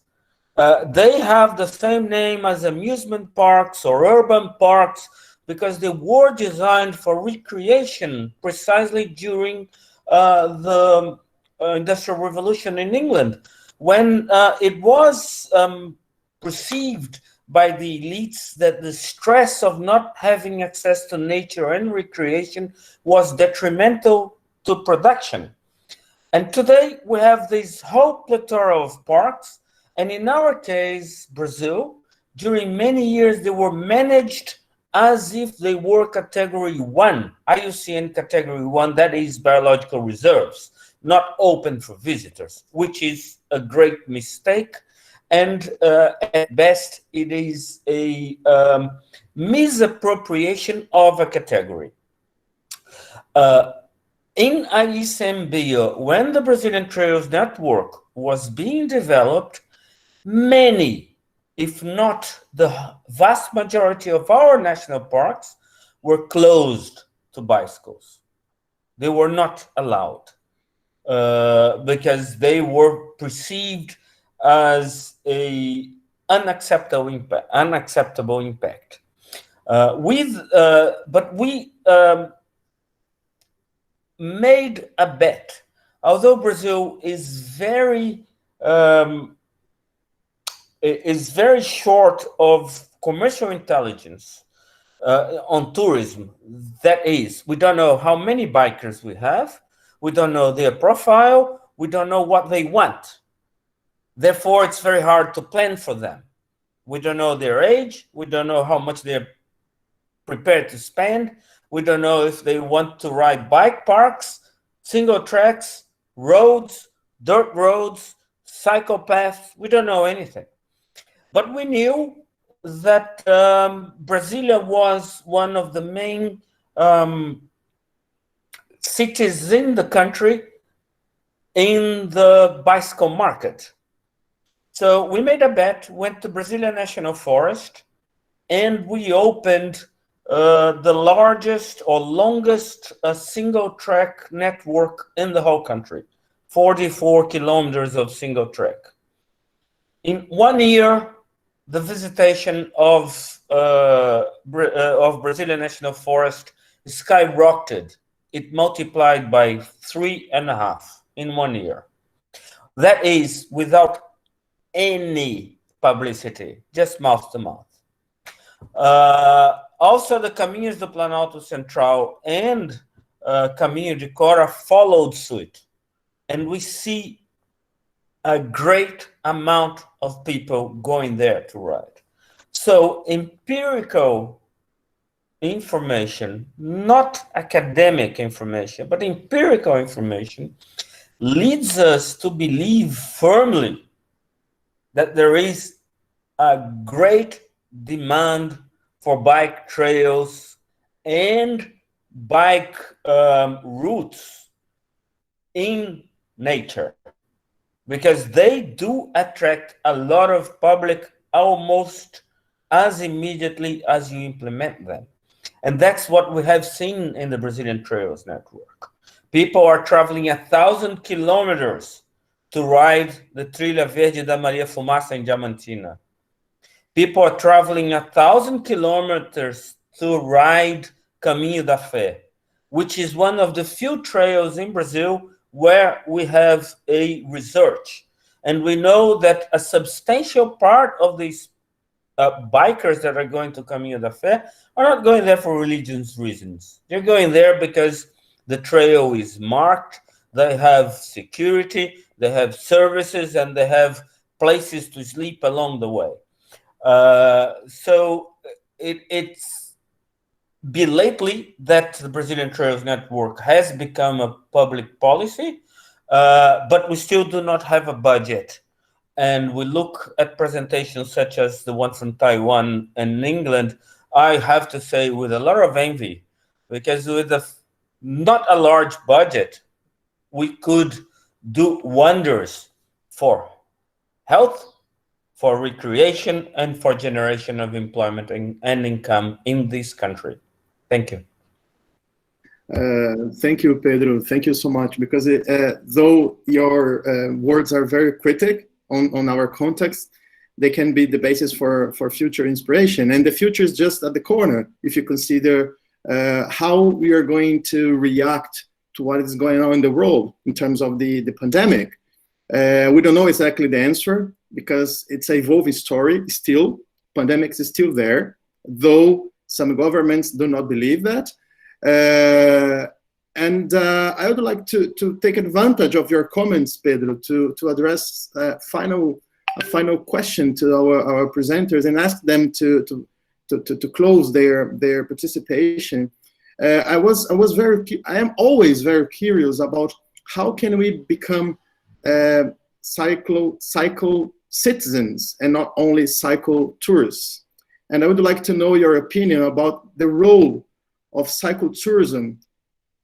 They have the same name as amusement parks or urban parks because they were designed for recreation precisely during the Industrial Revolution in England, when it was perceived by the elites that the stress of not having access to nature and recreation was detrimental to production. And today we have this whole plethora of parks, and in our case, Brazil, during many years they were managed as if they were Category 1, IUCN Category 1, that is biological reserves, not open for visitors, which is a great mistake. And at best, it is a misappropriation of a category. In ICMBio, when the Brazilian Trails Network was being developed, many, if not the vast majority of our national parks were closed to bicycles. They were not allowed because they were perceived as a unacceptable impact. But we made a bet. Although Brazil is very short of commercial intelligence on tourism, that is, we don't know how many bikers we have, we don't know their profile, we don't know what they want. Therefore, it's very hard to plan for them. We don't know their age. We don't know how much they're prepared to spend. We don't know if they want to ride bike parks, single tracks, roads, dirt roads, cycle paths. We don't know anything. But we knew that Brasilia was one of the main cities in the country in the bicycle market. So we made a bet, went to Brazilian National Forest, and we opened the largest or longest single track network in the whole country, 44 kilometers of single track. In 1 year, the visitation of Brazilian National Forest skyrocketed. It multiplied by 3.5 in 1 year. That is without any publicity, just mouth to mouth. Also, the Caminhos do Planalto Central and Caminho de Cora followed suit. And we see a great amount of people going there to ride. So empirical information, not academic information, but empirical information leads us to believe firmly that there is a great demand for bike trails and bike routes in nature, because they do attract a lot of public almost as immediately as you implement them. And that's what we have seen in the Brazilian Trails Network. People are traveling 1,000 kilometers to ride the Trilha Verde da Maria Fumaça in Diamantina. People are traveling 1,000 kilometers to ride Caminho da Fé, which is one of the few trails in Brazil where we have a research. And we know that a substantial part of these bikers that are going to Caminho da Fé are not going there for religious reasons. They're going there because the trail is marked, they have security, they have services, and they have places to sleep along the way. So it's belatedly that the Brazilian Trails Network has become a public policy, but we still do not have a budget. And we look at presentations such as the one from Taiwan and England, I have to say with a lot of envy, because with not a large budget, we could do wonders for health, for recreation, and for generation of employment and income in this country. Thank you. Thank you, Pedro. Thank you so much, because though your words are very critic on our context, they can be the basis for future inspiration. And the future is just at the corner if you consider how we are going to react to what is going on in the world in terms of the pandemic. We don't know exactly the answer because it's an evolving story still. Pandemics is still there, though some governments do not believe that. And I would like to take advantage of your comments, Pedro, to address a final question to our presenters and ask them to close their participation. I am always very curious about how can we become cycle citizens and not only cycle tourists. And I would like to know your opinion about the role of cycle tourism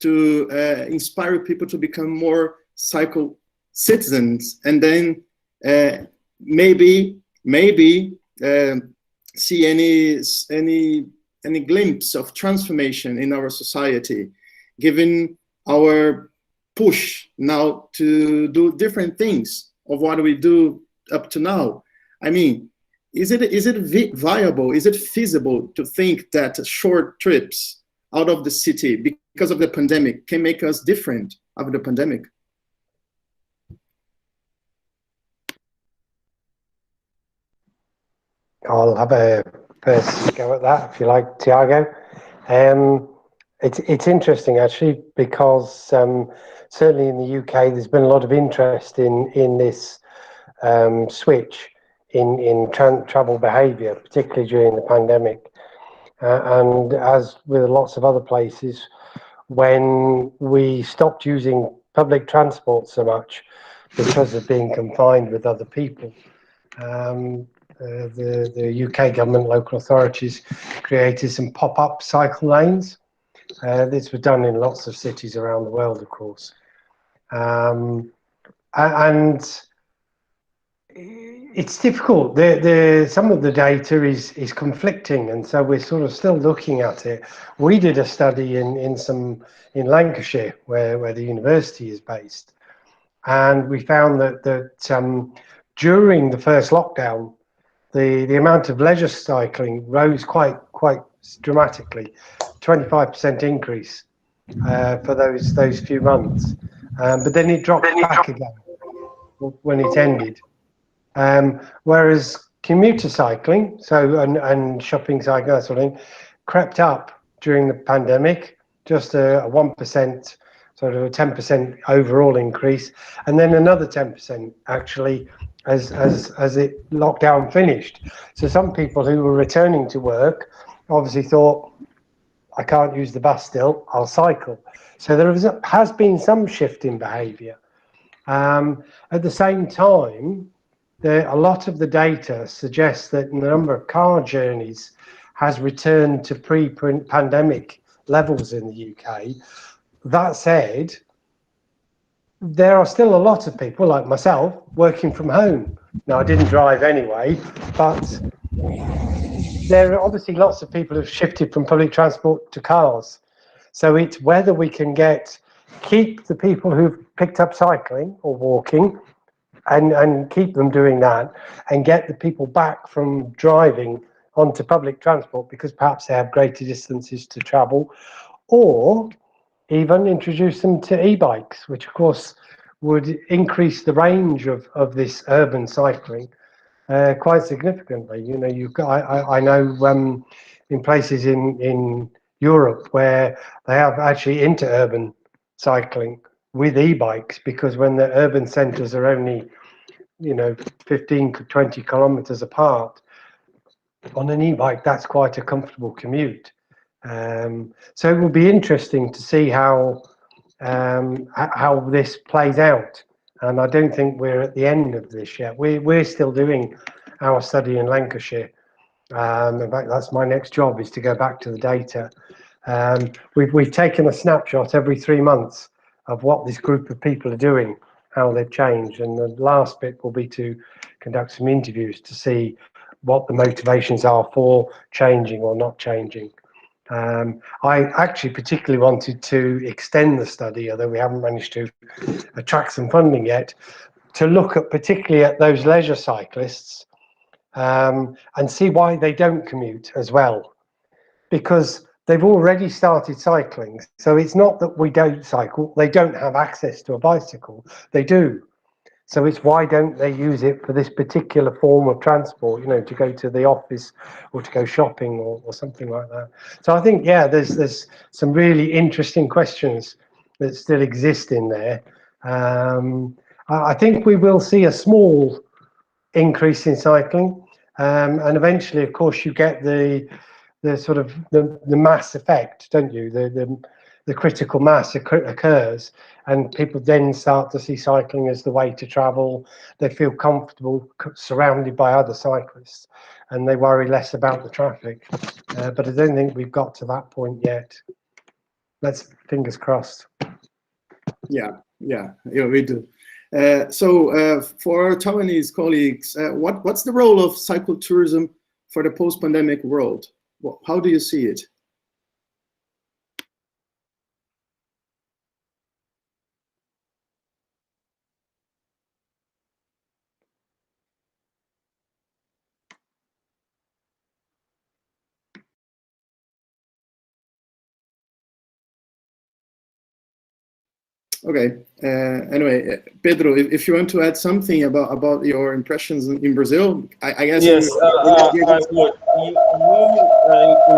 to inspire people to become more cycle citizens, and then maybe see any glimpse of transformation in our society, given our push now to do different things of what we do up to now. I mean, is it viable? Is it feasible to think that short trips out of the city because of the pandemic can make us different after the pandemic? I'll have a first go at that, if you like, Thiago. It's interesting, actually, because certainly in the UK, there's been a lot of interest in this switch in travel behaviour, particularly during the pandemic. And as with lots of other places, when we stopped using public transport so much because of being confined with other people, the UK government, local authorities created some pop-up cycle lanes. This was done in lots of cities around the world, of course. And it's difficult. Some of the data is conflicting, and so we're sort of still looking at it. We did a study in Lancashire, where the university is based, and we found that during the first lockdown, the amount of leisure cycling rose quite dramatically, 25% increase for those few months, but then it dropped back again when it ended. Whereas commuter cycling, and shopping cycling, that sort of thing, crept up during the pandemic, just a 1%, sort of a 10% overall increase, and then another 10% actually as it lockdown finished. So some people who were returning to work obviously thought, I can't use the bus still, I'll cycle. So there has been some shift in behaviour. At the same time, a lot of the data suggests that the number of car journeys has returned to pre-pandemic levels in the UK. That said, there are still a lot of people like myself working from home. Now, I didn't drive anyway, but there are obviously lots of people who have shifted from public transport to cars. So it's whether we can keep the people who've picked up cycling or walking and keep them doing that, and get the people back from driving onto public transport because perhaps they have greater distances to travel, or even introduce them to e-bikes, which of course would increase the range of this urban cycling quite significantly. You know, I know in places in Europe where they have actually interurban cycling with e-bikes, because when the urban centres are only, you know, 15 to 20 kilometres apart, on an e-bike that's quite a comfortable commute. So it will be interesting to see how this plays out, and I don't think we're at the end of this yet. We're still doing our study in Lancashire. In fact, that's my next job, is to go back to the data. We've taken a snapshot every 3 months of what this group of people are doing, how they've changed, and the last bit will be to conduct some interviews to see what the motivations are for changing or not changing. I actually particularly wanted to extend the study, although we haven't managed to attract some funding yet, to look at particularly at those leisure cyclists and see why they don't commute as well, because they've already started cycling. So it's not that we don't cycle, they don't have access to a bicycle, they do. So it's why don't they use it for this particular form of transport, you know, to go to the office or to go shopping or something like that. So I think, yeah, there's some really interesting questions that still exist in there. I think we will see a small increase in cycling, and eventually, of course, you get the sort of the mass effect, don't you? The critical mass occurs, and people then start to see cycling as the way to travel. They feel comfortable surrounded by other cyclists, and they worry less about the traffic. But I don't think we've got to that point yet. Let's fingers crossed. Yeah, we do. So for our Taiwanese colleagues, what's the role of cycle tourism for the post-pandemic world? How do you see it? Okay. Anyway, Pedro, if you want to add something about your impressions in Brazil, I guess. Yes, I would. In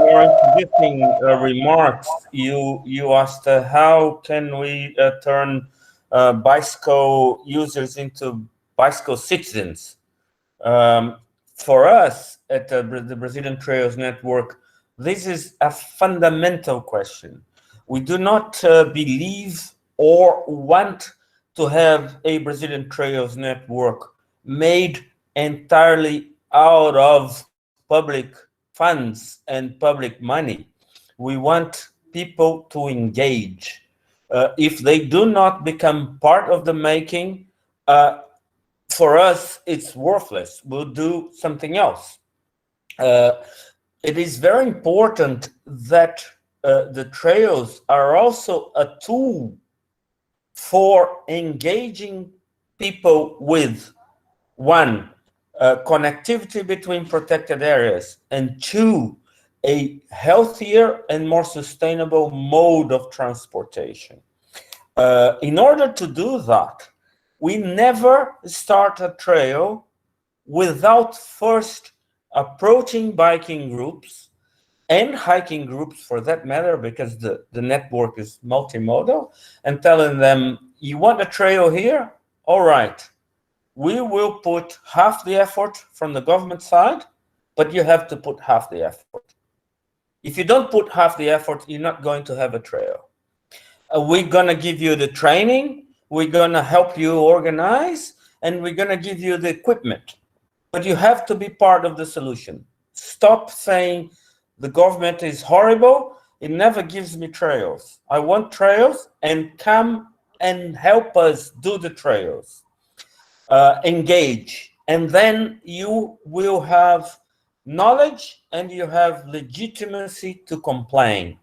your introducing remarks, you asked how can we turn bicycle users into bicycle citizens. For us at the Brazilian Trails Network, this is a fundamental question. We do not believe or want to have a Brazilian Trails Network made entirely out of public funds and public money. We want people to engage. If they do not become part of the making, for us, it's worthless. We'll do something else. It is very important that the trails are also a tool for engaging people with, one, connectivity between protected areas, and two, a healthier and more sustainable mode of transportation. In order to do that, we never start a trail without first approaching biking groups and hiking groups, for that matter, because the network is multimodal, and telling them, you want a trail here? All right, we will put half the effort from the government side, but you have to put half the effort. If you don't put half the effort, you're not going to have a trail. We're gonna give you the training, we're gonna help you organize, and we're going to give you the equipment. But you have to be part of the solution. Stop saying the government is horrible. It never gives me trails. I want trails, and come and help us do the trails. Engage, and then you will have knowledge and you have legitimacy to complain.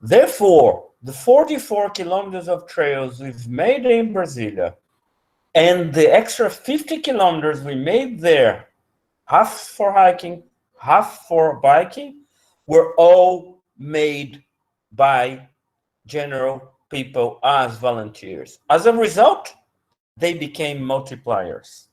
Therefore, the 44 kilometers of trails we've made in Brasilia and the extra 50 kilometers we made there, half for hiking, half for biking, were all made by general people as volunteers. As a result, they became multipliers.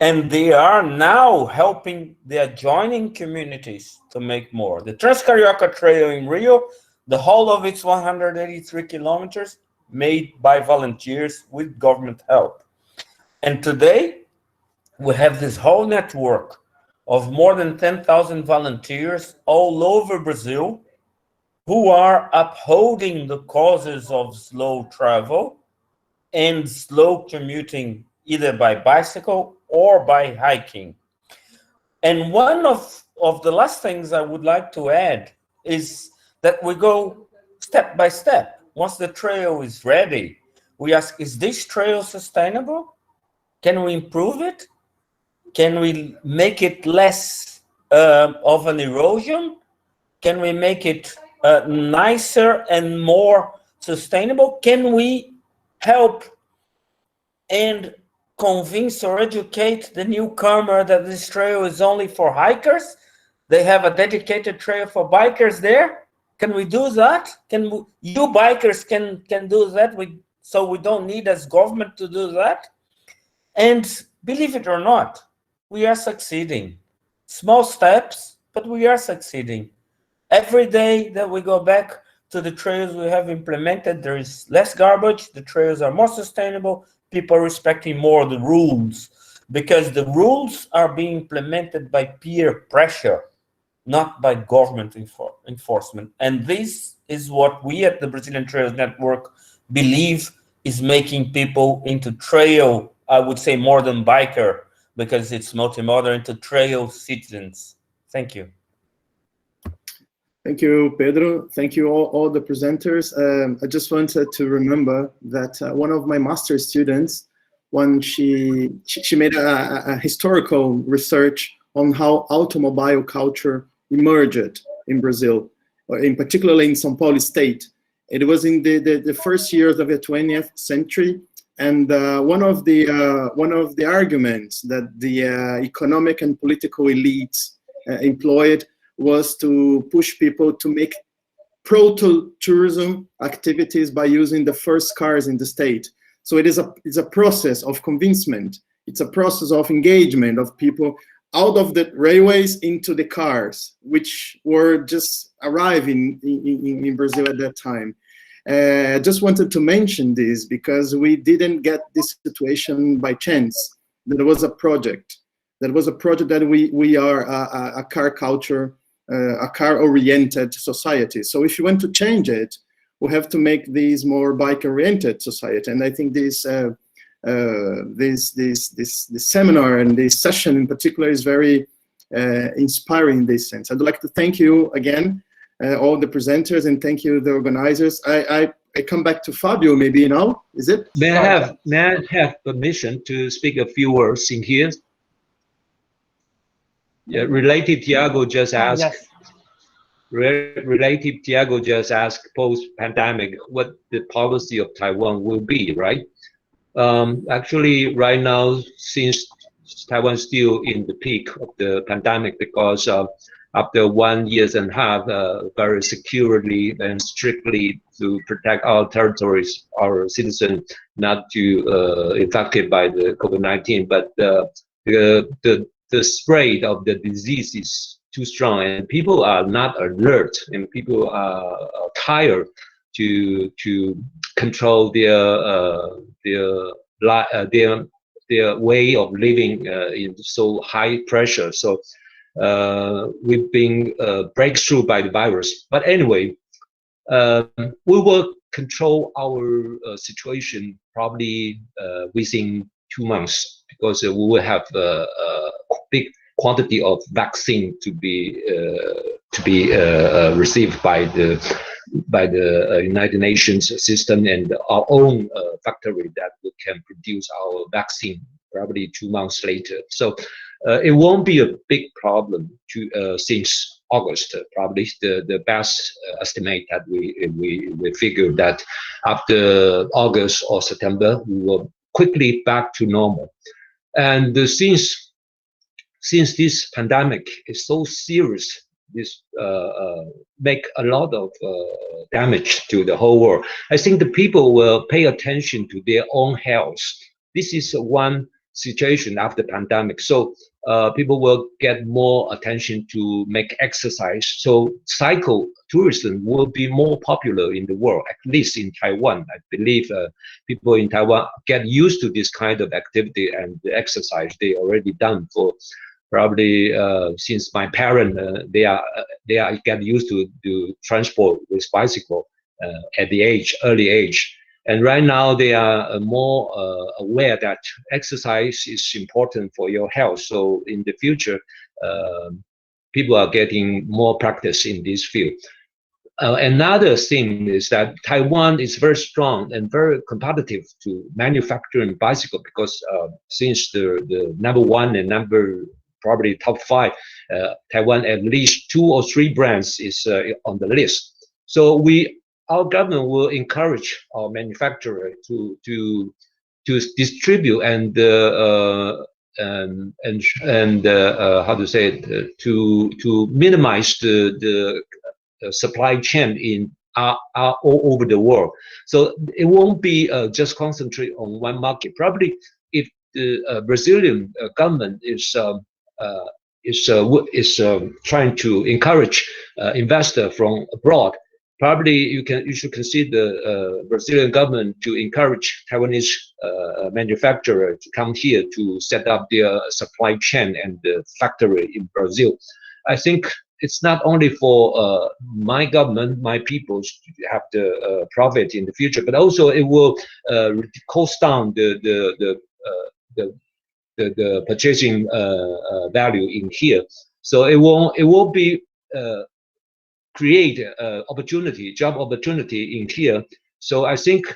And they are now helping the adjoining communities to make more. The Trans-Carioca Trail in Rio, the whole of its 183 kilometers, made by volunteers with government help. And today, we have this whole network of more than 10,000 volunteers all over Brazil who are upholding the causes of slow travel and slow commuting, either by bicycle or by hiking. And one of the last things I would like to add is that we go step by step. Once the trail is ready, we ask, is this trail sustainable? Can we improve it? Can we make it less of an erosion? Can we make it nicer and more sustainable? Can we help and convince or educate the newcomer that this trail is only for hikers? They have a dedicated trail for bikers there. Can we do that? You bikers can do that, so we don't need as government to do that? And believe it or not, we are succeeding. Small steps, but we are succeeding. Every day that we go back to the trails we have implemented, there is less garbage, the trails are more sustainable, people are respecting more the rules, because the rules are being implemented by peer pressure, not by government enforcement. And this is what we at the Brazilian Trails Network believe is making people into trail, I would say more than biker, because it's multimodal, into trail citizens. Thank you. Thank you, Pedro. Thank you, all the presenters. I just wanted to remember that one of my master's students, when she made a historical research on how automobile culture emerged in Brazil, in particularly in São Paulo state. It was in the first years of the 20th century, and one of the arguments that the economic and political elites employed was to push people to make proto-tourism activities by using the first cars in the state. So it's a process of convincement. It's a process of engagement of people out of the railways into the cars, which were just arriving in Brazil at that time. I just wanted to mention this because we didn't get this situation by chance. There was a project. There was a project that we are a car culture, a car-oriented society. So if you want to change it, we have to make these more bike-oriented society. And I think this seminar and this session in particular is very inspiring in this sense. I'd like to thank you again, all the presenters, and thank you the organizers. I come back to Fábio maybe now. Is it? May I have permission to speak a few words in here? Yeah, related Thiago just asked. Yes. Related Thiago just asked post-pandemic what the policy of Taiwan will be, right? Actually, right now, since Taiwan is still in the peak of the pandemic, because after 1.5 years, very securely and strictly to protect our territories, our citizens not to infected by the COVID-19, but the spread of the disease is too strong, and people are not alert, and people are tired to control their way of living in so high pressure. So we've been breakthrough by the virus. But anyway, we will control our situation probably within 2 months, because we will have a big quantity of vaccine to be received by the United Nations system and our own factory that we can produce our vaccine probably 2 months later. So it won't be a big problem since August. Probably the best estimate that we figured that after August or September we will quickly back to normal. And since this pandemic is so serious, this make a lot of damage to the whole world, I think the people will pay attention to their own health. This is one situation after pandemic. So people will get more attention to make exercise. So cycle tourism will be more popular in the world, at least in Taiwan. I believe people in Taiwan get used to this kind of activity and the exercise they already done for probably since my parents they are get used to transport with bicycle at the early age. And right now they are more aware that exercise is important for your health. So in the future, people are getting more practice in this field. Another thing is that Taiwan is very strong and very competitive to manufacturing bicycle, because since the number one and probably top 5, Taiwan at least 2 or 3 brands is on the list. So our government will encourage our manufacturer to distribute and how to say it, to minimize the supply chain in all over the world. So it won't be just concentrate on one market. Probably if the Brazilian government is trying to encourage investor from abroad, probably you should consider the Brazilian government to encourage Taiwanese manufacturer to come here to set up their supply chain and the factory in Brazil. I think it's not only for my government, my people to have the profit in the future, but also it will cost down the purchasing value in here. So it will be create job opportunity in here. So I think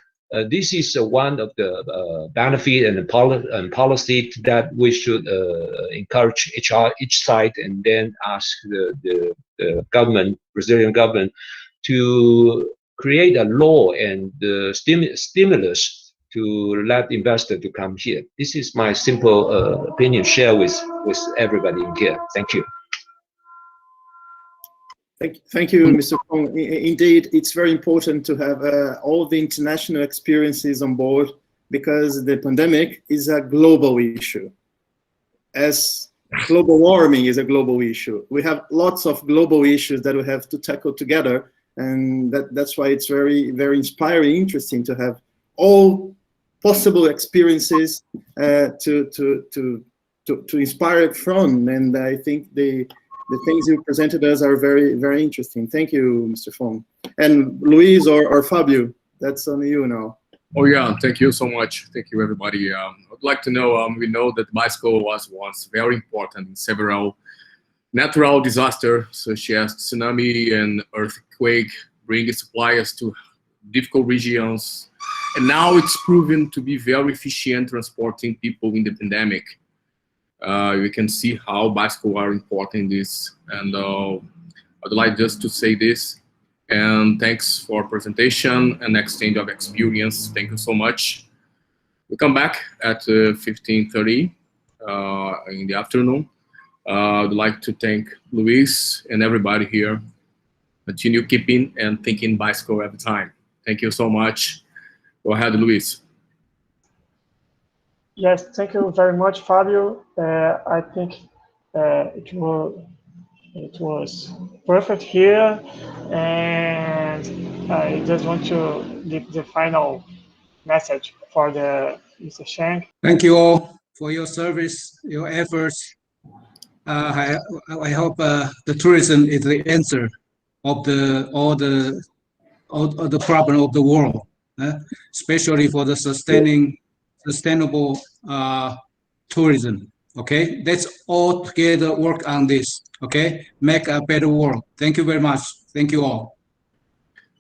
this is one of the benefit and policy that we should encourage each side, and then ask the government, Brazilian government, to create a law and stimulus to let investor to come here. This is my simple opinion, share with everybody in here. Thank you. Thank you, Mr. Fong. Indeed, it's very important to have all the international experiences on board, because the pandemic is a global issue. As global warming is a global issue, we have lots of global issues that we have to tackle together, and that's why it's very, very inspiring, interesting to have all possible experiences to inspire from. And I think the things you presented us are very, very interesting. Thank you, Mr. Fong. And Luis or Fábio, that's on you now. Oh yeah, thank you so much. Thank you, everybody. I'd like to know, we know that bicycle was once very important in several natural disasters, such as tsunami and earthquake, bringing supplies to difficult regions. And now it's proven to be very efficient transporting people in the pandemic. You can see how bicycles are important in this, and I'd like just to say this, and thanks for presentation and exchange of experience. Thank you so much. We come back at 15:30 in the afternoon. I'd like to thank Luis and everybody here. Continue keeping and thinking bicycle every time. Thank you so much. Go ahead, Luis. Yes, thank you very much, Fábio. I think it was perfect here, and I just want to give the final message for Mr. Chang. Thank you all for your service, your efforts. I hope the tourism is the answer of all the problem of the world, especially for the sustaining sustainable tourism. Okay, let's all together work on this. Okay, make a better world. Thank you very much. Thank you all.